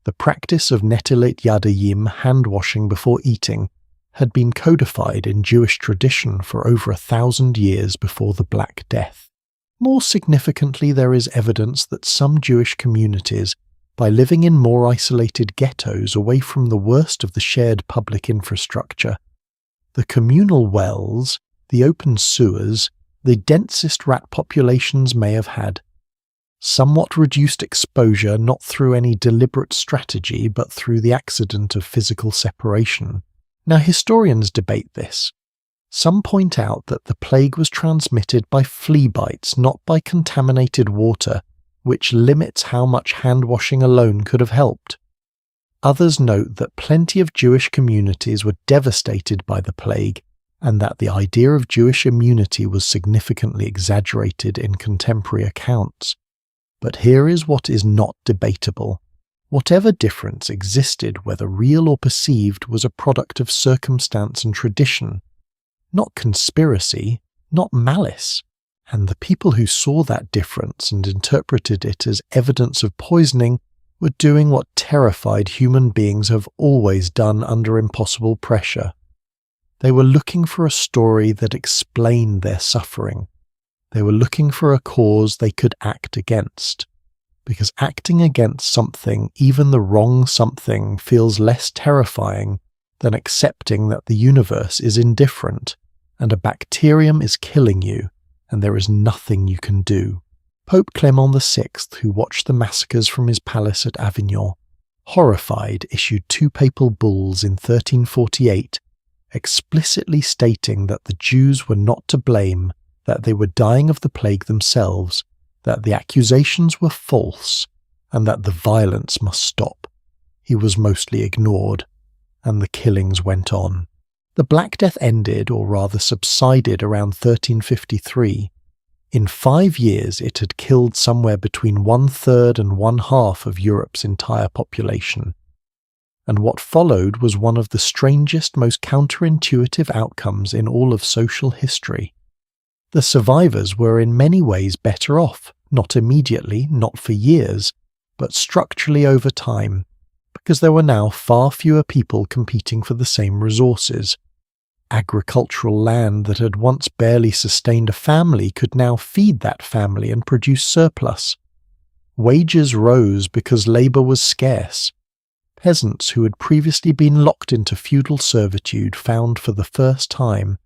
The practice of netilat yadayim, hand-washing before eating, had been codified in Jewish tradition for over 1,000 years before the Black Death. More significantly, there is evidence that some Jewish communities, by living in more isolated ghettos away from the worst of the shared public infrastructure, the communal wells, the open sewers, the densest rat populations may have had. Somewhat reduced exposure not through any deliberate strategy but through the accident of physical separation. Now historians debate this. Some point out that the plague was transmitted by flea bites, not by contaminated water, which limits how much hand-washing alone could have helped. Others note that plenty of Jewish communities were devastated by the plague, and that the idea of Jewish immunity was significantly exaggerated in contemporary accounts. But here is what is not debatable. Whatever difference existed, whether real or perceived, was a product of circumstance and tradition, not conspiracy, not malice. And the people who saw that difference and interpreted it as evidence of poisoning were doing what terrified human beings have always done under impossible pressure. They were looking for a story that explained their suffering. They were looking for a cause they could act against. Because acting against something, even the wrong something, feels less terrifying than accepting that the universe is indifferent, and a bacterium is killing you, and there is nothing you can do. Pope Clement VI, who watched the massacres from his palace at Avignon, horrified, issued 2 papal bulls in 1348, explicitly stating that the Jews were not to blame, that they were dying of the plague themselves, that the accusations were false, and that the violence must stop. He was mostly ignored, and the killings went on. The Black Death ended, or rather subsided, around 1353. In 5 years it had killed somewhere between 1/3 and 1/2 of Europe's entire population. And what followed was one of the strangest, most counterintuitive outcomes in all of social history. The survivors were in many ways better off, not immediately, not for years, but structurally over time, because there were now far fewer people competing for the same resources. Agricultural land that had once barely sustained a family could now feed that family and produce surplus. Wages rose because labour was scarce. Peasants who had previously been locked into feudal servitude found for the first time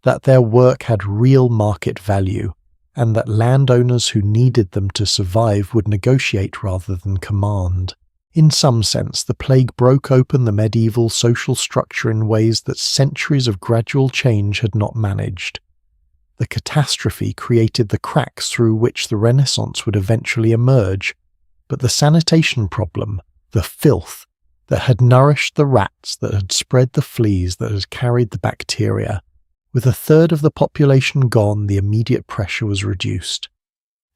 that their work had real market value, and that landowners who needed them to survive would negotiate rather than command. In some sense, the plague broke open the medieval social structure in ways that centuries of gradual change had not managed. The catastrophe created the cracks through which the Renaissance would eventually emerge, but the sanitation problem, the filth, that had nourished the rats, that had spread the fleas, that had carried the bacteria, with 1/3 of the population gone, the immediate pressure was reduced.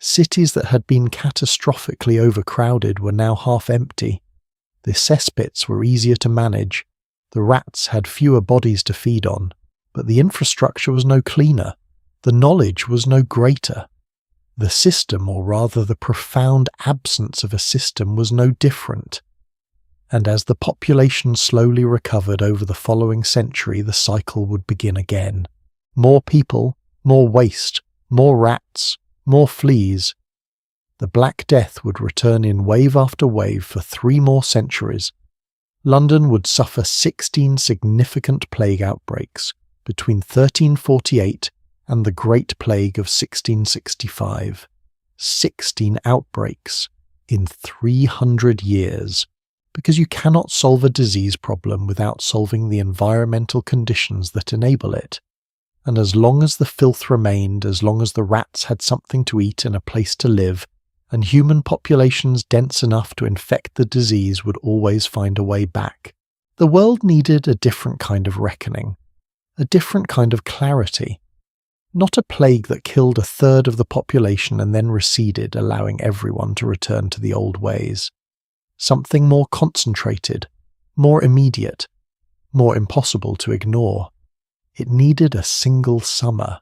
Cities that had been catastrophically overcrowded were now half empty. The cesspits were easier to manage. The rats had fewer bodies to feed on, but the infrastructure was no cleaner. The knowledge was no greater. The system, or rather the profound absence of a system, was no different. And as the population slowly recovered over the following century, the cycle would begin again. More people, more waste, more rats, more fleas. The Black Death would return in wave after wave for 3 more centuries. London would suffer 16 significant plague outbreaks between 1348 and the Great Plague of 1665. 16 outbreaks in 300 years. Because you cannot solve a disease problem without solving the environmental conditions that enable it. And as long as the filth remained, as long as the rats had something to eat and a place to live, and human populations dense enough to infect the disease would always find a way back. The world needed a different kind of reckoning, a different kind of clarity. Not a plague that killed 1/3 of the population and then receded, allowing everyone to return to the old ways. Something more concentrated, more immediate, more impossible to ignore. It needed a single summer.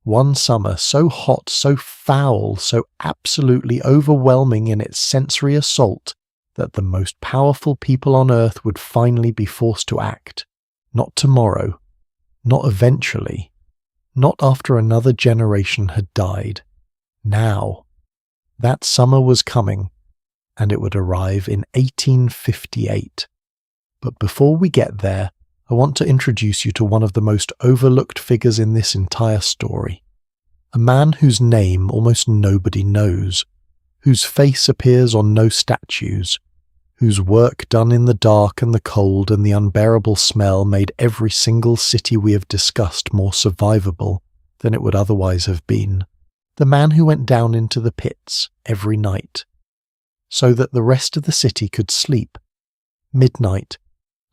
One summer so hot, so foul, so absolutely overwhelming in its sensory assault that the most powerful people on earth would finally be forced to act. Not tomorrow, not eventually, not after another generation had died. Now. That summer was coming, and it would arrive in 1858. But before we get there, I want to introduce you to one of the most overlooked figures in this entire story. A man whose name almost nobody knows, whose face appears on no statues, whose work done in the dark and the cold and the unbearable smell made every single city we have discussed more survivable than it would otherwise have been. The man who went down into the pits every night, so that the rest of the city could sleep. Midnight,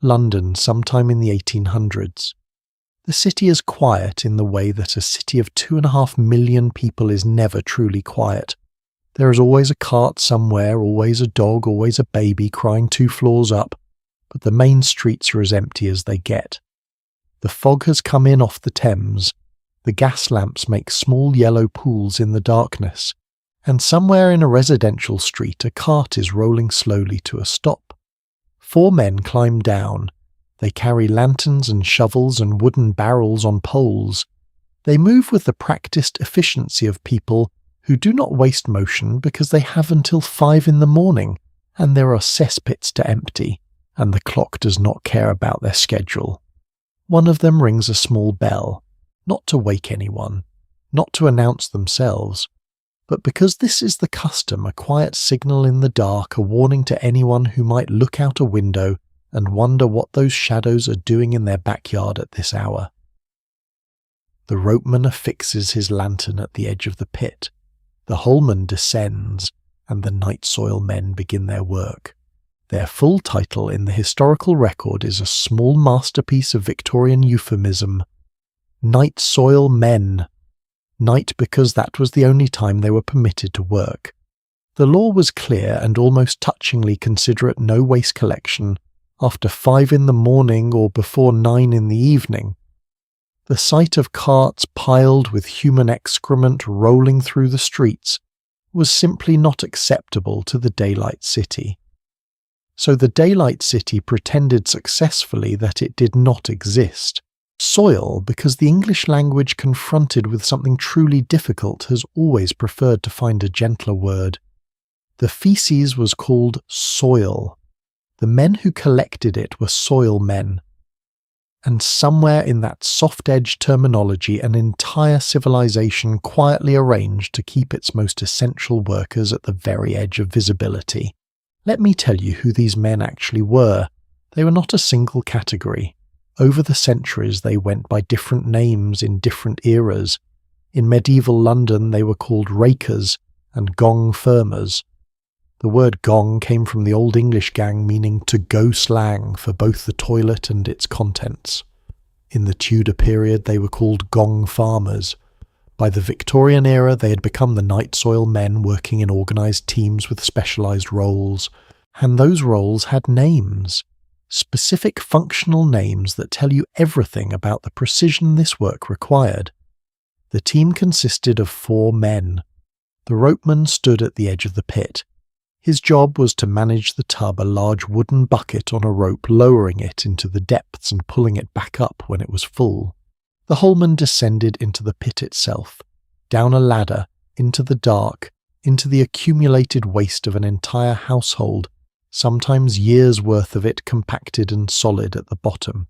London, sometime in the 1800s. The city is quiet in the way that a city of 2.5 million people is never truly quiet. There is always a cart somewhere, always a dog, always a baby crying 2 floors up, but the main streets are as empty as they get. The fog has come in off the Thames. The gas lamps make small yellow pools in the darkness, and somewhere in a residential street a cart is rolling slowly to a stop. 4 men climb down. They carry lanterns and shovels and wooden barrels on poles. They move with the practiced efficiency of people who do not waste motion because they have until 5 in the morning, and there are cesspits to empty, and the clock does not care about their schedule. One of them rings a small bell. not to wake anyone, not to announce themselves, but because this is the custom, a quiet signal in the dark, a warning to anyone who might look out a window and wonder what those shadows are doing in their backyard at this hour. The ropeman affixes his lantern at the edge of the pit. The holeman descends, and the night soil men begin their work. Their full title in the historical record is a small masterpiece of Victorian euphemism: Night Soil Men. Night because that was the only time they were permitted to work. The law was clear and almost touchingly considerate: no waste collection after 5 in the morning or before 9 in the evening. The sight of carts piled with human excrement rolling through the streets was simply not acceptable to the daylight city. So the daylight city pretended successfully that it did not exist. Soil, because the English language confronted with something truly difficult has always preferred to find a gentler word. The feces was called soil. The men who collected it were soil men. And somewhere in that soft-edged terminology, an entire civilization quietly arranged to keep its most essential workers at the very edge of visibility. Let me tell you who these men actually were. They were not a single category. Over the centuries they went by different names in different eras. In medieval London they were called rakers and gong firmers. The word gong came from the Old English gang meaning to go slang for both the toilet and its contents. In the Tudor period they were called gong farmers. By the Victorian era they had become the night soil men working in organised teams with specialised roles. And those roles had names. Specific functional names that tell you everything about the precision this work required. The team consisted of 4 men. The ropeman stood at the edge of the pit. His job was to manage the tub, a large wooden bucket on a rope, lowering it into the depths and pulling it back up when it was full. The holeman descended into the pit itself, down a ladder, into the dark, into the accumulated waste of an entire household, sometimes years' worth of it compacted and solid at the bottom.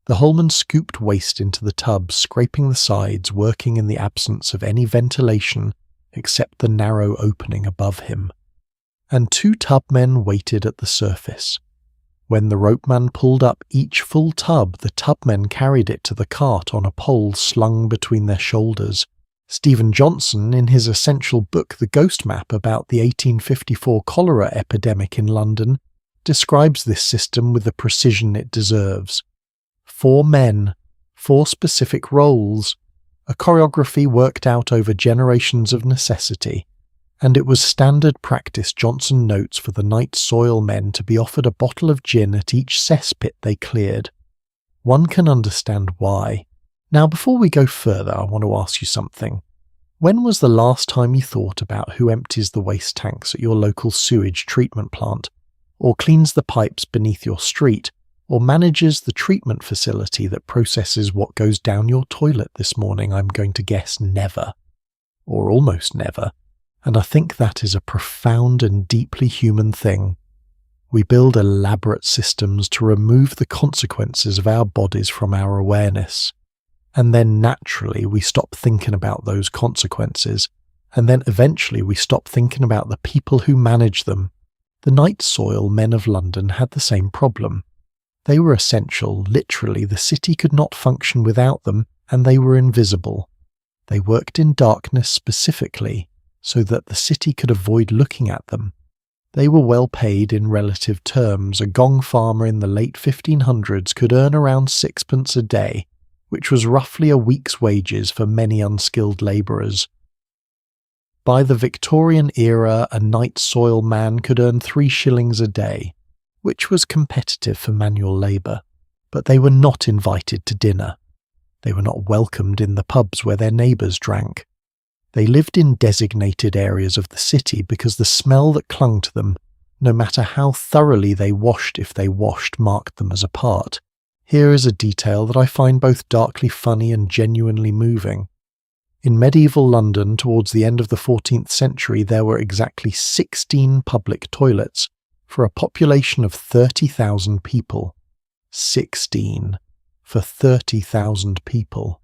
The holeman scooped waste into the tub, scraping the sides, working in the absence of any ventilation except the narrow opening above him. And 2 tubmen waited at the surface. When the ropeman pulled up each full tub, the tubmen carried it to the cart on a pole slung between their shoulders. Stephen Johnson, in his essential book The Ghost Map about the 1854 cholera epidemic in London, describes this system with the precision it deserves. 4 men, 4 specific roles, a choreography worked out over generations of necessity. And it was standard practice, Johnson notes, for the night soil men to be offered a bottle of gin at each cesspit they cleared. One can understand why. Now, before we go further, I want to ask you something. When was the last time you thought about who empties the waste tanks at your local sewage treatment plant, or cleans the pipes beneath your street, or manages the treatment facility that processes what goes down your toilet this morning? I'm going to guess never. Or almost never. And I think that is a profound and deeply human thing. We build elaborate systems to remove the consequences of our bodies from our awareness. And then naturally we stop thinking about those consequences. And then eventually we stop thinking about the people who manage them. The night soil men of London had the same problem. They were essential, literally the city could not function without them, and they were invisible. They worked in darkness specifically, so that the city could avoid looking at them. They were well paid in relative terms. A gong farmer in the late 1500s could earn around 6pence a day, which was roughly a week's wages for many unskilled labourers. By the Victorian era, a night soil man could earn 3 shillings a day, which was competitive for manual labour, but they were not invited to dinner. They were not welcomed in the pubs where their neighbours drank. They lived in designated areas of the city because the smell that clung to them, no matter how thoroughly they washed if they washed, marked them as apart. Here is a detail that I find both darkly funny and genuinely moving. In medieval London, towards the end of the 14th century, there were exactly 16 public toilets for a population of 30,000 people. 16 for 30,000 people.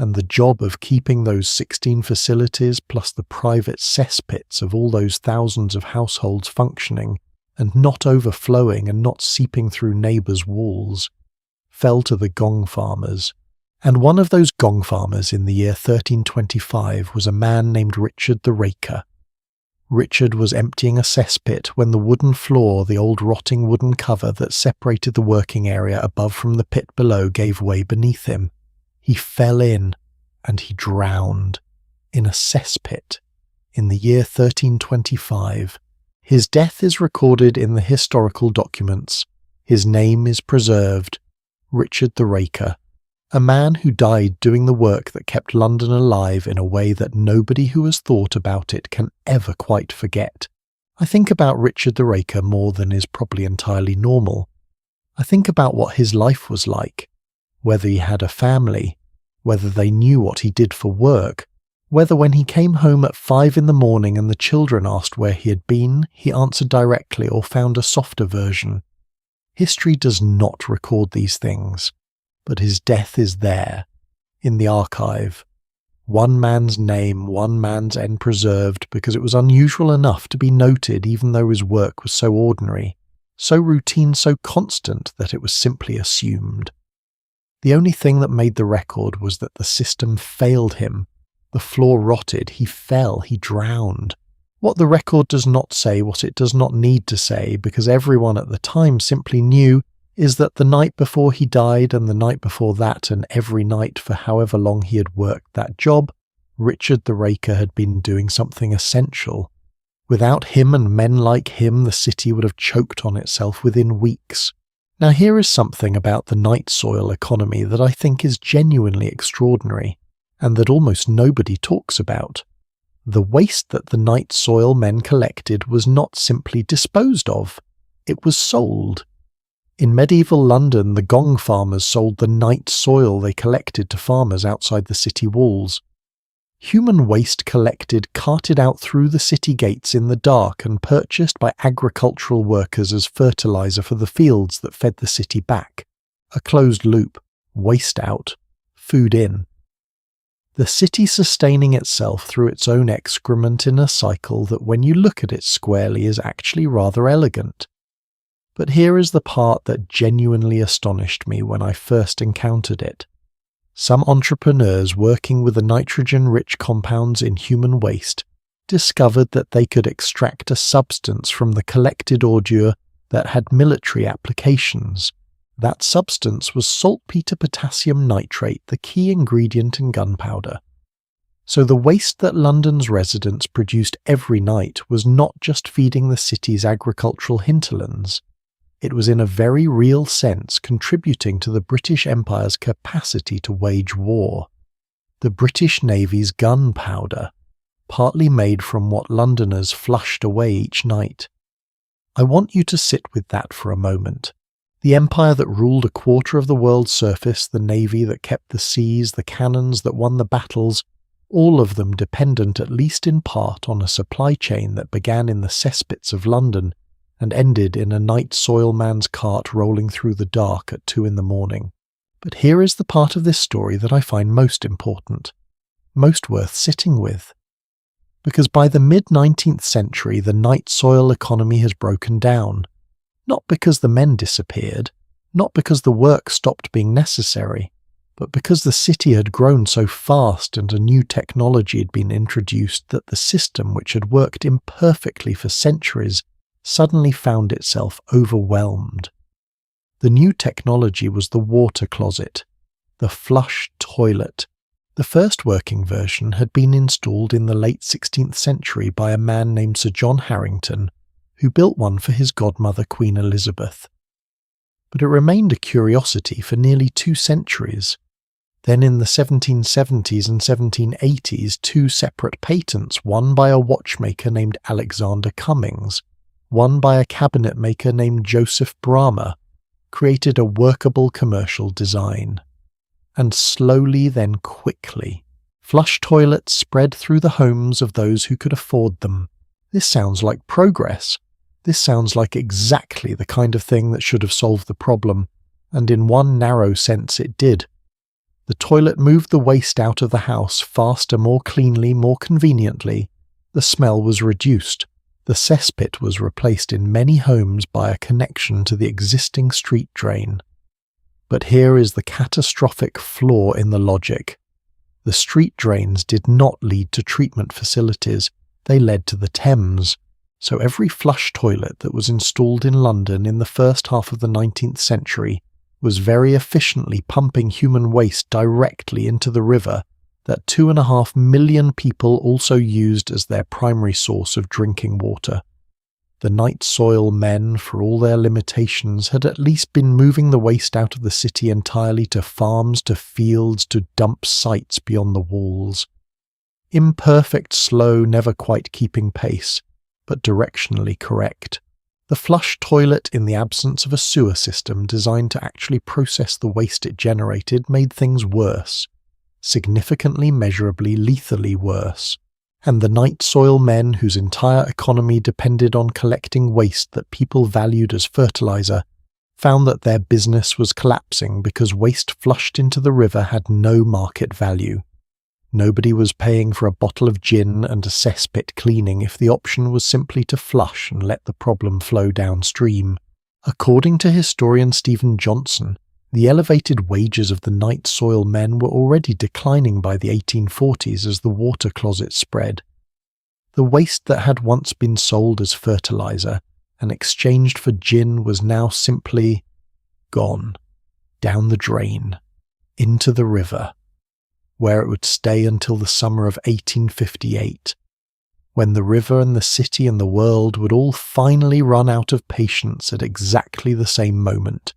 and the job of keeping those 16 facilities plus the private cesspits of all those thousands of households functioning and not overflowing and not seeping through neighbours' walls fell to the gong farmers. And one of those gong farmers in the year 1325 was a man named Richard the Raker. Richard was emptying a cesspit when the wooden floor, the old rotting wooden cover that separated the working area above from the pit below, gave way beneath him. He fell in, and he drowned, in a cesspit, in the year 1325. His death is recorded in the historical documents. His name is preserved, Richard the Raker, a man who died doing the work that kept London alive in a way that nobody who has thought about it can ever quite forget. I think about Richard the Raker more than is probably entirely normal. I think about what his life was like, whether he had a family, whether they knew what he did for work, whether when he came home at 5 in the morning and the children asked where he had been, he answered directly or found a softer version. History does not record these things, but his death is there, in the archive. One man's name, one man's end preserved because it was unusual enough to be noted even though his work was so ordinary, so routine, so constant that it was simply assumed. The only thing that made the record was that the system failed him. The floor rotted, he fell, he drowned. What the record does not say, what it does not need to say, because everyone at the time simply knew, is that the night before he died and the night before that and every night for however long he had worked that job, Richard the Raker had been doing something essential. Without him and men like him, the city would have choked on itself within weeks. Now here is something about the night soil economy that I think is genuinely extraordinary, and that almost nobody talks about. The waste that the night soil men collected was not simply disposed of, it was sold. In medieval London, the gong farmers sold the night soil they collected to farmers outside the city walls. Human waste collected, carted out through the city gates in the dark and purchased by agricultural workers as fertilizer for the fields that fed the city back. A closed loop, waste out, food in. The city sustaining itself through its own excrement in a cycle that when you look at it squarely is actually rather elegant. But here is the part that genuinely astonished me when I first encountered it. Some entrepreneurs working with the nitrogen-rich compounds in human waste discovered that they could extract a substance from the collected ordure that had military applications. That substance was saltpeter potassium nitrate, the key ingredient in gunpowder. So the waste that London's residents produced every night was not just feeding the city's agricultural hinterlands. It was in a very real sense contributing to the British Empire's capacity to wage war. The British Navy's gunpowder, partly made from what Londoners flushed away each night. I want you to sit with that for a moment. The empire that ruled a quarter of the world's surface, the navy that kept the seas, the cannons that won the battles, all of them dependent at least in part on a supply chain that began in the cesspits of London and ended in a night soil man's cart rolling through the dark at 2 in the morning. But here is the part of this story that I find most important, most worth sitting with. Because by the mid-19th century, the night soil economy has broken down. Not because the men disappeared, not because the work stopped being necessary, but because the city had grown so fast and a new technology had been introduced that the system which had worked imperfectly for centuries suddenly found itself overwhelmed. The new technology was the water closet, the flush toilet. The first working version had been installed in the late 16th century by a man named Sir John Harrington, who built one for his godmother Queen Elizabeth. But it remained a curiosity for nearly 2 centuries. Then in the 1770s and 1780s, 2 separate patents, one by a watchmaker named Alexander Cummings, one by a cabinet maker named Joseph Bramah, created a workable commercial design. And slowly then quickly, flush toilets spread through the homes of those who could afford them. This sounds like progress. This sounds like exactly the kind of thing that should have solved the problem, and in one narrow sense it did. The toilet moved the waste out of the house faster, more cleanly, more conveniently. The smell was reduced. The cesspit was replaced in many homes by a connection to the existing street drain. But here is the catastrophic flaw in the logic. The street drains did not lead to treatment facilities, they led to the Thames. So every flush toilet that was installed in London in the first half of the 19th century was very efficiently pumping human waste directly into the river that 2.5 million people also used as their primary source of drinking water. The night soil men, for all their limitations, had at least been moving the waste out of the city entirely to farms, to fields, to dump sites beyond the walls. Imperfect, slow, never quite keeping pace, but directionally correct. The flush toilet, in the absence of a sewer system designed to actually process the waste it generated, made things worse. Significantly, measurably, lethally worse. And the night soil men, whose entire economy depended on collecting waste that people valued as fertilizer, found that their business was collapsing because waste flushed into the river had no market value. Nobody was paying for a bottle of gin and a cesspit cleaning if the option was simply to flush and let the problem flow downstream. According to historian Stephen Johnson, the elevated wages of the night soil men were already declining by the 1840s as the water closet spread. The waste that had once been sold as fertilizer and exchanged for gin was now simply gone, down the drain, into the river, where it would stay until the summer of 1858, when the river and the city and the world would all finally run out of patience at exactly the same moment.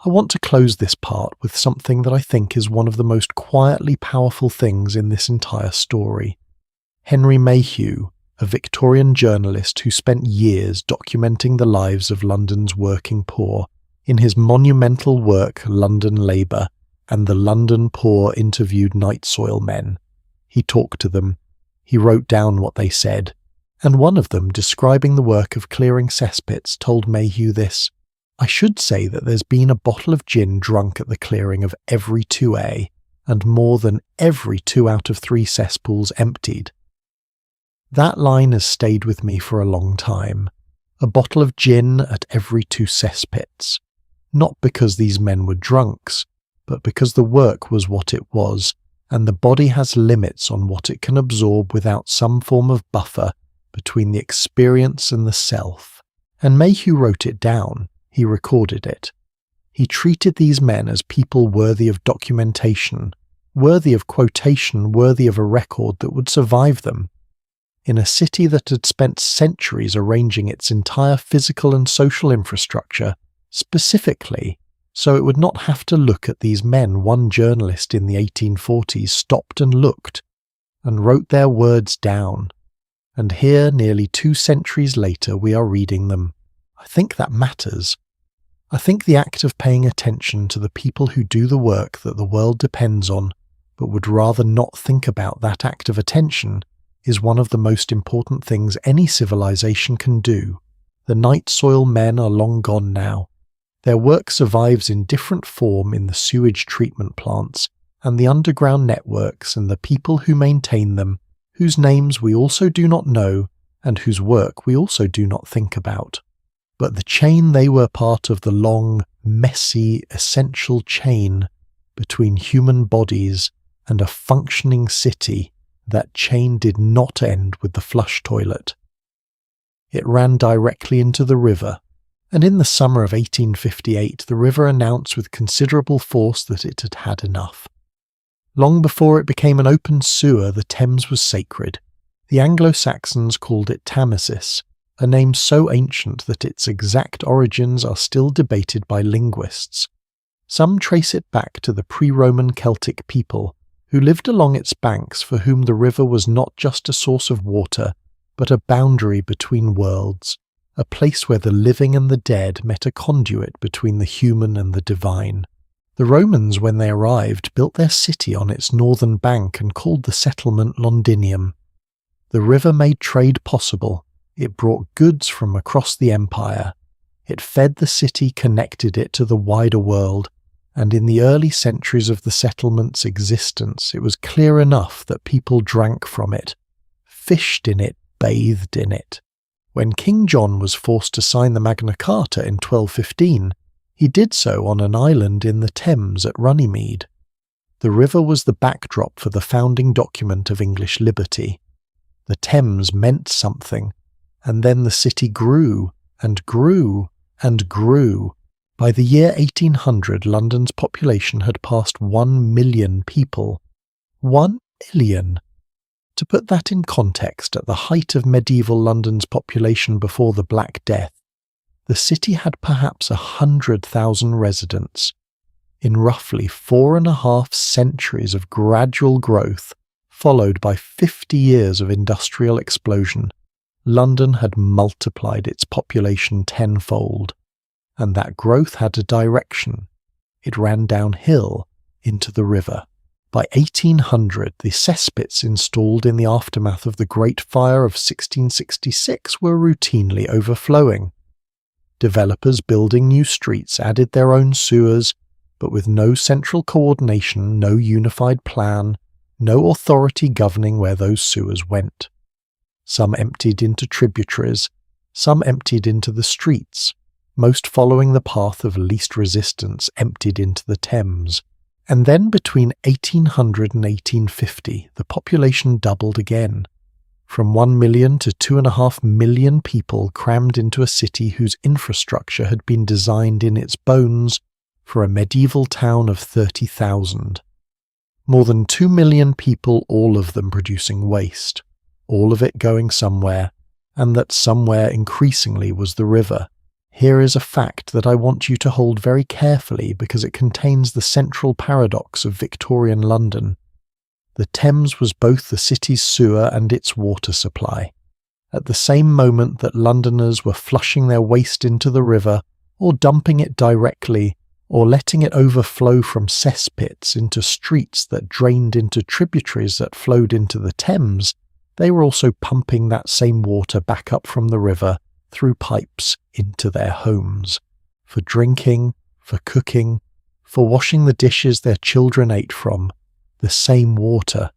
I want to close this part with something that I think is one of the most quietly powerful things in this entire story. Henry Mayhew, a Victorian journalist who spent years documenting the lives of London's working poor, in his monumental work London Labour, and the London poor interviewed night soil men. He talked to them. He wrote down what they said. And one of them, describing the work of clearing cesspits, told Mayhew this: "I should say that there's been a bottle of gin drunk at the clearing of every 2A, and more than every 2 out of 3 cesspools emptied." That line has stayed with me for a long time. A bottle of gin at every 2 cesspits. Not because these men were drunks, but because the work was what it was, and the body has limits on what it can absorb without some form of buffer between the experience and the self. And Mayhew wrote it down. He recorded it. He treated these men as people worthy of documentation, worthy of quotation, worthy of a record that would survive them. In a city that had spent centuries arranging its entire physical and social infrastructure, specifically, so it would not have to look at these men, one journalist in the 1840s stopped and looked, and wrote their words down. And here, nearly 2 centuries later, we are reading them. I think that matters. I think the act of paying attention to the people who do the work that the world depends on, but would rather not think about that act of attention, is one of the most important things any civilization can do. The night soil men are long gone now. Their work survives in different form in the sewage treatment plants and the underground networks and the people who maintain them, whose names we also do not know and whose work we also do not think about. But the chain they were part of, the long, messy, essential chain between human bodies and a functioning city, that chain did not end with the flush toilet. It ran directly into the river, and in the summer of 1858 the river announced with considerable force that it had had enough. Long before it became an open sewer, the Thames was sacred. The Anglo-Saxons called it Tamesis, a name so ancient that its exact origins are still debated by linguists. Some trace it back to the pre-Roman Celtic people, who lived along its banks, for whom the river was not just a source of water, but a boundary between worlds, a place where the living and the dead met, a conduit between the human and the divine. The Romans, when they arrived, built their city on its northern bank and called the settlement Londinium. The river made trade possible. It brought goods from across the empire. It fed the city, connected it to the wider world, and in the early centuries of the settlement's existence it was clear enough that people drank from it, fished in it, bathed in it. When King John was forced to sign the Magna Carta in 1215, he did so on an island in the Thames at Runnymede. The river was the backdrop for the founding document of English liberty. The Thames meant something, and then the city grew and grew and grew. By the year 1800, London's population had passed 1 million people. 1 million! To put that in context, at the height of medieval London's population before the Black Death, the city had perhaps 100,000 residents. In roughly 4.5 centuries of gradual growth, followed by 50 years of industrial explosion, London had multiplied its population tenfold. And that growth had a direction. It ran downhill into the river. By 1800, the cesspits installed in the aftermath of the Great Fire of 1666 were routinely overflowing. Developers building new streets added their own sewers, but with no central coordination, no unified plan, no authority governing where those sewers went. Some emptied into tributaries, some emptied into the streets, most following the path of least resistance, emptied into the Thames. And then between 1800 and 1850, the population doubled again, from 1 million to 2.5 million people crammed into a city whose infrastructure had been designed in its bones for a medieval town of 30,000. More than 2 million people, all of them producing waste, all of it going somewhere, and that somewhere increasingly was the river. Here is a fact that I want you to hold very carefully because it contains the central paradox of Victorian London. The Thames was both the city's sewer and its water supply. At the same moment that Londoners were flushing their waste into the river, or dumping it directly, or letting it overflow from cesspits into streets that drained into tributaries that flowed into the Thames, they were also pumping that same water back up from the river through pipes into their homes, for drinking, for cooking, for washing the dishes their children ate from. The same water.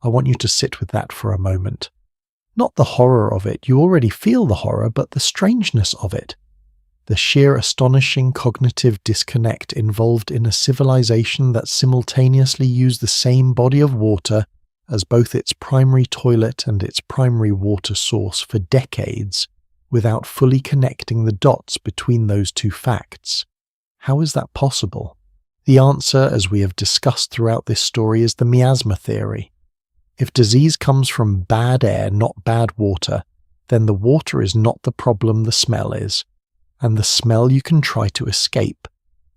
I want you to sit with that for a moment. Not the horror of it, you already feel the horror, but the strangeness of it. The sheer astonishing cognitive disconnect involved in a civilization that simultaneously used the same body of water as both its primary toilet and its primary water source for decades, without fully connecting the dots between those two facts. How is that possible? The answer, as we have discussed throughout this story, is the miasma theory. If disease comes from bad air, not bad water, then the water is not the problem, the smell is. And the smell you can try to escape.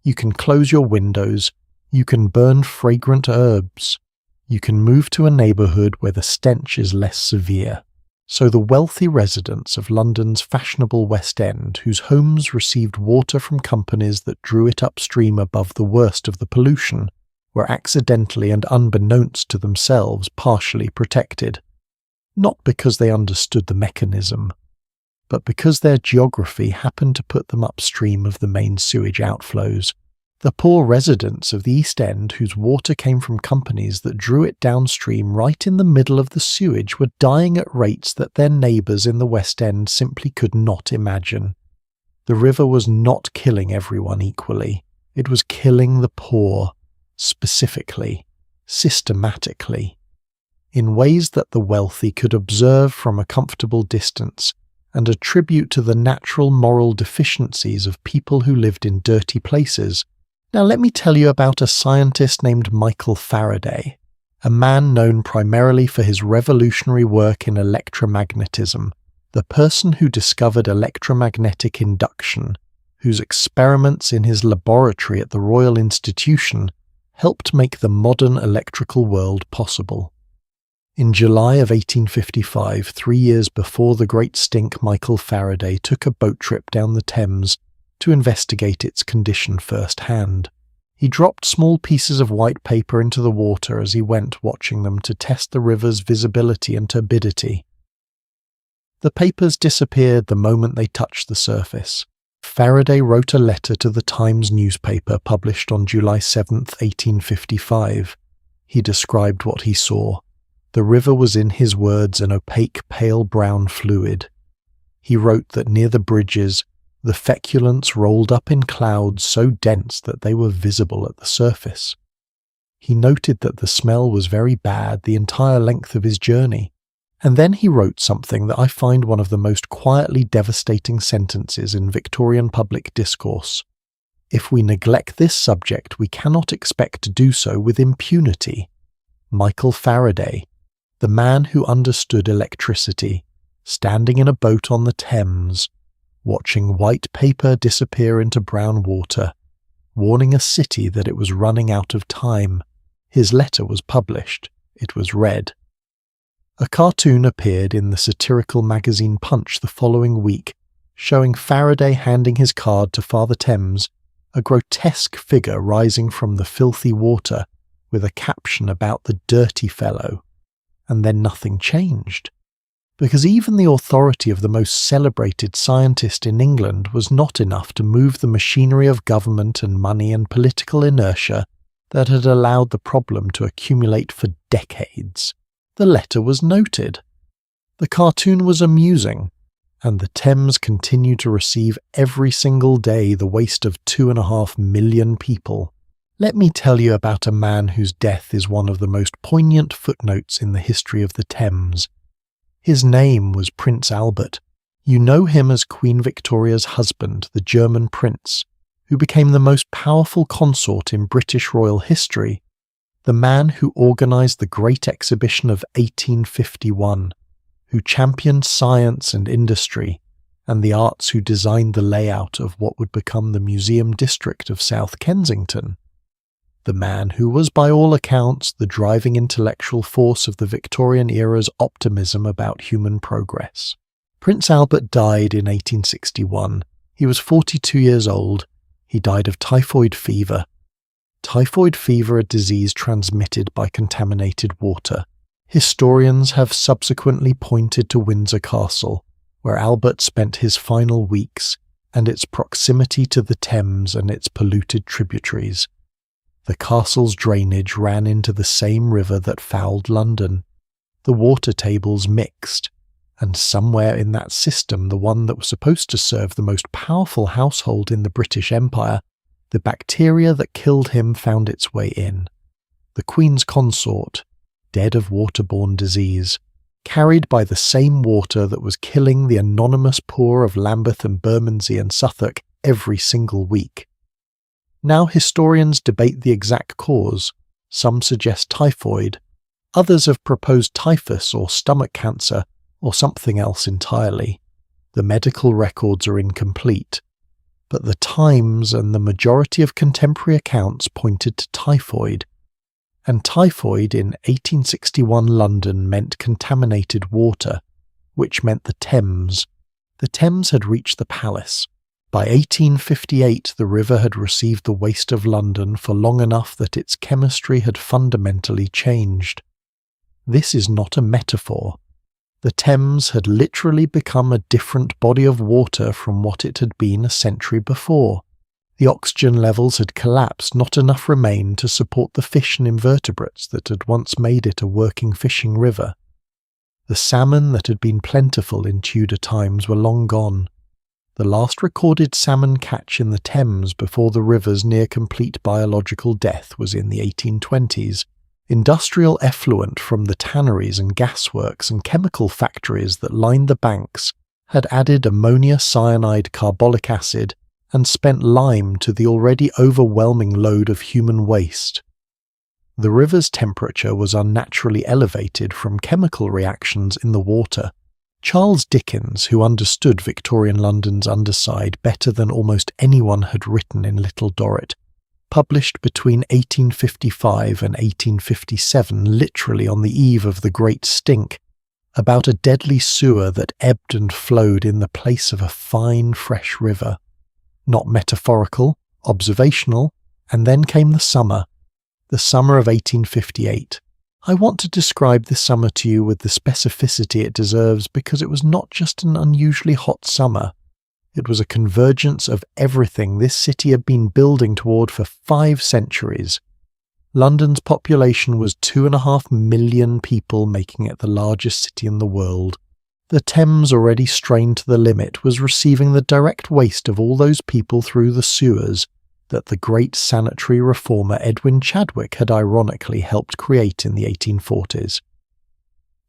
You can close your windows, you can burn fragrant herbs, you can move to a neighbourhood where the stench is less severe. So the wealthy residents of London's fashionable West End, whose homes received water from companies that drew it upstream above the worst of the pollution, were accidentally and unbeknownst to themselves partially protected. Not because they understood the mechanism, but because their geography happened to put them upstream of the main sewage outflows. The poor residents of the East End, whose water came from companies that drew it downstream right in the middle of the sewage, were dying at rates that their neighbours in the West End simply could not imagine. The river was not killing everyone equally. It was killing the poor, specifically, systematically, in ways that the wealthy could observe from a comfortable distance and attribute to the natural moral deficiencies of people who lived in dirty places. Now let me tell you about a scientist named Michael Faraday, a man known primarily for his revolutionary work in electromagnetism, the person who discovered electromagnetic induction, whose experiments in his laboratory at the Royal Institution helped make the modern electrical world possible. In July of 1855, 3 years before the Great Stink, Michael Faraday took a boat trip down the Thames to investigate its condition firsthand. He dropped small pieces of white paper into the water as he went, watching them to test the river's visibility and turbidity. The papers disappeared the moment they touched the surface. Faraday wrote a letter to the Times newspaper published on July 7, 1855. He described what he saw. The river was, in his words, an opaque pale brown fluid. He wrote that near the bridges, the feculence rolled up in clouds so dense that they were visible at the surface. He noted that the smell was very bad the entire length of his journey. And then he wrote something that I find one of the most quietly devastating sentences in Victorian public discourse. If we neglect this subject, we cannot expect to do so with impunity. Michael Faraday, the man who understood electricity, standing in a boat on the Thames, watching white paper disappear into brown water, warning a city that it was running out of time. His letter was published. It was read. A cartoon appeared in the satirical magazine Punch the following week, showing Faraday handing his card to Father Thames, a grotesque figure rising from the filthy water with a caption about the dirty fellow. And then nothing changed. Because even the authority of the most celebrated scientist in England was not enough to move the machinery of government and money and political inertia that had allowed the problem to accumulate for decades. The letter was noted. The cartoon was amusing, and the Thames continued to receive every single day the waste of 2.5 million people. Let me tell you about a man whose death is one of the most poignant footnotes in the history of the Thames. His name was Prince Albert. You know him as Queen Victoria's husband, the German prince, who became the most powerful consort in British royal history, the man who organised the Great Exhibition of 1851, who championed science and industry, and the arts, who designed the layout of what would become the Museum District of South Kensington, the man who was, by all accounts, the driving intellectual force of the Victorian era's optimism about human progress. Prince Albert died in 1861. He was 42 years old. He died of typhoid fever. Typhoid fever, a disease transmitted by contaminated water. Historians have subsequently pointed to Windsor Castle, where Albert spent his final weeks, and its proximity to the Thames and its polluted tributaries. The castle's drainage ran into the same river that fouled London. The water tables mixed, and somewhere in that system, the one that was supposed to serve the most powerful household in the British Empire, the bacteria that killed him found its way in. The Queen's consort, dead of waterborne disease, carried by the same water that was killing the anonymous poor of Lambeth and Bermondsey and Suffolk every single week. Now historians debate the exact cause. Some suggest typhoid. Others have proposed typhus or stomach cancer or something else entirely. The medical records are incomplete, but the Times and the majority of contemporary accounts pointed to typhoid. And typhoid in 1861 London meant contaminated water, which meant the Thames. The Thames had reached the palace. By 1858 the river had received the waste of London for long enough that its chemistry had fundamentally changed. This is not a metaphor. The Thames had literally become a different body of water from what it had been a century before. The oxygen levels had collapsed, not enough remained to support the fish and invertebrates that had once made it a working fishing river. The salmon that had been plentiful in Tudor times were long gone. The last recorded salmon catch in the Thames before the river's near-complete biological death was in the 1820s. Industrial effluent from the tanneries and gasworks and chemical factories that lined the banks had added ammonia cyanide carbolic acid and spent lime to the already overwhelming load of human waste. The river's temperature was unnaturally elevated from chemical reactions in the water. Charles Dickens, who understood Victorian London's underside better than almost anyone had written in Little Dorrit, published between 1855 and 1857, literally on the eve of the Great Stink, about a deadly sewer that ebbed and flowed in the place of a fine, fresh river. Not metaphorical, observational, and then came the summer of 1858. I want to describe this summer to you with the specificity it deserves because it was not just an unusually hot summer. It was a convergence of everything this city had been building toward for 5 centuries. London's population was 2.5 million people, making it the largest city in the world. The Thames, already strained to the limit, was receiving the direct waste of all those people through the sewers that the great sanitary reformer Edwin Chadwick had ironically helped create in the 1840s.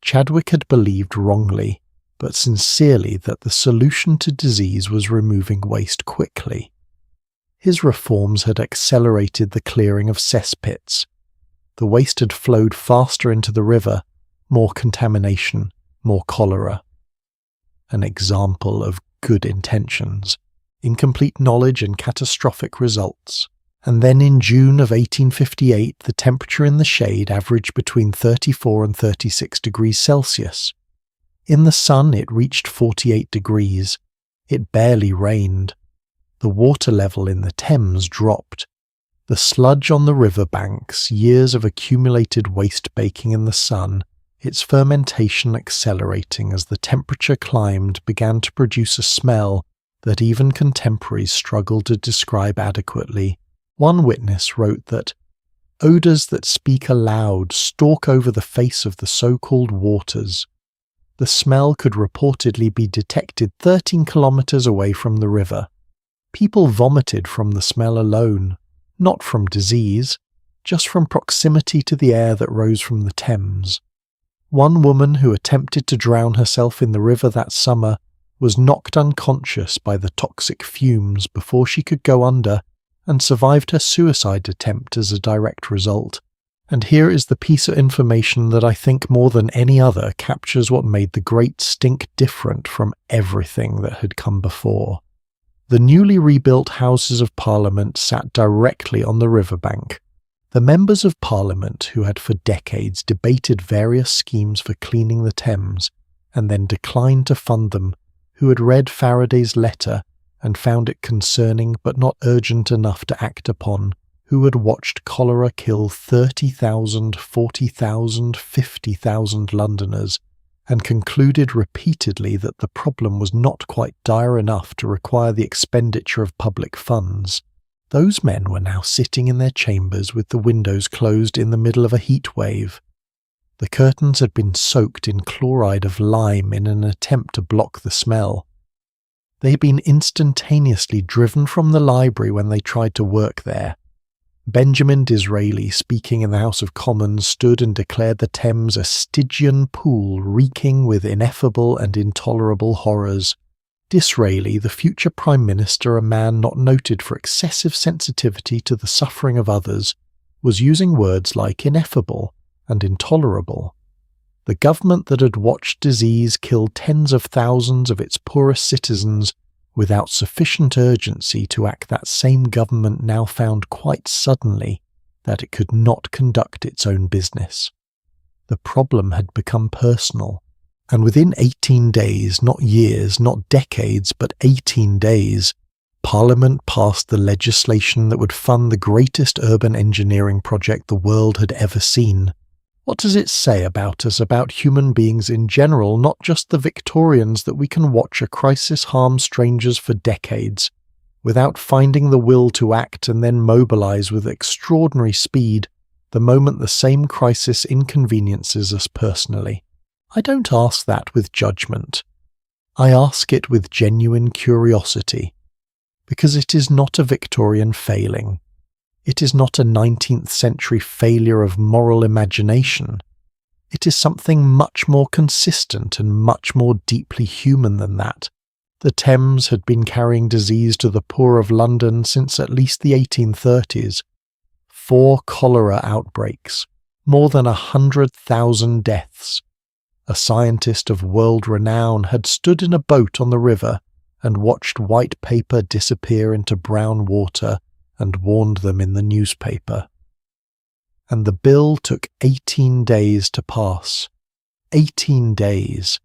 Chadwick had believed wrongly, but sincerely, that the solution to disease was removing waste quickly. His reforms had accelerated the clearing of cesspits. The waste had flowed faster into the river, more contamination, more cholera. An example of good intentions, incomplete knowledge and catastrophic results. And then in June of 1858, the temperature in the shade averaged between 34 and 36 degrees Celsius. In the sun it reached 48 degrees. It barely rained. The water level in the Thames dropped. The sludge on the river banks, years of accumulated waste baking in the sun, its fermentation accelerating as the temperature climbed, began to produce a smell that even contemporaries struggled to describe adequately. One witness wrote that odours that speak aloud stalk over the face of the so-called waters. The smell could reportedly be detected 13 kilometres away from the river. People vomited from the smell alone, not from disease, just from proximity to the air that rose from the Thames. One woman who attempted to drown herself in the river that summer was knocked unconscious by the toxic fumes before she could go under, and survived her suicide attempt as a direct result. And here is the piece of information that I think more than any other captures what made the Great Stink different from everything that had come before. The newly rebuilt Houses of Parliament sat directly on the riverbank. The members of Parliament, who had for decades debated various schemes for cleaning the Thames, and then declined to fund them, who had read Faraday's letter and found it concerning but not urgent enough to act upon, who had watched cholera kill 30,000, 40,000, 50,000 Londoners, and concluded repeatedly that the problem was not quite dire enough to require the expenditure of public funds. Those men were now sitting in their chambers with the windows closed in the middle of a heat wave. The curtains had been soaked in chloride of lime in an attempt to block the smell. They had been instantaneously driven from the library when they tried to work there. Benjamin Disraeli, speaking in the House of Commons, stood and declared the Thames a Stygian pool reeking with ineffable and intolerable horrors. Disraeli, the future Prime Minister, a man not noted for excessive sensitivity to the suffering of others, was using words like ineffable and intolerable. The government that had watched disease kill tens of thousands of its poorest citizens without sufficient urgency to act, that same government now found quite suddenly that it could not conduct its own business. The problem had become personal, and within 18 days, not years, not decades, but 18 days, Parliament passed the legislation that would fund the greatest urban engineering project the world had ever seen. What does it say about us, about human beings in general, not just the Victorians, that we can watch a crisis harm strangers for decades, without finding the will to act and then mobilise with extraordinary speed the moment the same crisis inconveniences us personally? I don't ask that with judgment. I ask it with genuine curiosity, because it is not a Victorian failing. It is not a 19th century failure of moral imagination. It is something much more consistent and much more deeply human than that. The Thames had been carrying disease to the poor of London since at least the 1830s. 4 cholera outbreaks, more than 100,000 deaths. A scientist of world renown had stood in a boat on the river and watched white paper disappear into brown water and warned them in the newspaper. And the bill took 18 days to pass. 18 days.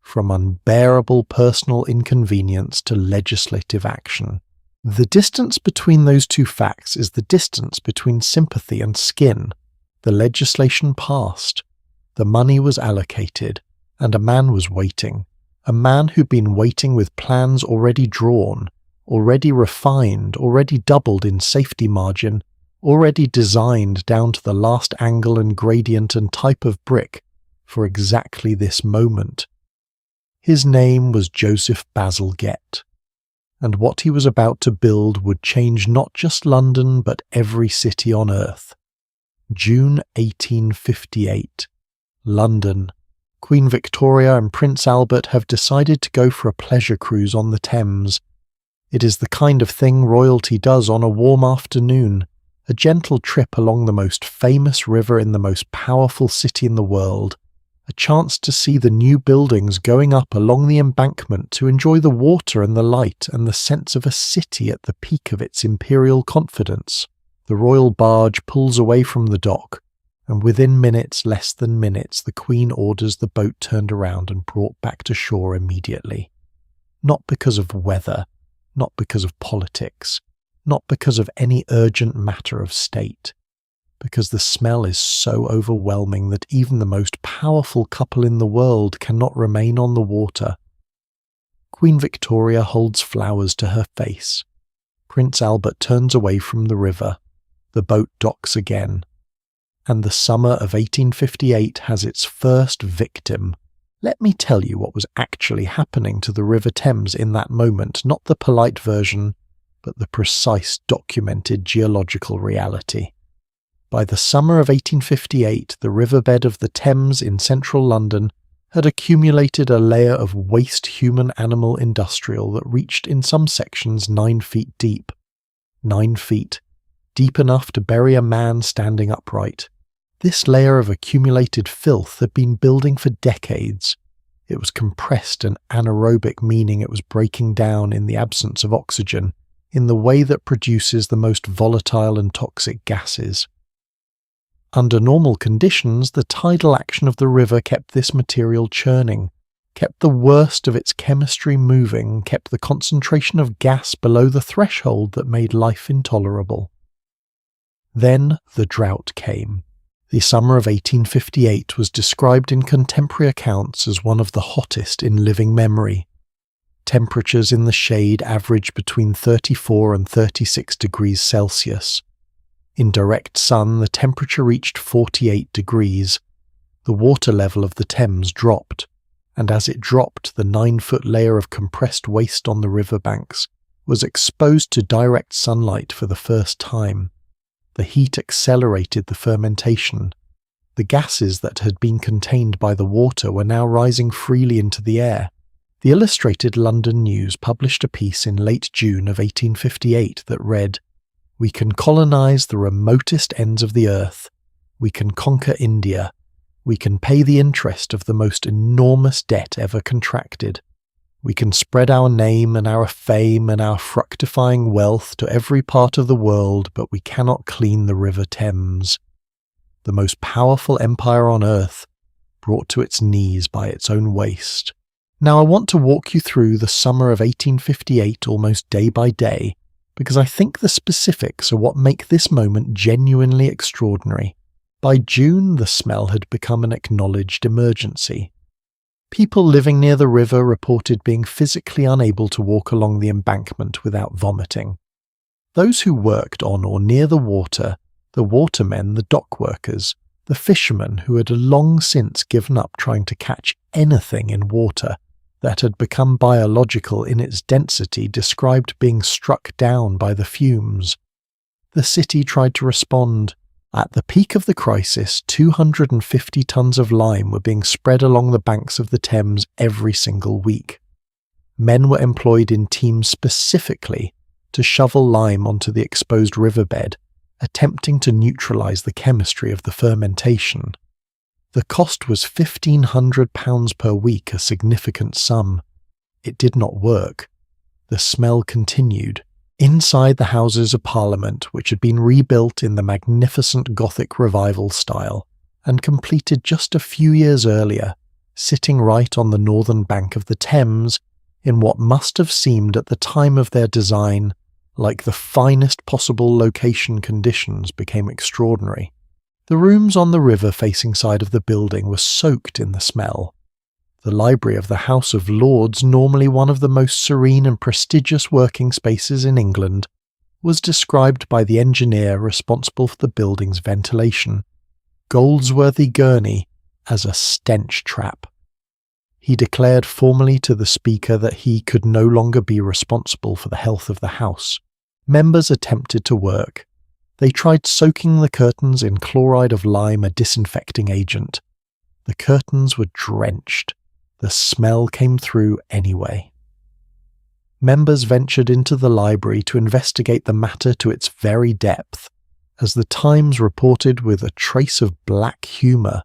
From unbearable personal inconvenience to legislative action. The distance between those two facts is the distance between sympathy and skin. The legislation passed. The money was allocated, and a man was waiting, A man who'd been waiting with plans already drawn, already refined, already doubled in safety margin, already designed down to the last angle and gradient and type of brick for exactly this moment. His name was Joseph Bazalgette, and what he was about to build would change not just London but every city on earth. June 1858. London. Queen Victoria and Prince Albert have decided to go for a pleasure cruise on the Thames. It is the kind of thing royalty does on a warm afternoon, a gentle trip along the most famous river in the most powerful city in the world, a chance to see the new buildings going up along the embankment, to enjoy the water and the light and the sense of a city at the peak of its imperial confidence. The royal barge pulls away from the dock, and within minutes, less than minutes, the Queen orders the boat turned around and brought back to shore immediately. Not because of weather, not because of politics, not because of any urgent matter of state, because the smell is so overwhelming that even the most powerful couple in the world cannot remain on the water. Queen Victoria holds flowers to her face. Prince Albert turns away from the river. The boat docks again. And the summer of 1858 has its first victim. Let me tell you what was actually happening to the River Thames in that moment, not the polite version, but the precise documented geological reality. By the summer of 1858, the riverbed of the Thames in central London had accumulated a layer of waste human-animal industrial that reached in some sections 9 feet deep. 9 feet. Deep enough to bury a man standing upright. This layer of accumulated filth had been building for decades. It was compressed and anaerobic, meaning it was breaking down in the absence of oxygen, in the way that produces the most volatile and toxic gases. Under normal conditions, the tidal action of the river kept this material churning, kept the worst of its chemistry moving, kept the concentration of gas below the threshold that made life intolerable. Then the drought came. The summer of 1858 was described in contemporary accounts as one of the hottest in living memory. Temperatures in the shade averaged between 34 and 36 degrees Celsius. In direct sun, the temperature reached 48 degrees. The water level of the Thames dropped, and as it dropped, the 9-foot layer of compressed waste on the riverbanks was exposed to direct sunlight for the first time. The heat accelerated the fermentation. The gases that had been contained by the water were now rising freely into the air. The Illustrated London News published a piece in late June of 1858 that read, "We can colonize the remotest ends of the earth. We can conquer India. We can pay the interest of the most enormous debt ever contracted. We can spread our name and our fame and our fructifying wealth to every part of the world, but we cannot clean the River Thames. The most powerful empire on earth, brought to its knees by its own waste." Now I want to walk you through the summer of 1858 almost day by day, because I think the specifics are what make this moment genuinely extraordinary. By June, the smell had become an acknowledged emergency. People living near the river reported being physically unable to walk along the embankment without vomiting. Those who worked on or near the watermen, the dock workers, the fishermen who had long since given up trying to catch anything in water that had become biological in its density, described being struck down by the fumes. The city tried to respond. At the peak of the crisis, 250 tons of lime were being spread along the banks of the Thames every single week. Men were employed in teams specifically to shovel lime onto the exposed riverbed, attempting to neutralize the chemistry of the fermentation. The cost was £1,500 per week, a significant sum. It did not work. The smell continued. Inside the Houses of Parliament, which had been rebuilt in the magnificent Gothic Revival style, and completed just a few years earlier, sitting right on the northern bank of the Thames, in what must have seemed at the time of their design like the finest possible location, conditions became extraordinary. The rooms on the river-facing side of the building were soaked in the smell. The library of the House of Lords, normally one of the most serene and prestigious working spaces in England, was described by the engineer responsible for the building's ventilation, Goldsworthy Gurney, as a stench trap. He declared formally to the Speaker that he could no longer be responsible for the health of the House. Members attempted to work. They tried soaking the curtains in chloride of lime, a disinfecting agent. The curtains were drenched. The smell came through anyway. Members ventured into the library to investigate the matter to its very depth, as the Times reported with a trace of black humour,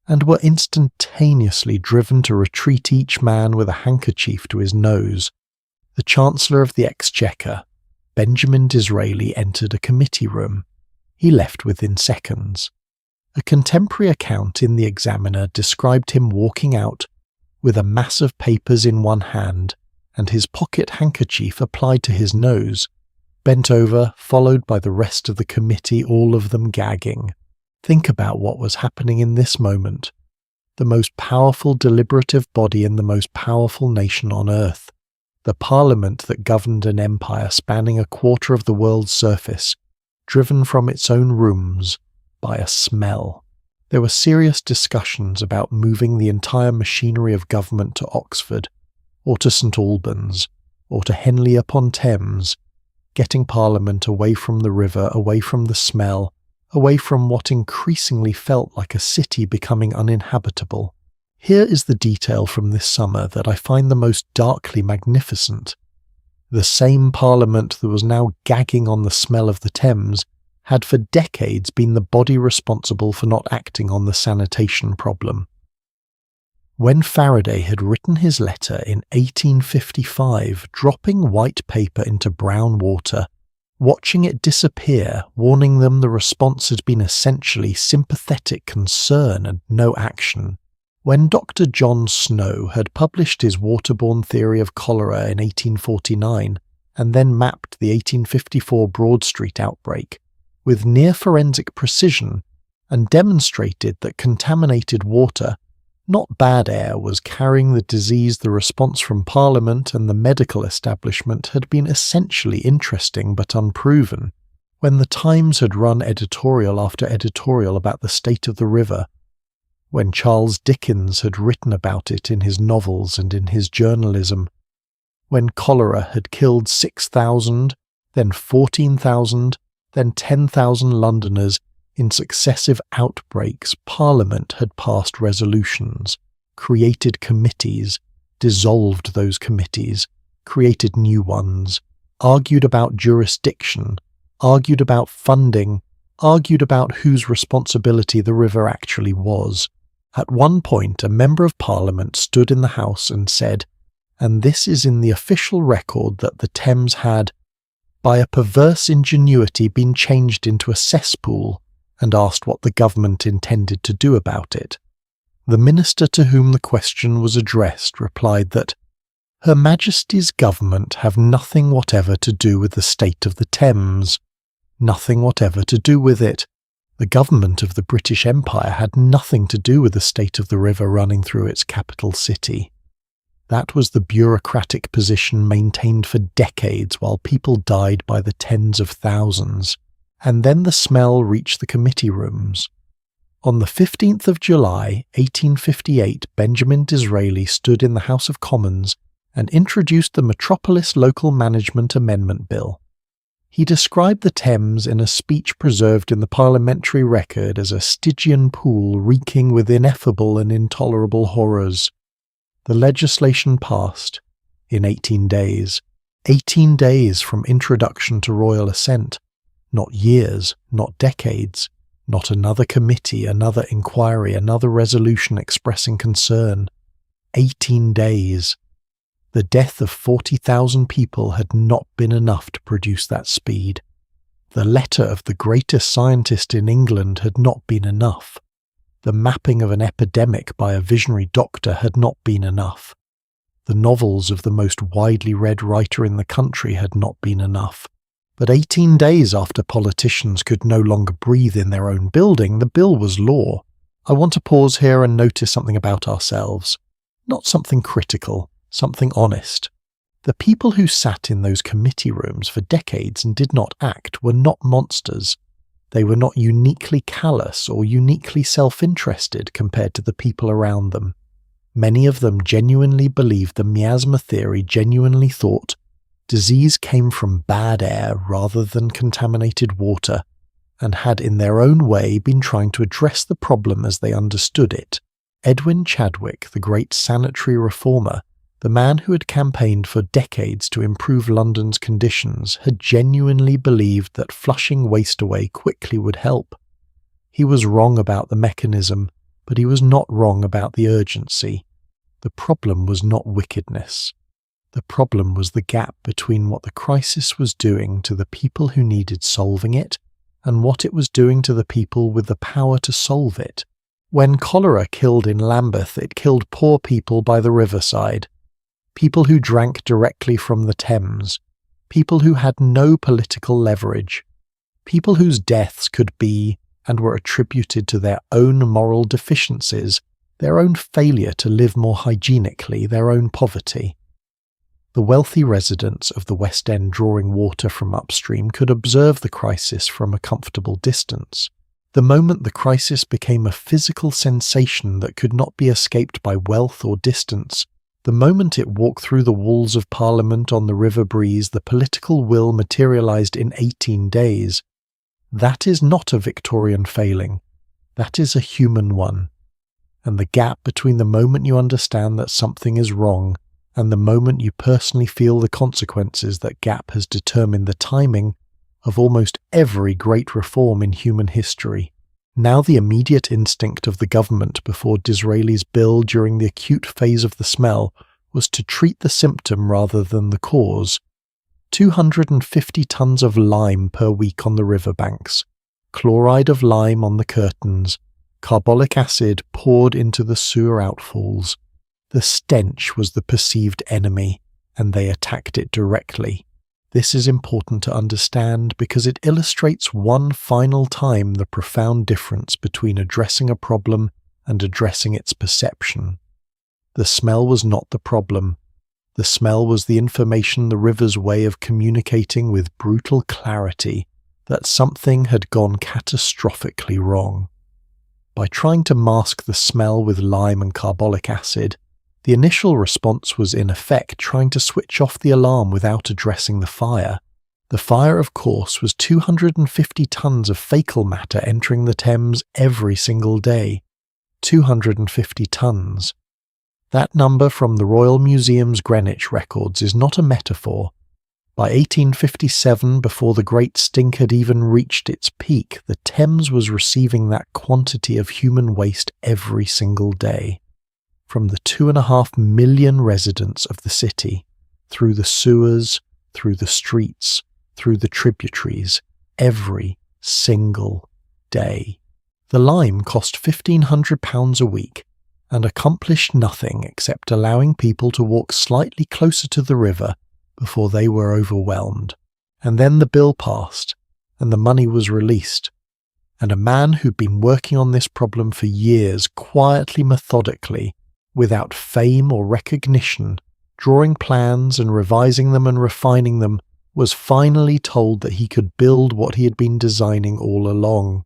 and were instantaneously driven to retreat, each man with a handkerchief to his nose. The Chancellor of the Exchequer, Benjamin Disraeli, entered a committee room. He left within seconds. A contemporary account in the Examiner described him walking out with a mass of papers in one hand and his pocket handkerchief applied to his nose, bent over, followed by the rest of the committee, all of them gagging. Think about what was happening in this moment. The most powerful deliberative body in the most powerful nation on earth, the Parliament that governed an empire spanning a quarter of the world's surface, driven from its own rooms by a smell. There were serious discussions about moving the entire machinery of government to Oxford, or to St Albans, or to Henley-upon-Thames, getting Parliament away from the river, away from the smell, away from what increasingly felt like a city becoming uninhabitable. Here is the detail from this summer that I find the most darkly magnificent. The same Parliament that was now gagging on the smell of the Thames had for decades been the body responsible for not acting on the sanitation problem. When Faraday had written his letter in 1855, dropping white paper into brown water, watching it disappear, warning them the response had been essentially sympathetic concern and no action. When Dr. Jon Snow had published his waterborne theory of cholera in 1849 and then mapped the 1854 Broad Street outbreak with near-forensic precision and demonstrated that contaminated water, not bad air, was carrying the disease, the response from Parliament and the medical establishment had been essentially interesting but unproven. When the Times had run editorial after editorial about the state of the river, when Charles Dickens had written about it in his novels and in his journalism, when cholera had killed 6,000, then 14,000, then 10,000 Londoners in successive outbreaks, Parliament had passed resolutions, created committees, dissolved those committees, created new ones, argued about jurisdiction, argued about funding, argued about whose responsibility the river actually was. At one point, a member of Parliament stood in the House and said, and this is in the official record, that the Thames had, by a perverse ingenuity, been changed into a cesspool, and asked what the government intended to do about it. The minister to whom the question was addressed replied that Her Majesty's government have nothing whatever to do with the state of the Thames, nothing whatever to do with it. The government of the British Empire had nothing to do with the state of the river running through its capital city. That was the bureaucratic position maintained for decades while people died by the tens of thousands. And then the smell reached the committee rooms. On the 15th of July, 1858, Benjamin Disraeli stood in the House of Commons and introduced the Metropolis Local Management Amendment Bill. He described the Thames in a speech preserved in the parliamentary record as a Stygian pool reeking with ineffable and intolerable horrors. The legislation passed in 18 days. 18 days from introduction to royal assent. Not years, not decades, not another committee, another inquiry, another resolution expressing concern. 18 days. The death of 40,000 people had not been enough to produce that speed. The letter of the greatest scientist in England had not been enough. The mapping of an epidemic by a visionary doctor had not been enough. The novels of the most widely read writer in the country had not been enough. But 18 days after politicians could no longer breathe in their own building, the bill was law. I want to pause here and notice something about ourselves. not something critical, something honest. The people who sat in those committee rooms for decades and did not act were not monsters. They were not uniquely callous or uniquely self-interested compared to the people around them. Many of them genuinely believed the miasma theory, genuinely thought disease came from bad air rather than contaminated water, and had in their own way been trying to address the problem as they understood it. Edwin Chadwick, the great sanitary reformer, the man who had campaigned for decades to improve London's conditions, had genuinely believed that flushing waste away quickly would help. He was wrong about the mechanism, but he was not wrong about the urgency. The problem was not wickedness. The problem was the gap between what the crisis was doing to the people who needed solving it and what it was doing to the people with the power to solve it. When cholera killed in Lambeth, it killed poor people by the riverside, people who drank directly from the Thames, people who had no political leverage, people whose deaths could be and were attributed to their own moral deficiencies, their own failure to live more hygienically, their own poverty. The wealthy residents of the West End drawing water from upstream could observe the crisis from a comfortable distance. The moment the crisis became a physical sensation that could not be escaped by wealth or distance, the moment it walked through the walls of Parliament on the river breeze, the political will materialised in 18 days. That is not a Victorian failing. That is a human one. And the gap between the moment you understand that something is wrong and the moment you personally feel the consequences, that gap has determined the timing of almost every great reform in human history. Now the immediate instinct of the government before Disraeli's bill during the acute phase of the smell was to treat the symptom rather than the cause. 250 tons of lime per week on the riverbanks, chloride of lime on the curtains, carbolic acid poured into the sewer outfalls. The stench was the perceived enemy, and they attacked it directly. This is important to understand because it illustrates one final time the profound difference between addressing a problem and addressing its perception. The smell was not the problem. The smell was the information, the river's way of communicating with brutal clarity that something had gone catastrophically wrong. By trying to mask the smell with lime and carbolic acid, the initial response was in effect trying to switch off the alarm without addressing the fire. The fire, of course, was 250 tons of fecal matter entering the Thames every single day. 250 tons. That number from the Royal Museum's Greenwich records is not a metaphor. By 1857, before the Great Stink had even reached its peak, the Thames was receiving that quantity of human waste every single day. From the 2.5 million residents of the city, through the sewers, through the streets, through the tributaries, every single day. The lime cost £1,500 a week and accomplished nothing except allowing people to walk slightly closer to the river before they were overwhelmed. And then the bill passed, and the money was released. And a man who'd been working on this problem for years, quietly, methodically, without fame or recognition, drawing plans and revising them and refining them, was finally told that he could build what he had been designing all along.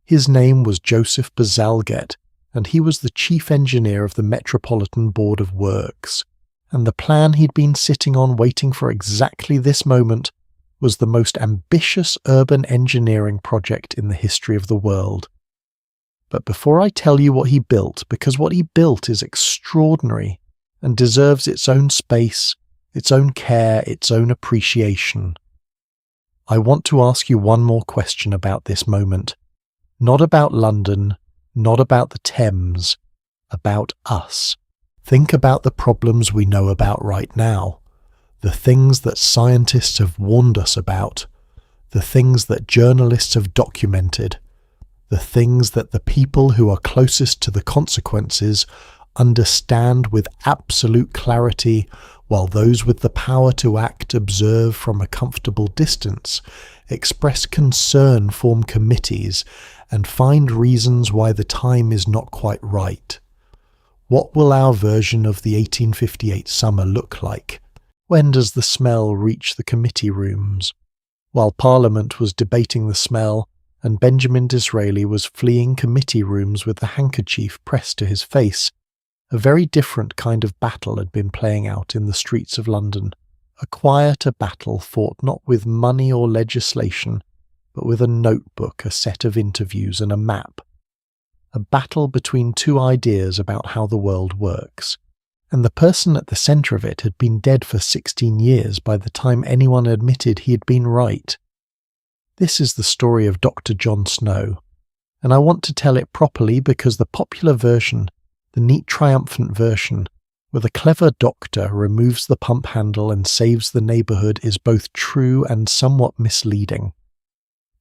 His name was Joseph Bazalgette, and he was the chief engineer of the Metropolitan Board of Works. And the plan he'd been sitting on waiting for exactly this moment was the most ambitious urban engineering project in the history of the world. But before I tell you what he built, because what he built is extraordinary and deserves its own space, its own care, its own appreciation, I want to ask you one more question about this moment. Not about London, not about the Thames, about us. Think about the problems we know about right now, the things that scientists have warned us about, the things that journalists have documented, the things that the people who are closest to the consequences understand with absolute clarity, while those with the power to act observe from a comfortable distance, express concern, form committees, and find reasons why the time is not quite right. What will our version of the 1858 summer look like? When does the smell reach the committee rooms? While Parliament was debating the smell, and Benjamin Disraeli was fleeing committee rooms with the handkerchief pressed to his face, a very different kind of battle had been playing out in the streets of London. A quieter battle fought not with money or legislation, but with a notebook, a set of interviews, and a map. A battle between two ideas about how the world works. And the person at the centre of it had been dead for 16 years by the time anyone admitted he had been right. This is the story of Dr. Jon Snow, and I want to tell it properly because the popular version, the neat triumphant version, where the clever doctor removes the pump handle and saves the neighbourhood, is both true and somewhat misleading.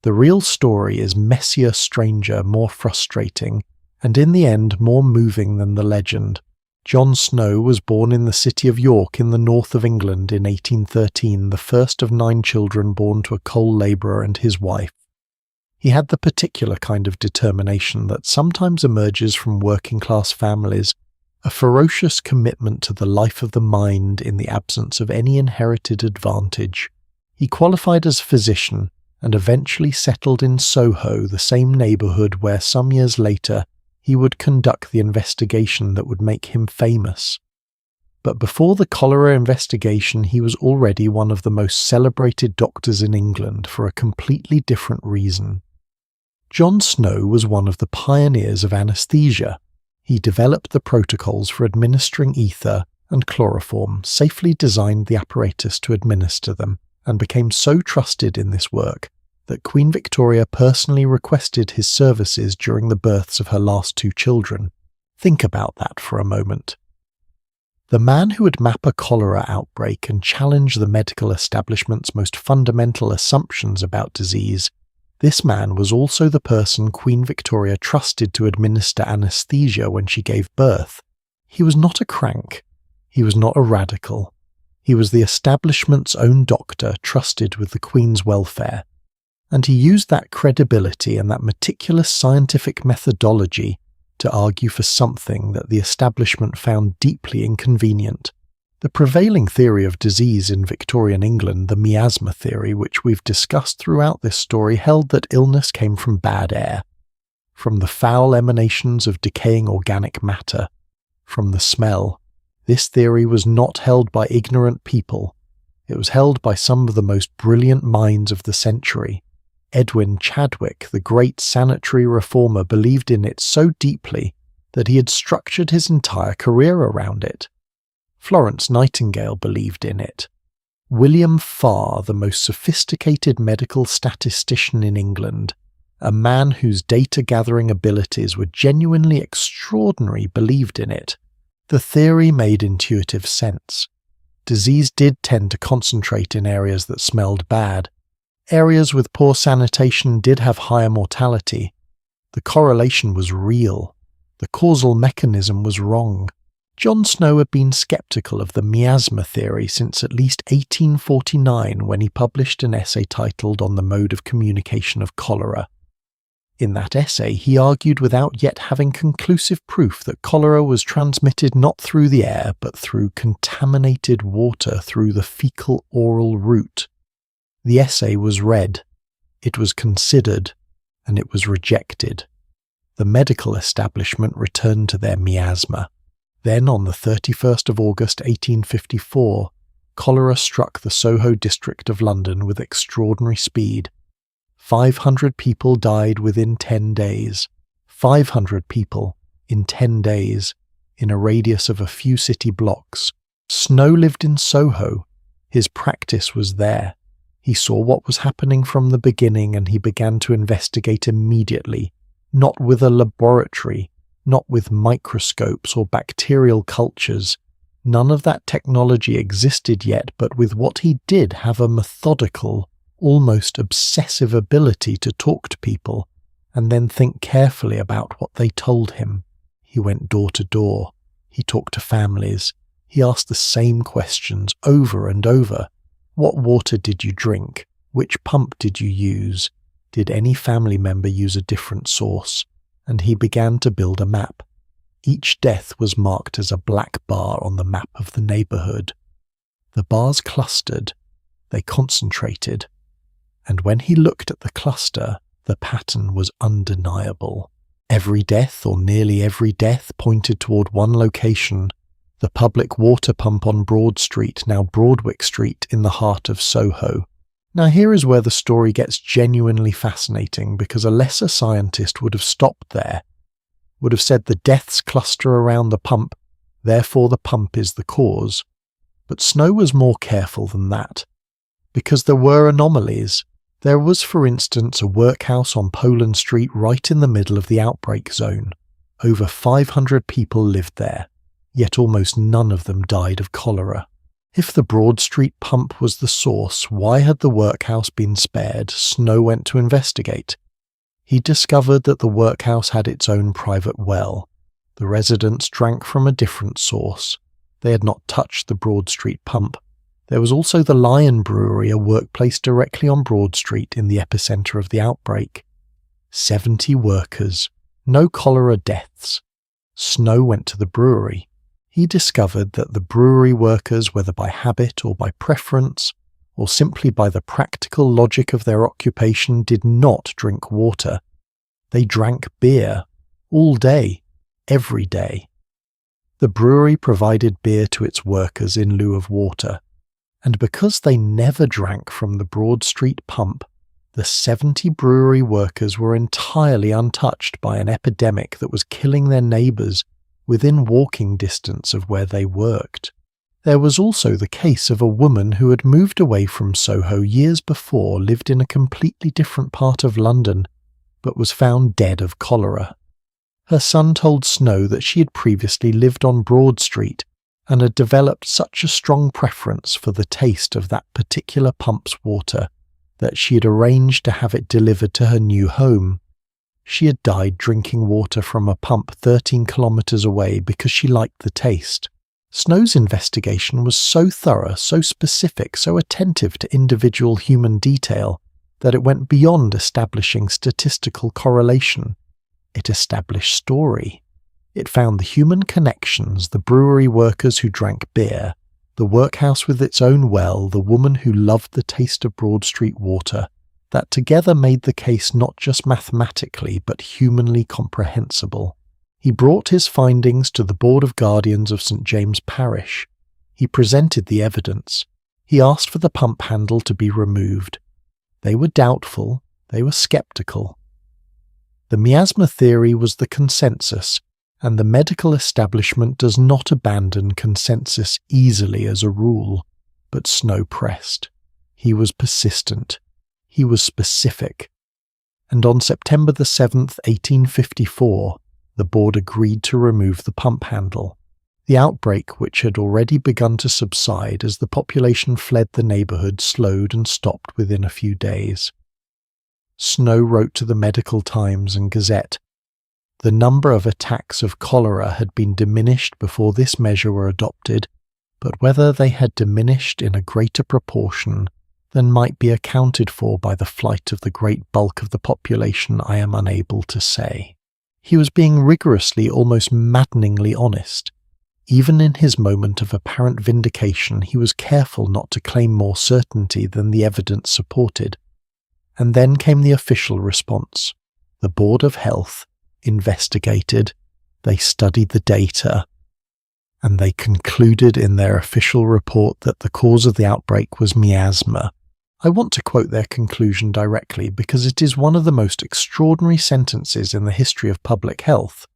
The real story is messier, stranger, more frustrating, and in the end more moving than the legend. Jon Snow was born in the city of York in the north of England in 1813, the first of 9 children born to a coal labourer and his wife. He had the particular kind of determination that sometimes emerges from working-class families, a ferocious commitment to the life of the mind in the absence of any inherited advantage. He qualified as physician and eventually settled in Soho, the same neighbourhood where some years later he would conduct the investigation that would make him famous. But before the cholera investigation, he was already one of the most celebrated doctors in England for a completely different reason. Jon Snow was one of the pioneers of anaesthesia. He developed the protocols for administering ether and chloroform, safely designed the apparatus to administer them, and became so trusted in this work that Queen Victoria personally requested his services during the births of her last 2 children. Think about that for a moment. The man who would map a cholera outbreak and challenge the medical establishment's most fundamental assumptions about disease, this man was also the person Queen Victoria trusted to administer anaesthesia when she gave birth. He was not a crank. He was not a radical. He was the establishment's own doctor trusted with the Queen's welfare. And he used that credibility and that meticulous scientific methodology to argue for something that the establishment found deeply inconvenient. The prevailing theory of disease in Victorian England, the miasma theory, which we've discussed throughout this story, held that illness came from bad air, from the foul emanations of decaying organic matter, from the smell. This theory was not held by ignorant people. It was held by some of the most brilliant minds of the century. Edwin Chadwick, the great sanitary reformer, believed in it so deeply that he had structured his entire career around it. Florence Nightingale believed in it. William Farr, the most sophisticated medical statistician in England, a man whose data-gathering abilities were genuinely extraordinary, believed in it. The theory made intuitive sense. Disease did tend to concentrate in areas that smelled bad. Areas with poor sanitation did have higher mortality. The correlation was real. The causal mechanism was wrong. Jon Snow had been sceptical of the miasma theory since at least 1849, when he published an essay titled On the Mode of Communication of Cholera. In that essay, he argued without yet having conclusive proof that cholera was transmitted not through the air, but through contaminated water through the fecal-oral route. The essay was read, it was considered, and it was rejected. The medical establishment returned to their miasma. Then, on the 31st of August 1854, cholera struck the Soho district of London with extraordinary speed. 500 people died within 10 days. 500 people in 10 days, in a radius of a few city blocks. Snow lived in Soho. His practice was there. He saw what was happening from the beginning, and he began to investigate immediately, not with a laboratory, not with microscopes or bacterial cultures. None of that technology existed yet, but with what he did have a methodical, almost obsessive ability to talk to people and then think carefully about what they told him. He went door to door. He talked to families. He asked the same questions over and over. What water did you drink? Which pump did you use? Did any family member use a different source? And he began to build a map. Each death was marked as a black bar on the map of the neighbourhood. The bars clustered, they concentrated, and when he looked at the cluster, the pattern was undeniable. Every death, or nearly every death, pointed toward one location: the public water pump on Broad Street, now Broadwick Street, in the heart of Soho. Now here is where the story gets genuinely fascinating, because a lesser scientist would have stopped there, would have said the deaths cluster around the pump, therefore the pump is the cause. But Snow was more careful than that, because there were anomalies. There was, for instance, a workhouse on Poland Street right in the middle of the outbreak zone. Over 500 people lived there, yet almost none of them died of cholera. If the Broad Street pump was the source, why had the workhouse been spared? Snow went to investigate. He discovered that the workhouse had its own private well. The residents drank from a different source. They had not touched the Broad Street pump. There was also the Lion Brewery, a workplace directly on Broad Street in the epicentre of the outbreak. 70 workers, no cholera deaths. Snow went to the brewery. He discovered that the brewery workers, whether by habit or by preference, or simply by the practical logic of their occupation, did not drink water. They drank beer, all day, every day. The brewery provided beer to its workers in lieu of water, and because they never drank from the Broad Street pump, the 70 brewery workers were entirely untouched by an epidemic that was killing their neighbours within walking distance of where they worked. There was also the case of a woman who had moved away from Soho years before, lived in a completely different part of London, but was found dead of cholera. Her son told Snow that she had previously lived on Broad Street and had developed such a strong preference for the taste of that particular pump's water that she had arranged to have it delivered to her new home. She had died drinking water from a pump 13 kilometres away because she liked the taste. Snow's investigation was so thorough, so specific, so attentive to individual human detail that it went beyond establishing statistical correlation. It established story. It found the human connections, the brewery workers who drank beer, the workhouse with its own well, the woman who loved the taste of Broad Street water, that together made the case not just mathematically but humanly comprehensible. He brought his findings to the Board of Guardians of St. James Parish. He presented the evidence. He asked for the pump handle to be removed. They were doubtful, they were sceptical. The miasma theory was the consensus, and the medical establishment does not abandon consensus easily as a rule. But Snow pressed. He was persistent. He was specific. And on September the 7th, 1854, the board agreed to remove the pump handle. The outbreak, which had already begun to subside as the population fled the neighbourhood, slowed and stopped within a few days. Snow wrote to the Medical Times and Gazette. The number of attacks of cholera had been diminished before this measure were adopted, but whether they had diminished in a greater proportion than might be accounted for by the flight of the great bulk of the population I am unable to say. He was being rigorously, almost maddeningly honest. Even in his moment of apparent vindication, he was careful not to claim more certainty than the evidence supported. And then came the official response. The Board of Health investigated, they studied the data, and they concluded in their official report that the cause of the outbreak was miasma. I want to quote their conclusion directly because it is one of the most extraordinary sentences in the history of public health.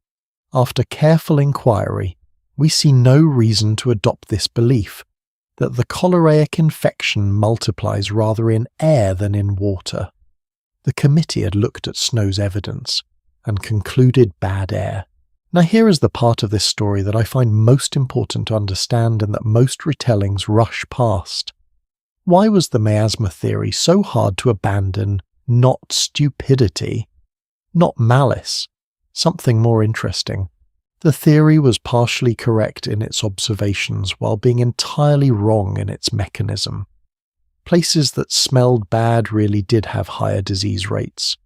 After careful inquiry, we see no reason to adopt this belief, that the choleric infection multiplies rather in air than in water. The committee had looked at Snow's evidence and concluded bad air. Now here is the part of this story that I find most important to understand and that most retellings rush past. Why was the miasma theory so hard to abandon? Not stupidity, not malice, something more interesting. The theory was partially correct in its observations while being entirely wrong in its mechanism. Places that smelled bad really did have higher disease rates.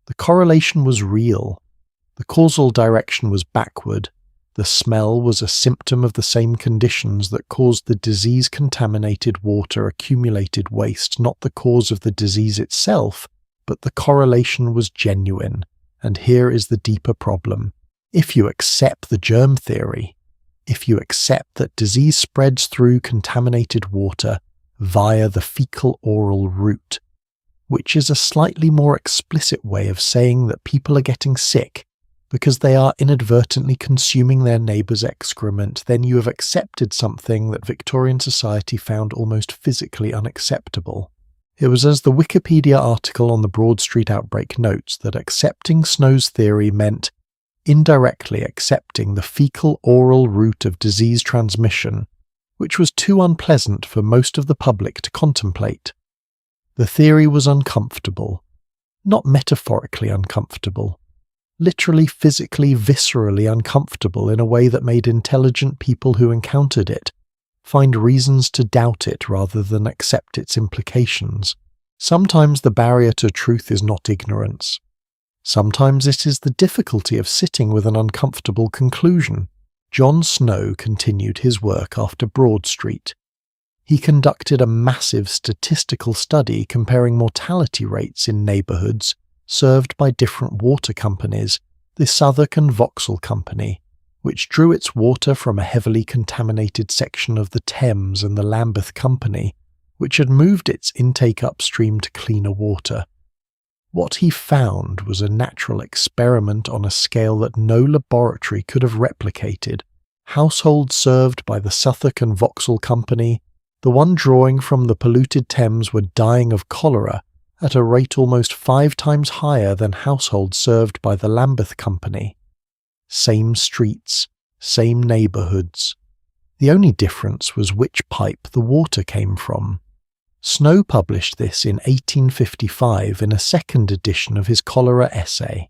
The correlation was real. The causal direction was backward. The smell was a symptom of the same conditions that caused the disease-contaminated water accumulated waste, not the cause of the disease itself, but the correlation was genuine. And here is the deeper problem. If you accept the germ theory, if you accept that disease spreads through contaminated water via the fecal-oral route, which is a slightly more explicit way of saying that people are getting sick because they are inadvertently consuming their neighbour's excrement, then you have accepted something that Victorian society found almost physically unacceptable. It was as the Wikipedia article on the Broad Street outbreak notes that accepting Snow's theory meant indirectly accepting the fecal-oral route of disease transmission, which was too unpleasant for most of the public to contemplate. The theory was uncomfortable, not metaphorically uncomfortable, literally, physically, viscerally uncomfortable in a way that made intelligent people who encountered it find reasons to doubt it rather than accept its implications. Sometimes the barrier to truth is not ignorance. Sometimes it is the difficulty of sitting with an uncomfortable conclusion. Jon Snow continued his work after Broad Street. He conducted a massive statistical study comparing mortality rates in neighbourhoods served by different water companies, the Southwark and Vauxhall Company, which drew its water from a heavily contaminated section of the Thames, and the Lambeth Company, which had moved its intake upstream to cleaner water. What he found was a natural experiment on a scale that no laboratory could have replicated. Households served by the Southwark and Vauxhall Company, the one drawing from the polluted Thames, were dying of cholera at a rate almost 5 times higher than households served by the Lambeth Company. Same streets, same neighbourhoods. The only difference was which pipe the water came from. Snow published this in 1855 in a second edition of his cholera essay.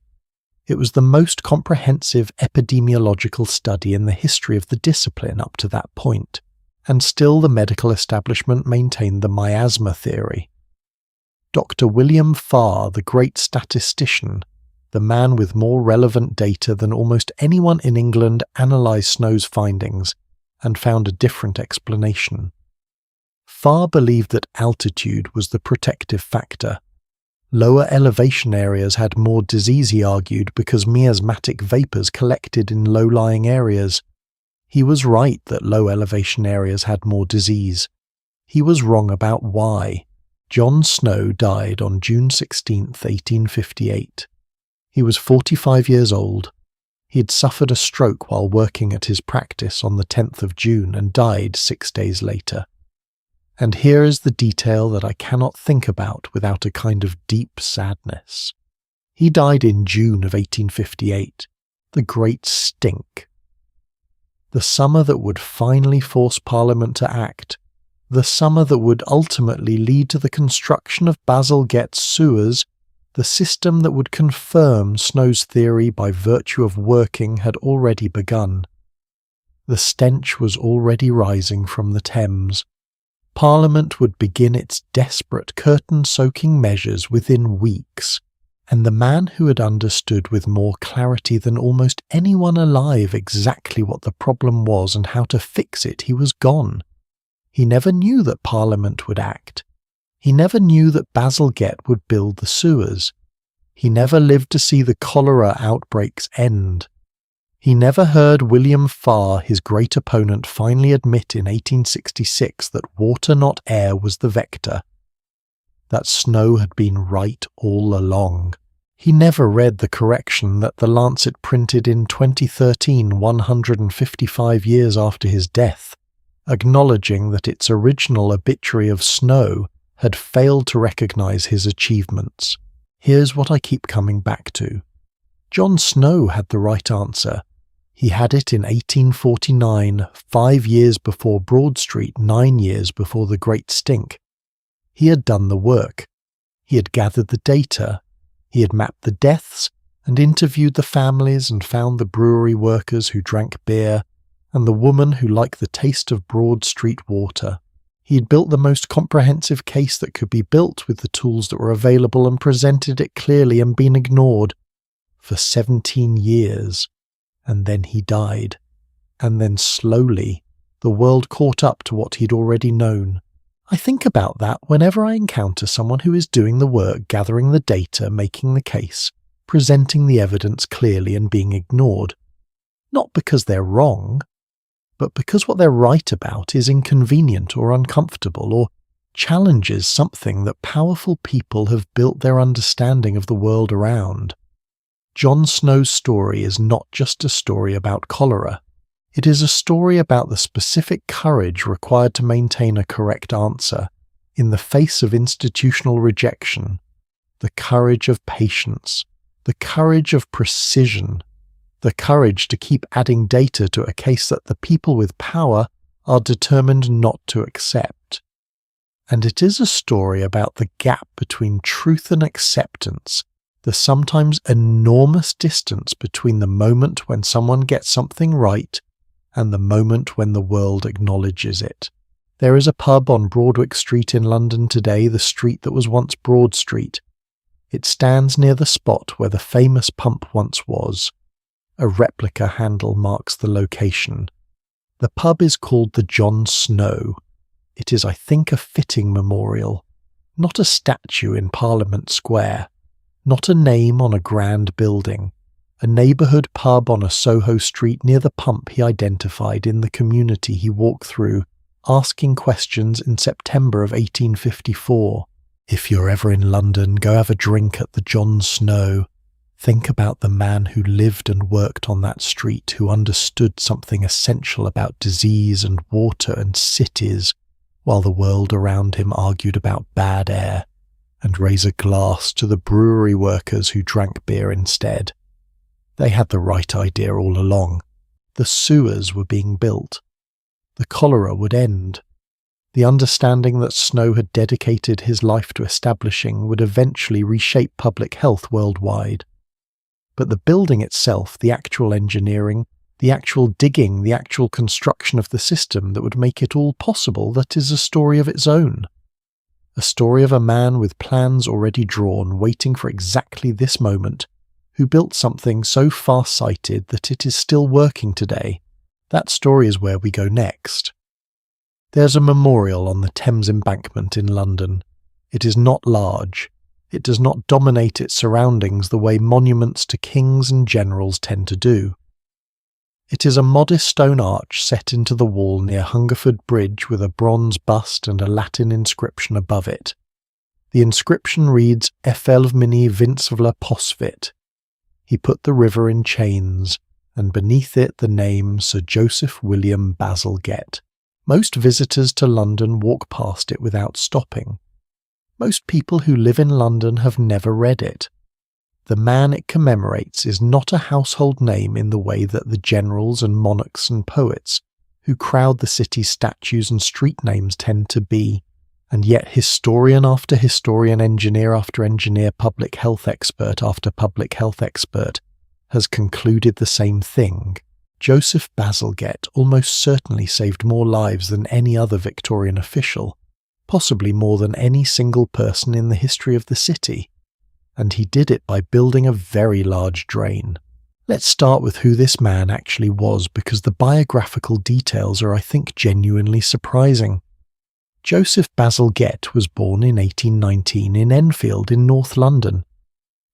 It was the most comprehensive epidemiological study in the history of the discipline up to that point, and still the medical establishment maintained the miasma theory. Dr. William Farr, the great statistician, the man with more relevant data than almost anyone in England, analysed Snow's findings and found a different explanation. Farr believed that altitude was the protective factor. Lower elevation areas had more disease, he argued, because miasmatic vapours collected in low-lying areas. He was right that low elevation areas had more disease. He was wrong about why. Jon Snow died on June 16, 1858. He was 45 years old. He had suffered a stroke while working at his practice on the 10th of June and died 6 days later. And here is the detail that I cannot think about without a kind of deep sadness. He died in June of 1858, the Great Stink. The summer that would finally force Parliament to act, the summer that would ultimately lead to the construction of Bazalgette's sewers, the system that would confirm Snow's theory by virtue of working, had already begun. The stench was already rising from the Thames. Parliament would begin its desperate curtain-soaking measures within weeks, and the man who had understood with more clarity than almost anyone alive exactly what the problem was and how to fix it, he was gone. He never knew that Parliament would act. He never knew that Bazalgette would build the sewers. He never lived to see the cholera outbreaks end. He never heard William Farr, his great opponent, finally admit in 1866 that water, not air, was the vector. That Snow had been right all along. He never read the correction that the Lancet printed in 2013, 155 years after his death, acknowledging that its original obituary of Snow had failed to recognise his achievements. Here's what I keep coming back to. Jon Snow had the right answer. He had it in 1849, 5 years before Broad Street, 9 years before the Great Stink. He had done the work. He had gathered the data. He had mapped the deaths and interviewed the families and found the brewery workers who drank beer and the woman who liked the taste of Broad Street water. He had built the most comprehensive case that could be built with the tools that were available and presented it clearly and been ignored for 17 years. And then he died. and then slowly, the world caught up to what he'd already known. I think about that whenever I encounter someone who is doing the work, gathering the data, making the case, presenting the evidence clearly and being ignored. Not because they're wrong, but because what they're right about is inconvenient or uncomfortable or challenges something that powerful people have built their understanding of the world around. Jon Snow's story is not just a story about cholera. It is a story about the specific courage required to maintain a correct answer in the face of institutional rejection, the courage of patience, the courage of precision, the courage to keep adding data to a case that the people with power are determined not to accept. And it is a story about the gap between truth and acceptance, the sometimes enormous distance between the moment when someone gets something right and the moment when the world acknowledges it. There is a pub on Broadwick Street in London today, the street that was once Broad Street. It stands near the spot where the famous pump once was. A replica handle marks the location. The pub is called the Jon Snow. It is, I think, a fitting memorial, not a statue in Parliament Square, not a name on a grand building, a neighbourhood pub on a Soho street near the pump he identified in the community he walked through, asking questions in September of 1854. If you're ever in London, go have a drink at the Jon Snow. Think about the man who lived and worked on that street, who understood something essential about disease and water and cities, while the world around him argued about bad air, and raise a glass to the brewery workers who drank beer instead. They had the right idea all along. The sewers were being built. The cholera would end. The understanding that Snow had dedicated his life to establishing would eventually reshape public health worldwide. But the building itself, the actual engineering, the actual digging, the actual construction of the system that would make it all possible, that is a story of its own. A story of a man with plans already drawn, waiting for exactly this moment, who built something so far-sighted that it is still working today. That story is where we go next. There's a memorial on the Thames Embankment in London. It is not large. It does not dominate its surroundings the way monuments to kings and generals tend to do. It is a modest stone arch set into the wall near Hungerford Bridge with a bronze bust and a Latin inscription above it. The inscription reads, Effelmini Vincevla Posvit. He put the river in chains, and beneath it the name Sir Joseph William Bazalgette. Most visitors to London walk past it without stopping. Most people who live in London have never read it. The man it commemorates is not a household name in the way that the generals and monarchs and poets who crowd the city's statues and street names tend to be, and yet historian after historian, engineer after engineer, public health expert after public health expert has concluded the same thing. Joseph Bazalgette almost certainly saved more lives than any other Victorian official, possibly more than any single person in the history of the city. And he did it by building a very large drain. Let's start with who this man actually was, because the biographical details are, I think, genuinely surprising. Joseph Bazalgette was born in 1819 in Enfield in North London.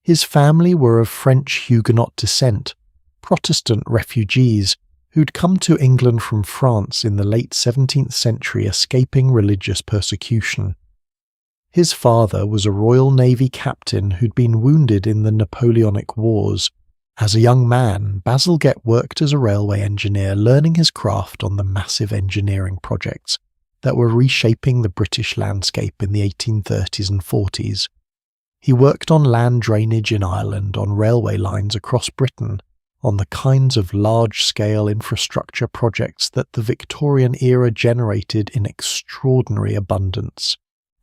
His family were of French Huguenot descent, Protestant refugees who'd come to England from France in the late 17th century escaping religious persecution. His father was a Royal Navy captain who'd been wounded in the Napoleonic Wars. As a young man, Bazalgette worked as a railway engineer, learning his craft on the massive engineering projects that were reshaping the British landscape in the 1830s and 40s. He worked on land drainage in Ireland, on railway lines across Britain, on the kinds of large-scale infrastructure projects that the Victorian era generated in extraordinary abundance.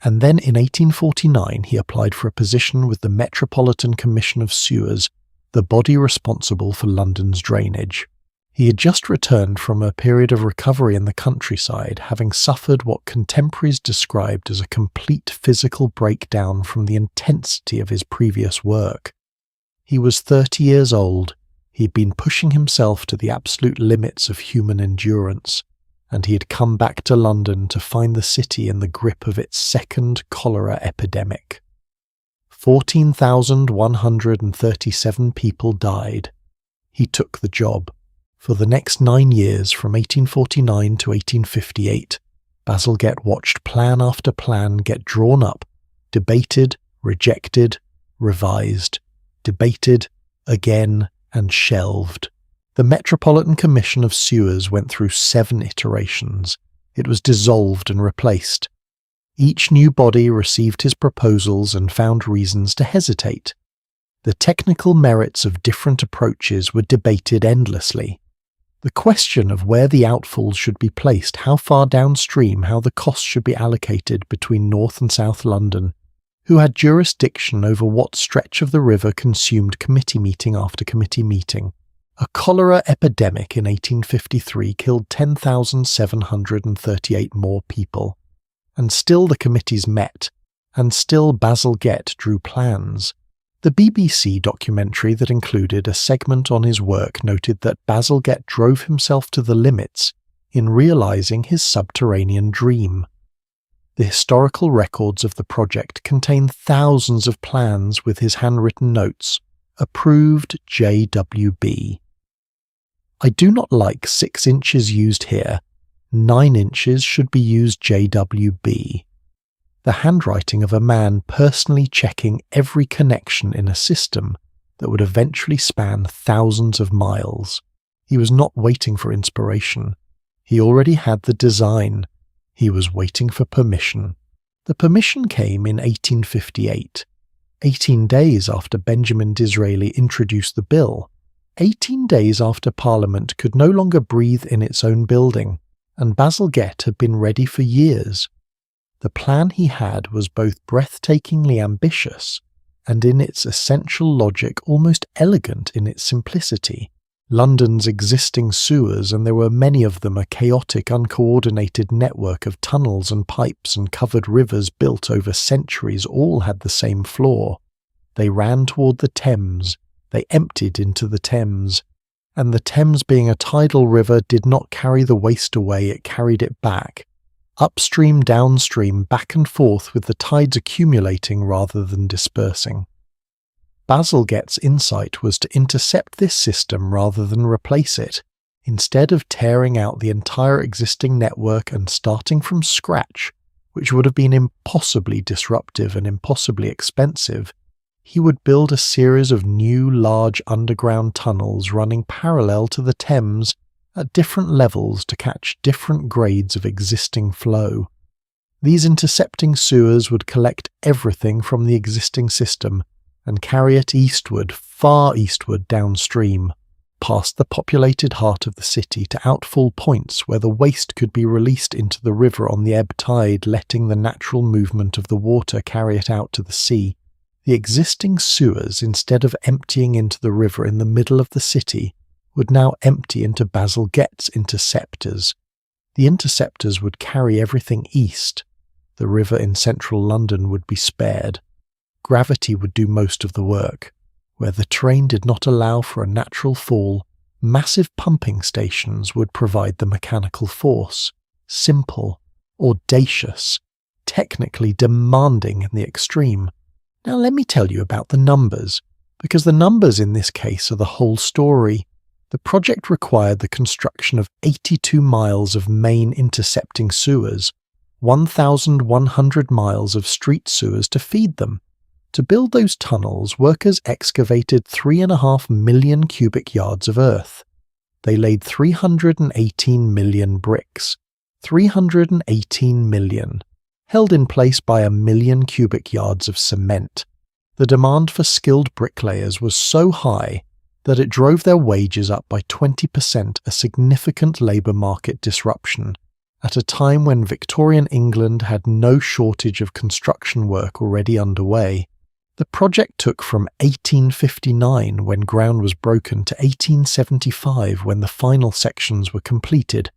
And then in 1849 he applied for a position with the Metropolitan Commission of Sewers, the body responsible for London's drainage. He had just returned from a period of recovery in the countryside, having suffered what contemporaries described as a complete physical breakdown from the intensity of his previous work. He was 30 years old. He'd been pushing himself to the absolute limits of human endurance, and he had come back to London to find the city in the grip of its second cholera epidemic. 14,137 people died. He took the job. For the next 9 years, from 1849 to 1858, Bazalgette watched plan after plan get drawn up, debated, rejected, revised, debated, again, and shelved. The Metropolitan Commission of Sewers went through 7 iterations. It was dissolved and replaced. Each new body received his proposals and found reasons to hesitate. The technical merits of different approaches were debated endlessly. The question of where the outfalls should be placed, how far downstream, how the costs should be allocated between North and South London, who had jurisdiction over what stretch of the river, consumed committee meeting after committee meeting. A cholera epidemic in 1853 killed 10,738 more people. And still the committees met, and still Bazalgette drew plans. The BBC documentary that included a segment on his work noted that Bazalgette drove himself to the limits in realising his subterranean dream. The historical records of the project contain thousands of plans with his handwritten notes, approved JWB. I do not like 6 inches used here. 9 inches should be used JWB. The handwriting of a man personally checking every connection in a system that would eventually span thousands of miles. He was not waiting for inspiration. He already had the design. He was waiting for permission. The permission came in 1858, 18 days after Benjamin Disraeli introduced the bill, 18 days after Parliament could no longer breathe in its own building, and Bazalgette had been ready for years. The plan he had was both breathtakingly ambitious and in its essential logic almost elegant in its simplicity. London's existing sewers, and there were many of them, a chaotic, uncoordinated network of tunnels and pipes and covered rivers built over centuries, all had the same flaw. They ran toward the Thames, they emptied into the Thames, and the Thames, being a tidal river, did not carry the waste away, it carried it back. Upstream, downstream, back and forth, with the tides accumulating rather than dispersing. Bazalgette's insight was to intercept this system rather than replace it. Instead of tearing out the entire existing network and starting from scratch, which would have been impossibly disruptive and impossibly expensive, he would build a series of new large underground tunnels running parallel to the Thames at different levels to catch different grades of existing flow. These intercepting sewers would collect everything from the existing system and carry it eastward, far eastward downstream, past the populated heart of the city to outfall points where the waste could be released into the river on the ebb tide, letting the natural movement of the water carry it out to the sea. The existing sewers, instead of emptying into the river in the middle of the city, would now empty into Bazalgette's interceptors. The interceptors would carry everything east. The river in central London would be spared. Gravity would do most of the work. Where the terrain did not allow for a natural fall, massive pumping stations would provide the mechanical force. Simple, audacious, technically demanding in the extreme. Now let me tell you about the numbers, because the numbers in this case are the whole story. The project required the construction of 82 miles of main intercepting sewers, 1,100 miles of street sewers to feed them. To build those tunnels, workers excavated 3.5 million cubic yards of earth. They laid 318 million bricks. 318 million. Held in place by 1 million cubic yards of cement. The demand for skilled bricklayers was so high that it drove their wages up by 20%, a significant labour market disruption, at a time when Victorian England had no shortage of construction work already underway. The project took from 1859, when ground was broken, to 1875, when the final sections were completed.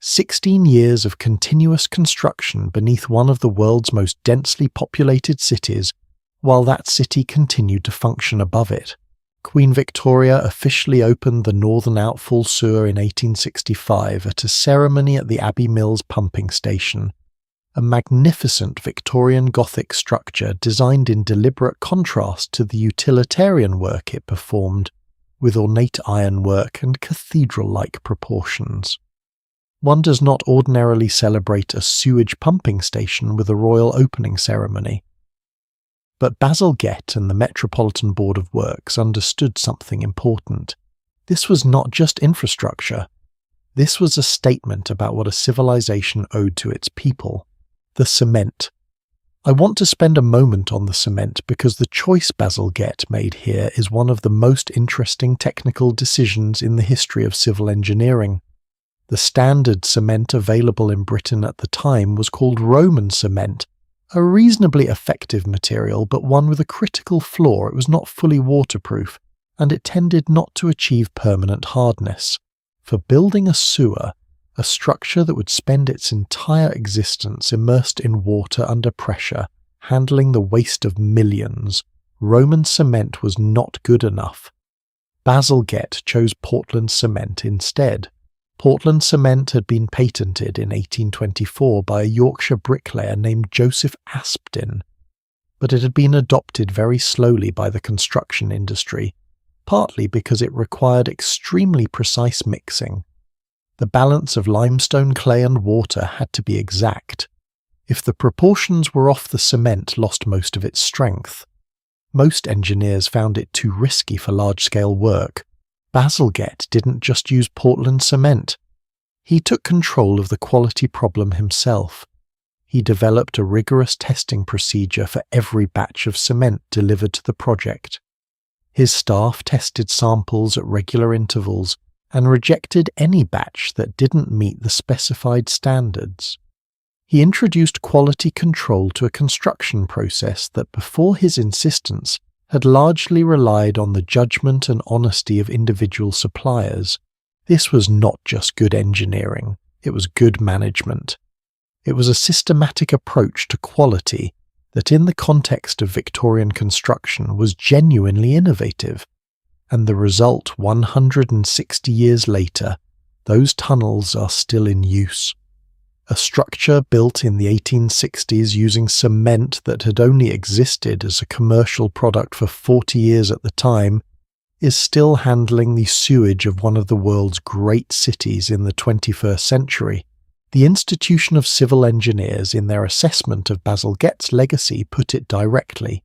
16 years of continuous construction beneath one of the world's most densely populated cities, while that city continued to function above it. Queen Victoria officially opened the Northern Outfall Sewer in 1865 at a ceremony at the Abbey Mills pumping station, a magnificent Victorian Gothic structure designed in deliberate contrast to the utilitarian work it performed, with ornate ironwork and cathedral-like proportions. One does not ordinarily celebrate a sewage pumping station with a royal opening ceremony. But Bazalgette and the Metropolitan Board of Works understood something important. This was not just infrastructure. This was a statement about what a civilization owed to its people. The cement. I want to spend a moment on the cement because the choice Bazalgette made here is one of the most interesting technical decisions in the history of civil engineering. The standard cement available in Britain at the time was called Roman cement, a reasonably effective material but one with a critical flaw. It was not fully waterproof, and it tended not to achieve permanent hardness. For building a sewer, a structure that would spend its entire existence immersed in water under pressure, handling the waste of millions, Roman cement was not good enough. Bazalgette chose Portland cement instead. Portland cement had been patented in 1824 by a Yorkshire bricklayer named Joseph Aspdin, but it had been adopted very slowly by the construction industry, partly because it required extremely precise mixing. The balance of limestone, clay and water had to be exact. If the proportions were off, the cement lost most of its strength. Most engineers found it too risky for large-scale work. Bazalgette didn't just use Portland cement. He took control of the quality problem himself. He developed a rigorous testing procedure for every batch of cement delivered to the project. His staff tested samples at regular intervals and rejected any batch that didn't meet the specified standards. He introduced quality control to a construction process that, before his insistence, had largely relied on the judgment and honesty of individual suppliers. This was not just good engineering, it was good management. It was a systematic approach to quality that, in the context of Victorian construction, was genuinely innovative. And the result, 160 years later, those tunnels are still in use. A structure built in the 1860s using cement that had only existed as a commercial product for 40 years at the time is still handling the sewage of one of the world's great cities in the 21st century. The Institution of Civil Engineers, in their assessment of Bazalgette's legacy, put it directly.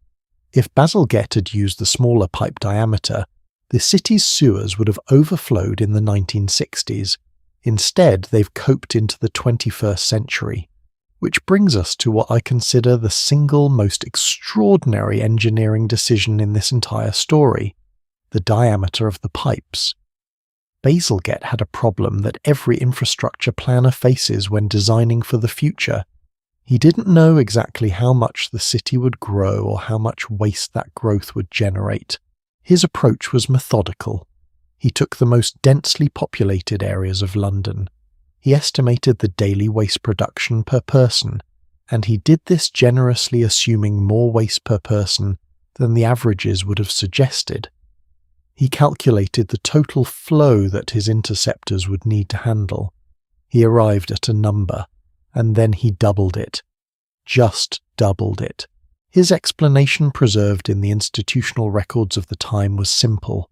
If Bazalgette had used the smaller pipe diameter, the city's sewers would have overflowed in the 1960s. Instead, they've coped into the 21st century. Which brings us to what I consider the single most extraordinary engineering decision in this entire story: the diameter of the pipes. Bazalgette had a problem that every infrastructure planner faces when designing for the future. He didn't know exactly how much the city would grow or how much waste that growth would generate. His approach was methodical. He took the most densely populated areas of London. He estimated the daily waste production per person, and he did this generously, assuming more waste per person than the averages would have suggested. He calculated the total flow that his interceptors would need to handle. He arrived at a number, and then he doubled it. Just doubled it. His explanation, preserved in the institutional records of the time, was simple.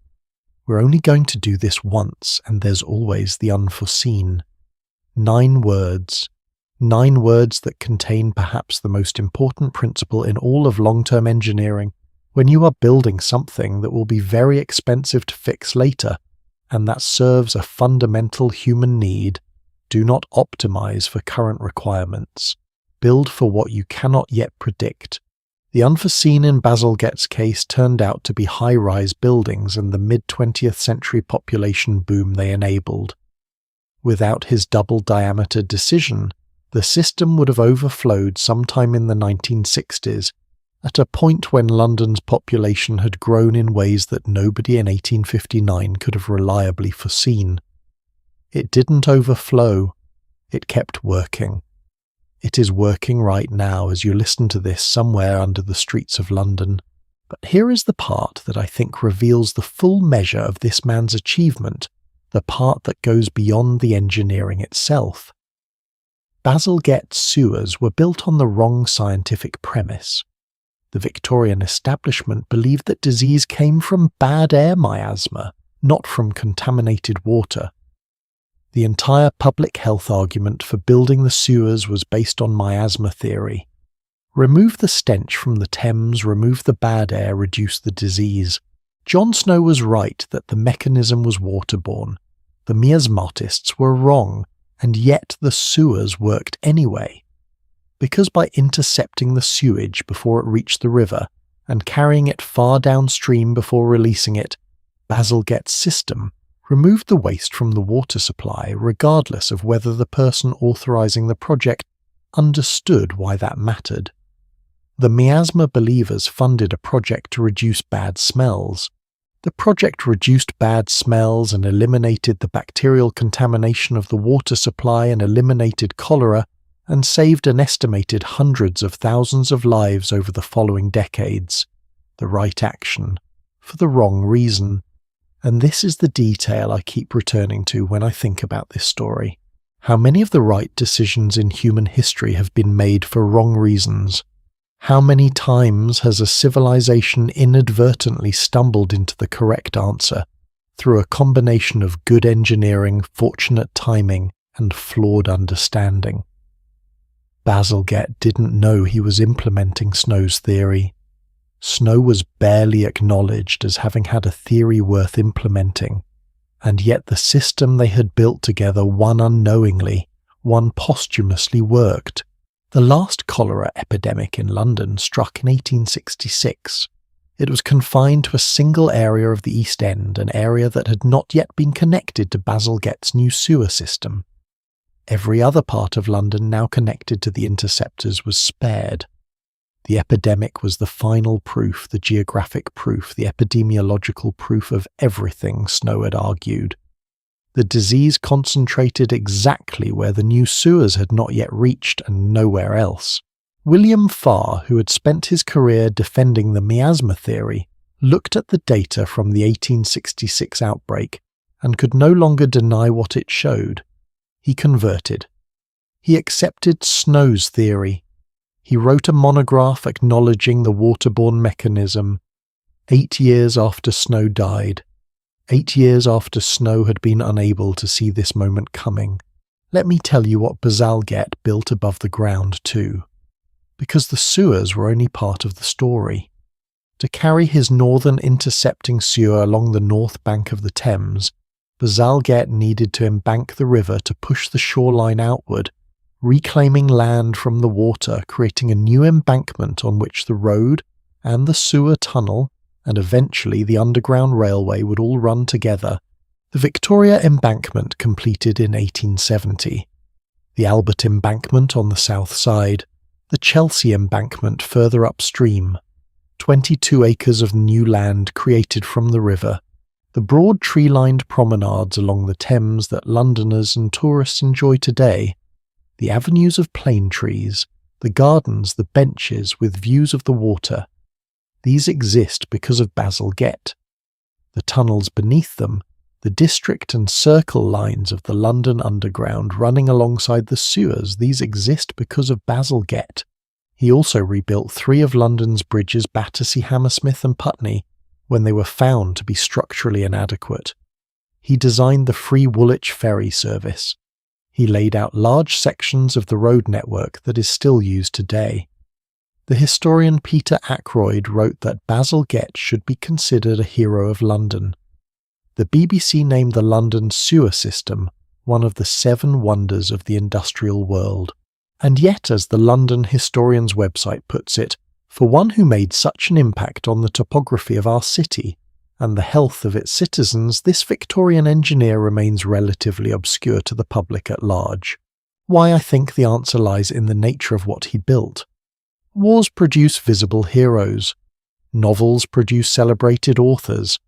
We're only going to do this once, and there's always the unforeseen. 9 words. 9 words that contain perhaps the most important principle in all of long-term engineering. When you are building something that will be very expensive to fix later, and that serves a fundamental human need, do not optimize for current requirements. Build for what you cannot yet predict. The unforeseen in Bazalgette's case turned out to be high-rise buildings and the mid-20th century population boom they enabled. Without his double-diameter decision, the system would have overflowed sometime in the 1960s, at a point when London's population had grown in ways that nobody in 1859 could have reliably foreseen. It didn't overflow, it kept working. It is working right now as you listen to this somewhere under the streets of London, But here is the part that I think reveals the full measure of this man's achievement, the part that goes beyond the engineering itself. Bazalgette's sewers were built on the wrong scientific premise. The Victorian establishment believed that disease came from bad air miasma, not from contaminated water. The entire public health argument for building the sewers was based on miasma theory. Remove the stench from the Thames, remove the bad air, reduce the disease. Jon Snow was right that the mechanism was waterborne. The miasmatists were wrong, and yet the sewers worked anyway. Because by intercepting the sewage before it reached the river, and carrying it far downstream before releasing it, Bazalgette's system removed the waste from the water supply regardless of whether the person authorizing the project understood why that mattered. The miasma believers funded a project to reduce bad smells. The project reduced bad smells and eliminated the bacterial contamination of the water supply and eliminated cholera, and saved an estimated hundreds of thousands of lives over the following decades. The right action, for the wrong reason. And this is the detail I keep returning to when I think about this story. How many of the right decisions in human history have been made for wrong reasons? How many times has a civilization inadvertently stumbled into the correct answer through a combination of good engineering, fortunate timing, and flawed understanding? Bazalgette didn't know he was implementing Snow's theory. Snow was barely acknowledged as having had a theory worth implementing, and yet the system they had built together won unknowingly, won posthumously worked. The last cholera epidemic in London struck in 1866. It was confined to a single area of the East End, an area that had not yet been connected to Bazalgette's new sewer system. Every other part of London now connected to the interceptors was spared. The epidemic was the final proof, the geographic proof, the epidemiological proof of everything Snow had argued. The disease concentrated exactly where the new sewers had not yet reached and nowhere else. William Farr, who had spent his career defending the miasma theory, looked at the data from the 1866 outbreak and could no longer deny what it showed. He converted. He accepted Snow's theory. He wrote a monograph acknowledging the waterborne mechanism. 8 years after Snow died, 8 years after Snow had been unable to see this moment coming, let me tell you what Bazalgette built above the ground too. Because the sewers were only part of the story. To carry his northern intercepting sewer along the north bank of the Thames, Bazalgette needed to embank the river to push the shoreline outward, reclaiming land from the water, creating a new embankment on which the road and the sewer tunnel and eventually the underground railway would all run together. The Victoria Embankment completed in 1870, the Albert Embankment on the south side, the Chelsea Embankment further upstream, 22 acres of new land created from the river, the broad tree-lined promenades along the Thames that Londoners and tourists enjoy today, the avenues of plane trees, the gardens, the benches with views of the water. These exist because of Bazalgette. The tunnels beneath them, the district and circle lines of the London Underground running alongside the sewers, these exist because of Bazalgette. He also rebuilt 3 of London's bridges, Battersea, Hammersmith and Putney, when they were found to be structurally inadequate. He designed the free Woolwich ferry service. He laid out large sections of the road network that is still used today. The historian Peter Ackroyd wrote that Bazalgette should be considered a hero of London. The BBC named the London sewer system one of the 7 wonders of the industrial world. And yet, as the London Historian's website puts it, for one who made such an impact on the topography of our city and the health of its citizens, this Victorian engineer remains relatively obscure to the public at large. Why, I think the answer lies in the nature of what he built. Wars produce visible heroes. Novels produce celebrated authors.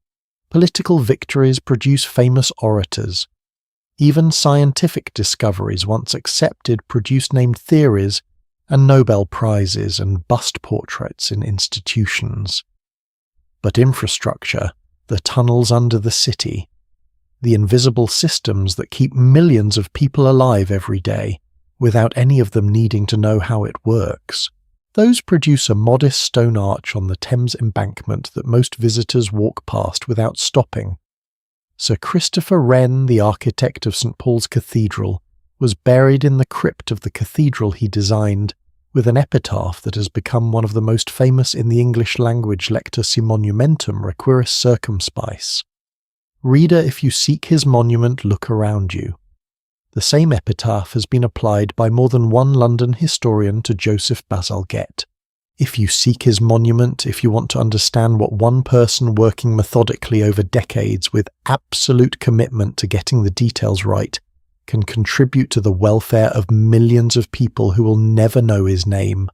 Political victories produce famous orators. Even scientific discoveries, once accepted, produce named theories and Nobel Prizes and bust portraits in institutions. But infrastructure, the tunnels under the city, the invisible systems that keep millions of people alive every day, without any of them needing to know how it works, those produce a modest stone arch on the Thames embankment that most visitors walk past without stopping. Sir Christopher Wren, the architect of St. Paul's Cathedral, was buried in the crypt of the cathedral he designed, with an epitaph that has become one of the most famous in the English language lector si monumentum requiris circumspice. Reader, if you seek his monument, look around you. The same epitaph has been applied by more than one London historian to Joseph Bazalgette. If you seek his monument, if you want to understand what one person working methodically over decades with absolute commitment to getting the details right can contribute to the welfare of millions of people who will never know his name,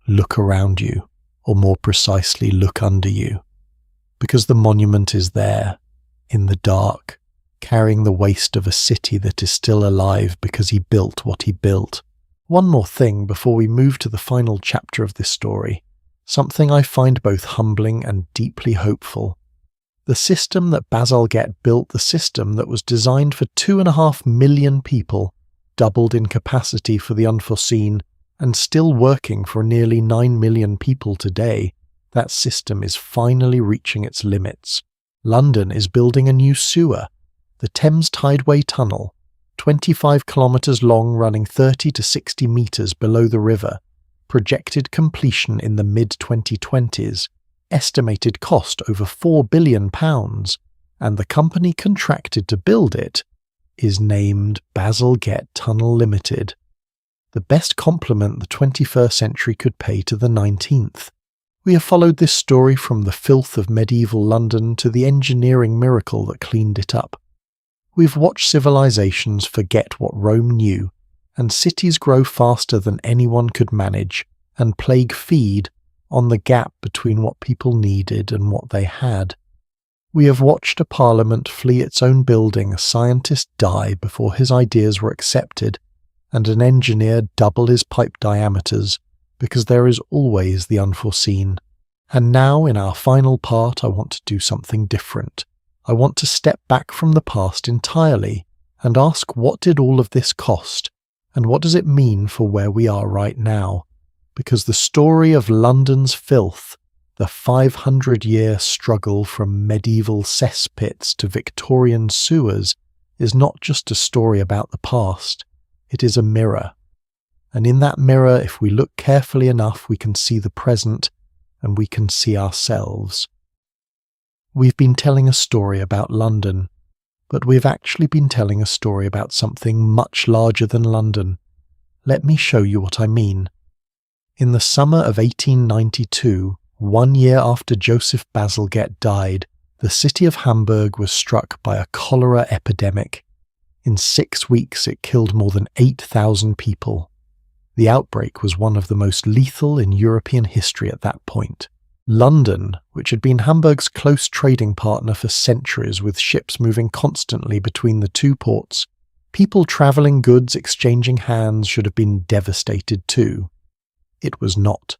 look around you, or more precisely, look under you. Because the monument is there, in the dark, carrying the waste of a city that is still alive because he built what he built. One more thing before we move to the final chapter of this story, something I find both humbling and deeply hopeful. The system that Bazalgette built, the system that was designed for 2.5 million people, doubled in capacity for the unforeseen, and still working for nearly 9 million people today, that system is finally reaching its limits. London is building a new sewer, the Thames Tideway Tunnel, 25 kilometres long, running 30 to 60 metres below the river, projected completion in the mid-2020s, estimated cost over £4 billion, and the company contracted to build it is named Bazalgette Tunnel Limited. The best compliment the 21st century could pay to the 19th. We have followed this story from the filth of medieval London to the engineering miracle that cleaned it up. We've watched civilizations forget what Rome knew, and cities grow faster than anyone could manage, and plague feed on the gap between what people needed and what they had. We have watched a parliament flee its own building, a scientist die before his ideas were accepted, and an engineer double his pipe diameters, because there is always the unforeseen. And now, in our final part, I want to do something different. I want to step back from the past entirely and ask, what did all of this cost, and what does it mean for where we are right now? Because the story of London's filth, the 500-year struggle from medieval cesspits to Victorian sewers, is not just a story about the past, it is a mirror. And in that mirror, if we look carefully enough, we can see the present, and we can see ourselves. We've been telling a story about London, but we've actually been telling a story about something much larger than London. Let me show you what I mean. In the summer of 1892, 1 year after Joseph Bazalgette died, the city of Hamburg was struck by a cholera epidemic. In 6 weeks, it killed more than 8,000 people. The outbreak was one of the most lethal in European history at that point. London, which had been Hamburg's close trading partner for centuries with ships moving constantly between the two ports, people travelling goods exchanging hands, should have been devastated too. It was not.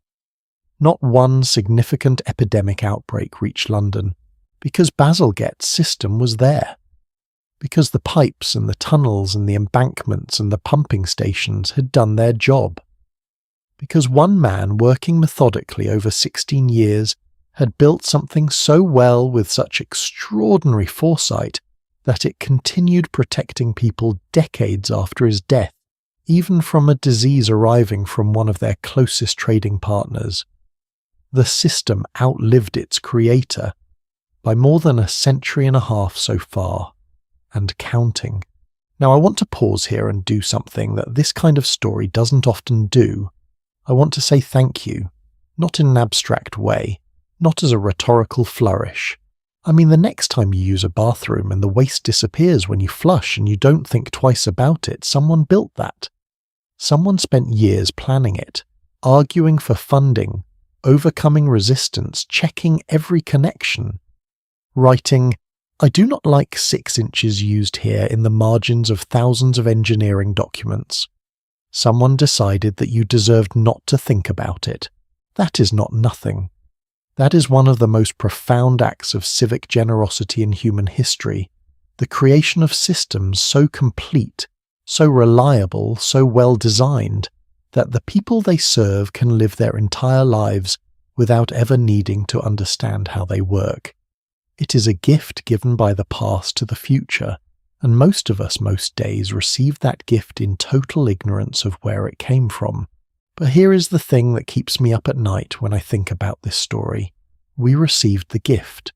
Not one significant epidemic outbreak reached London, because Bazalgette's system was there. Because the pipes and the tunnels and the embankments and the pumping stations had done their job. Because one man working methodically over 16 years had built something so well with such extraordinary foresight that it continued protecting people decades after his death, even from a disease arriving from one of their closest trading partners. The system outlived its creator by more than a century and a half so far, and counting. Now I want to pause here and do something that this kind of story doesn't often do. I want to say thank you, not in an abstract way, not as a rhetorical flourish. I mean, the next time you use a bathroom and the waste disappears when you flush and you don't think twice about it, someone built that. Someone spent years planning it, arguing for funding, overcoming resistance, checking every connection, writing, "I do not like 6 inches used here in the margins of thousands of engineering documents." Someone decided that you deserved not to think about it. That is not nothing. That is one of the most profound acts of civic generosity in human history, the creation of systems so complete, so reliable, so well designed, that the people they serve can live their entire lives without ever needing to understand how they work. It is a gift given by the past to the future, and most of us most days receive that gift in total ignorance of where it came from. But here is the thing that keeps me up at night when I think about this story. We received the gift,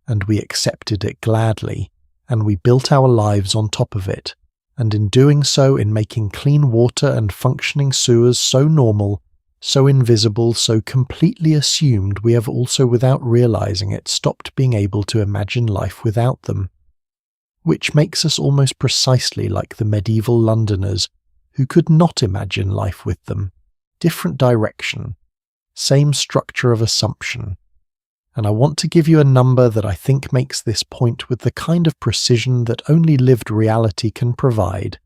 and we accepted it gladly, and we built our lives on top of it, and in doing so, in making clean water and functioning sewers so normal, so invisible, so completely assumed, we have also, without realizing it, stopped being able to imagine life without them. Which makes us almost precisely like the medieval Londoners who could not imagine life with them. Different direction, same structure of assumption. And I want to give you a number that I think makes this point with the kind of precision that only lived reality can provide.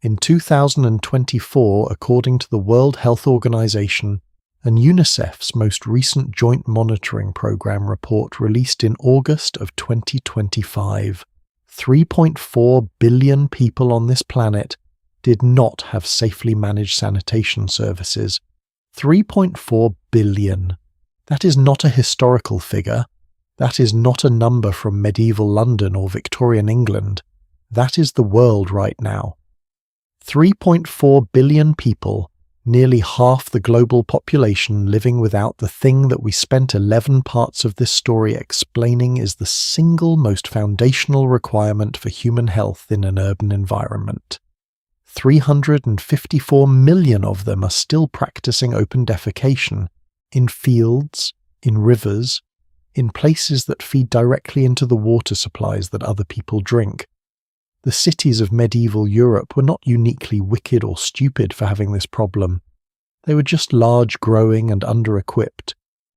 In 2024, according to the World Health Organization and UNICEF's most recent Joint Monitoring Program report released in August of 2025, 3.4 billion people on this planet did not have safely managed sanitation services. 3.4 billion. That is not a historical figure. That is not a number from medieval London or Victorian England. That is the world right now. 3.4 billion people, nearly half the global population, living without the thing that we spent 11 parts of this story explaining is the single most foundational requirement for human health in an urban environment. 354 million of them are still practicing open defecation, in fields, in rivers, in places that feed directly into the water supplies that other people drink. The cities of medieval Europe were not uniquely wicked or stupid for having this problem. They were just large, growing, and under-equipped.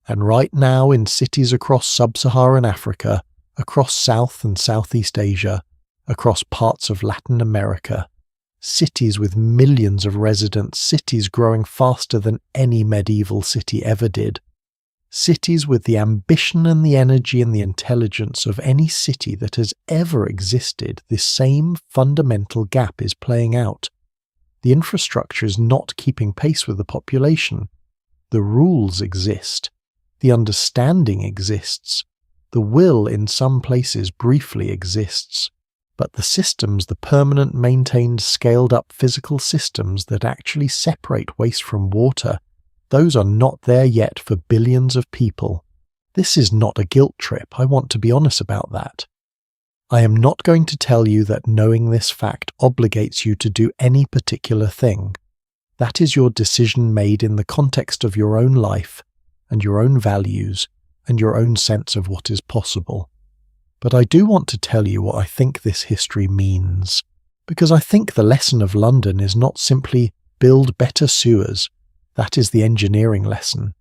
And right now, in cities across sub-Saharan Africa, across South and Southeast Asia, across parts of Latin America, cities with millions of residents, cities growing faster than any medieval city ever did. Cities with the ambition and the energy and the intelligence of any city that has ever existed, this same fundamental gap is playing out. The infrastructure is not keeping pace with the population. The rules exist. The understanding exists. The will in some places briefly exists. But the systems, the permanent, maintained, scaled-up physical systems that actually separate waste from water, those are not there yet for billions of people. This is not a guilt trip. I want to be honest about that. I am not going to tell you that knowing this fact obligates you to do any particular thing. That is your decision made in the context of your own life and your own values and your own sense of what is possible. But I do want to tell you what I think this history means, because I think the lesson of London is not simply build better sewers, that is the engineering lesson,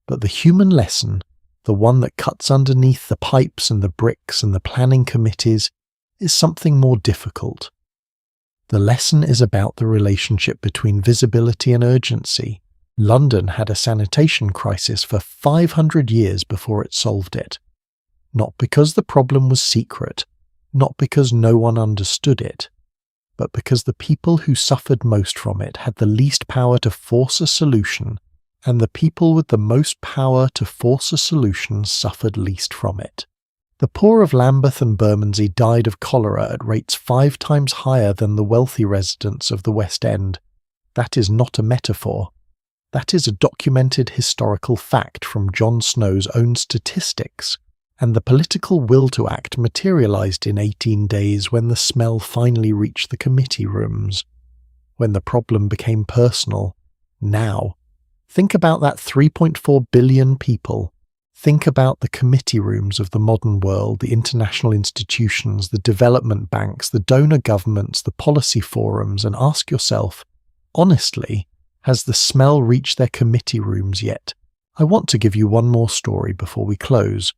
but the human lesson, the one that cuts underneath the pipes and the bricks and the planning committees, is something more difficult. The lesson is about the relationship between visibility and urgency. London had a sanitation crisis for 500 years before it solved it. Not because the problem was secret, not because no one understood it, but because the people who suffered most from it had the least power to force a solution, and the people with the most power to force a solution suffered least from it. The poor of Lambeth and Bermondsey died of cholera at rates 5 times higher than the wealthy residents of the West End. That is not a metaphor. That is a documented historical fact from Jon Snow's own statistics. And the political will to act materialized in 18 days when the smell finally reached the committee rooms, when the problem became personal. Now, think about that 3.4 billion people. Think about the committee rooms of the modern world, the international institutions, the development banks, the donor governments, the policy forums, and ask yourself, honestly, has the smell reached their committee rooms yet? I want to give you one more story before we close.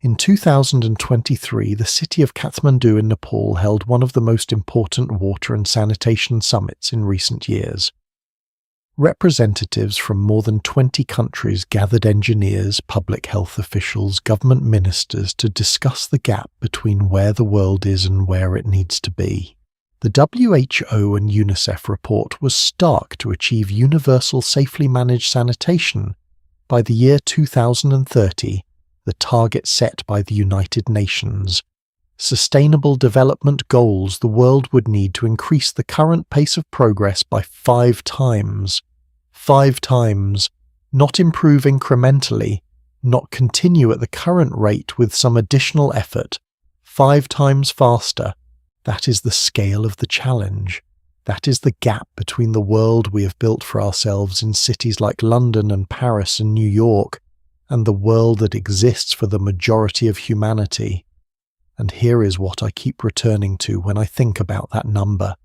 In 2023, the city of Kathmandu in Nepal held one of the most important water and sanitation summits in recent years. Representatives from more than 20 countries gathered engineers, public health officials, government ministers to discuss the gap between where the world is and where it needs to be. The WHO and UNICEF report was stark to achieve universal safely managed sanitation by the year 2030, the target set by the United Nations. Sustainable development goals the world would need to increase the current pace of progress by 5 times. 5 times. Not improve incrementally, not continue at the current rate with some additional effort. 5 times faster. That is the scale of the challenge. That is the gap between the world we have built for ourselves in cities like London and Paris and New York, and the world that exists for the majority of humanity. And here is what I keep returning to when I think about that number.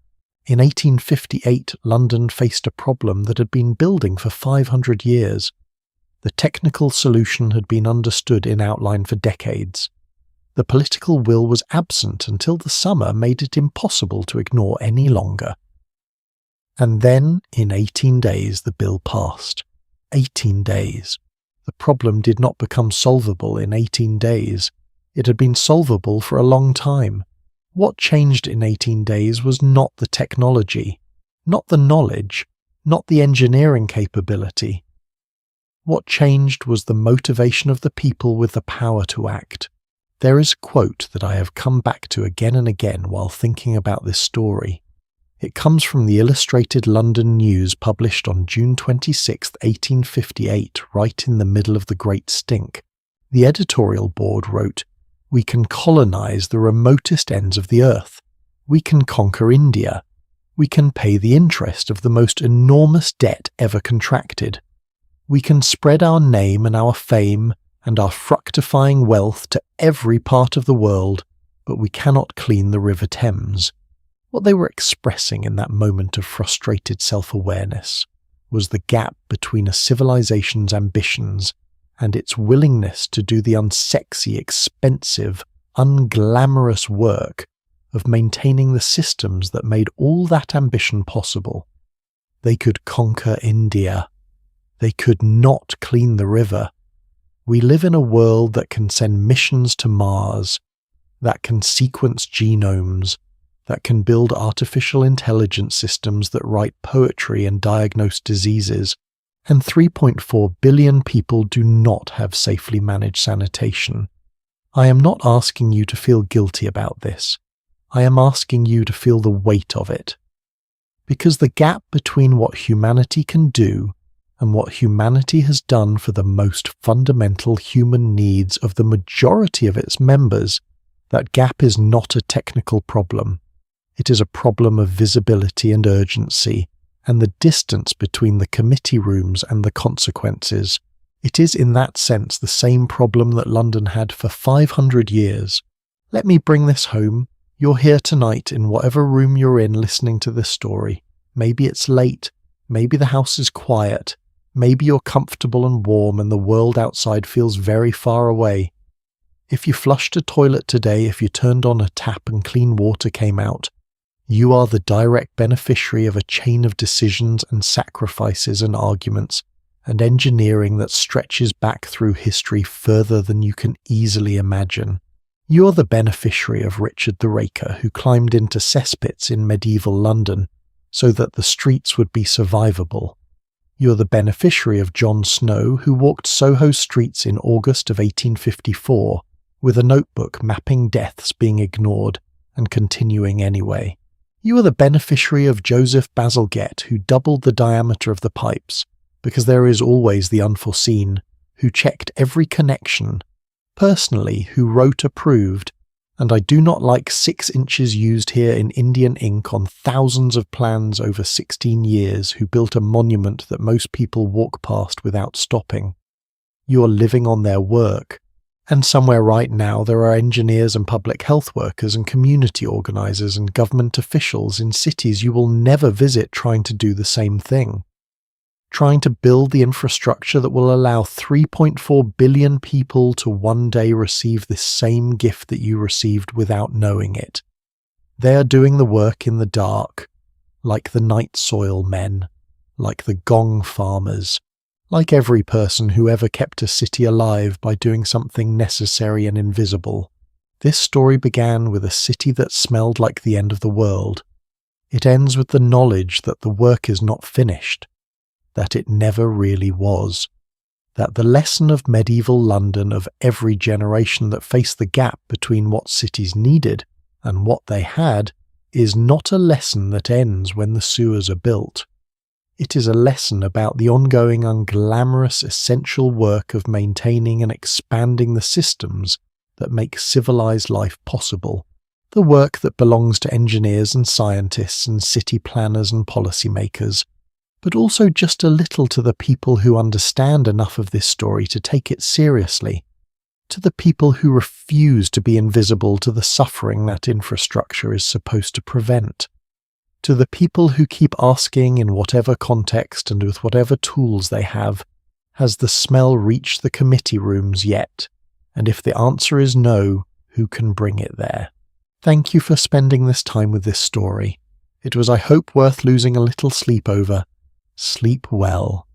In 1858, London faced a problem that had been building for 500 years. The technical solution had been understood in outline for decades. The political will was absent until the summer made it impossible to ignore any longer. And then, in 18 days, the bill passed. 18 days. The problem did not become solvable in 18 days. It had been solvable for a long time. What changed in 18 days was not the technology, not the knowledge, not the engineering capability. What changed was the motivation of the people with the power to act. There is a quote that I have come back to again and again while thinking about this story. It comes from the Illustrated London News published on June 26, 1858, right in the middle of the Great Stink. The editorial board wrote, "We can colonize the remotest ends of the earth. We can conquer India. We can pay the interest of the most enormous debt ever contracted. We can spread our name and our fame and our fructifying wealth to every part of the world, but we cannot clean the River Thames." What they were expressing in that moment of frustrated self-awareness was the gap between a civilization's ambitions and its willingness to do the unsexy, expensive, unglamorous work of maintaining the systems that made all that ambition possible. They could conquer India. They could not clean the river. We live in a world that can send missions to Mars, that can sequence genomes, that can build artificial intelligence systems that write poetry and diagnose diseases, and 3.4 billion people do not have safely managed sanitation. I am not asking you to feel guilty about this. I am asking you to feel the weight of it. Because the gap between what humanity can do and what humanity has done for the most fundamental human needs of the majority of its members, that gap is not a technical problem. It is a problem of visibility and urgency, and the distance between the committee rooms and the consequences. It is in that sense the same problem that London had for 500 years. Let me bring this home. You're here tonight in whatever room you're in listening to this story. Maybe it's late. Maybe the house is quiet. Maybe you're comfortable and warm and the world outside feels very far away. If you flushed a toilet today, if you turned on a tap and clean water came out, you are the direct beneficiary of a chain of decisions and sacrifices and arguments and engineering that stretches back through history further than you can easily imagine. You are the beneficiary of Richard the Raker, who climbed into cesspits in medieval London so that the streets would be survivable. You are the beneficiary of Jon Snow, who walked Soho streets in August of 1854 with a notebook mapping deaths being ignored and continuing anyway. You are the beneficiary of Joseph Bazalgette, who doubled the diameter of the pipes, because there is always the unforeseen, who checked every connection, personally, who wrote approved, and I do not like 6 inches used here in Indian ink on thousands of plans over 16 years, who built a monument that most people walk past without stopping. You are living on their work. And somewhere right now there are engineers and public health workers and community organisers and government officials in cities you will never visit trying to do the same thing. Trying to build the infrastructure that will allow 3.4 billion people to one day receive this same gift that you received without knowing it. They are doing the work in the dark, like the night soil men, like the gong farmers, like every person who ever kept a city alive by doing something necessary and invisible. This story began with a city that smelled like the end of the world. It ends with the knowledge that the work is not finished, that it never really was, that the lesson of medieval London of every generation that faced the gap between what cities needed and what they had is not a lesson that ends when the sewers are built. It is a lesson about the ongoing unglamorous essential work of maintaining and expanding the systems that make civilized life possible, the work that belongs to engineers and scientists and city planners and policymakers, but also just a little to the people who understand enough of this story to take it seriously, to the people who refuse to be invisible to the suffering that infrastructure is supposed to prevent, to the people who keep asking in whatever context and with whatever tools they have, has the smell reached the committee rooms yet? And if the answer is no, who can bring it there? Thank you for spending this time with this story. It was, I hope, worth losing a little sleep over. Sleep well.